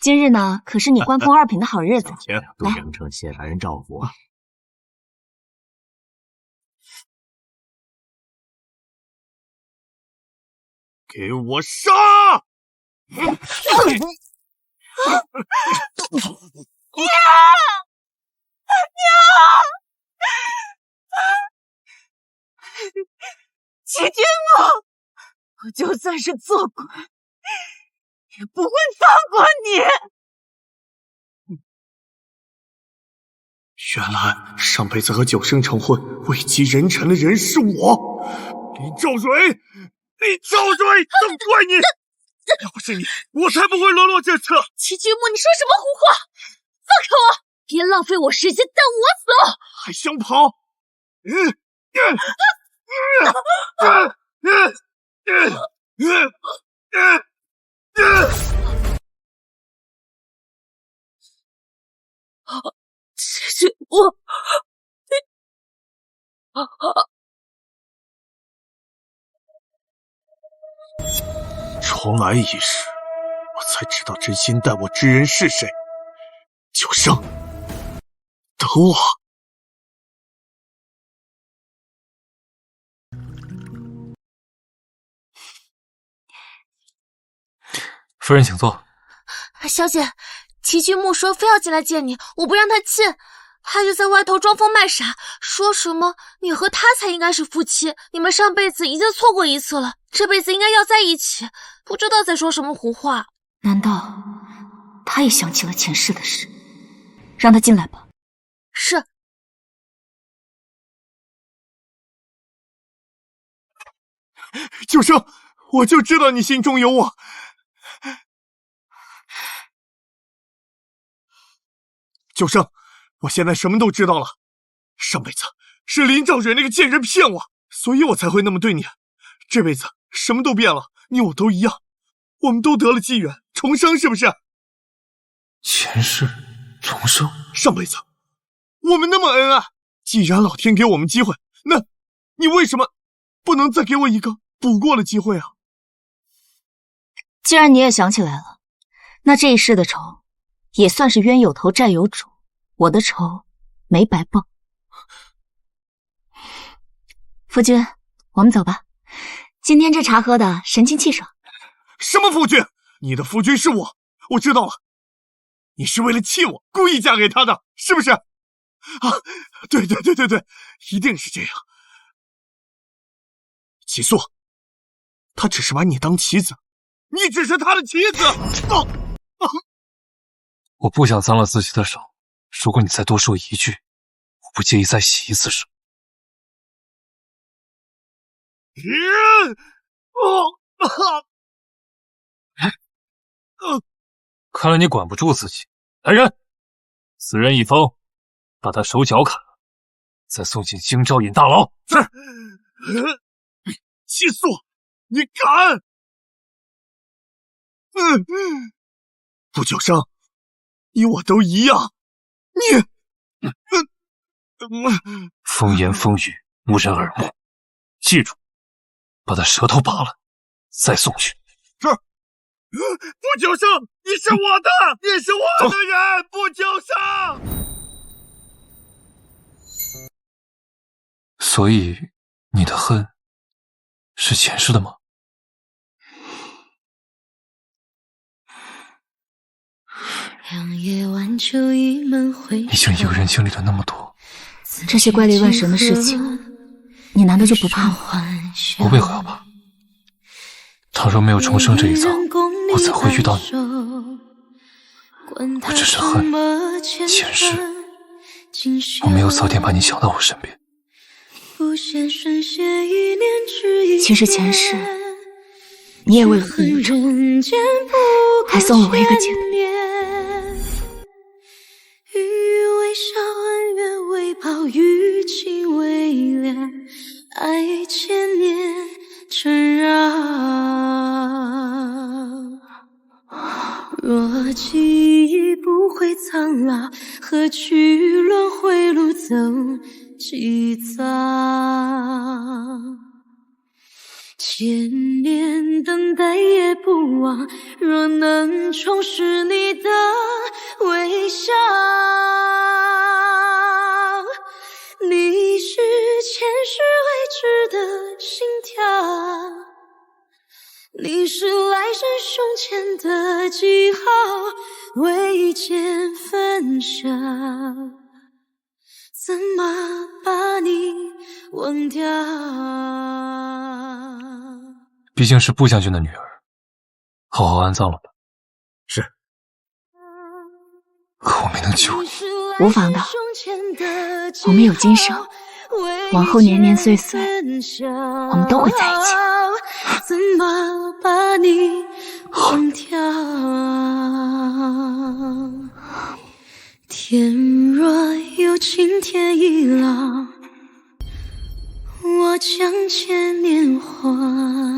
今日呢可是你官封二品的好日子，杜阳城谢大人照拂。给我杀！娘！齐君木，我就算是做鬼，也不会放过你。原来上辈子和九生成婚位极人臣的人是我，林兆蕊，林兆蕊，都怪你！要不是你，我才不会沦落这次。齐君木，你说什么胡话？放开我！别浪费我时间，等我走！还想跑？这我，重来一世，我才知道真心待我之人是谁。九生，等我。夫人请坐。小姐，齐君木说非要进来见你，我不让他进，他就在外头装疯卖傻，说什么你和他才应该是夫妻，你们上辈子已经错过一次了，这辈子应该要在一起，不知道在说什么胡话。难道他也想起了前世的事？让他进来吧。是。九生，我就知道你心中有我。九生，我现在什么都知道了。上辈子是林兆蕊那个贱人骗我，所以我才会那么对你。这辈子什么都变了，你我都一样，我们都得了机缘重生，是不是？前世重生，上辈子我们那么恩爱，既然老天给我们机会，那你为什么不能再给我一个补过的机会啊？既然你也想起来了，那这一世的仇也算是冤有头债有主，我的仇没白报。夫君，我们走吧，今天这茶喝的神清气爽。什么夫君？你的夫君是我，我知道了，你是为了气我故意嫁给他的，是不是？啊，对，一定是这样。齐素，他只是把你当棋子，你只是他的棋子。我不想脏了自己的手，如果你再多说一句，我不介意再洗一次手。看来你管不住自己。来人，死人一封，把他手脚砍了，再送进京兆尹大牢。是。齐素，你敢？不久生，你我都一样。你，风言风语，无人耳目。记住，把他舌头拔了，再送去。是。不久生，你是我的，你是我的人，不久生。所以，你的恨是前世的吗？已经一个人经历了那么多，这些怪力乱神的事情，你难道就不怕吗？我为何要怕？倘若没有重生这一遭，我怎会遇到你？我只是恨前世，我没有早点把你抢到我身边。其实前世你也为了恨如常，还送了我一个解脱。余情未了，爱千年缠绕。若记忆不会苍老，何须轮回路走几遭？千年等待也不忘，若能重拾你的微笑。你是前世未知的心跳，你是来生胸前的记号，未见分晓，怎么把你忘掉？毕竟是部将军的女儿，好好安葬了吧。是。可我没能救你。无妨的，我们有今生，往后年年岁岁，我们都会在一起。怎么把你忘掉？天若有情天亦老，我将千年还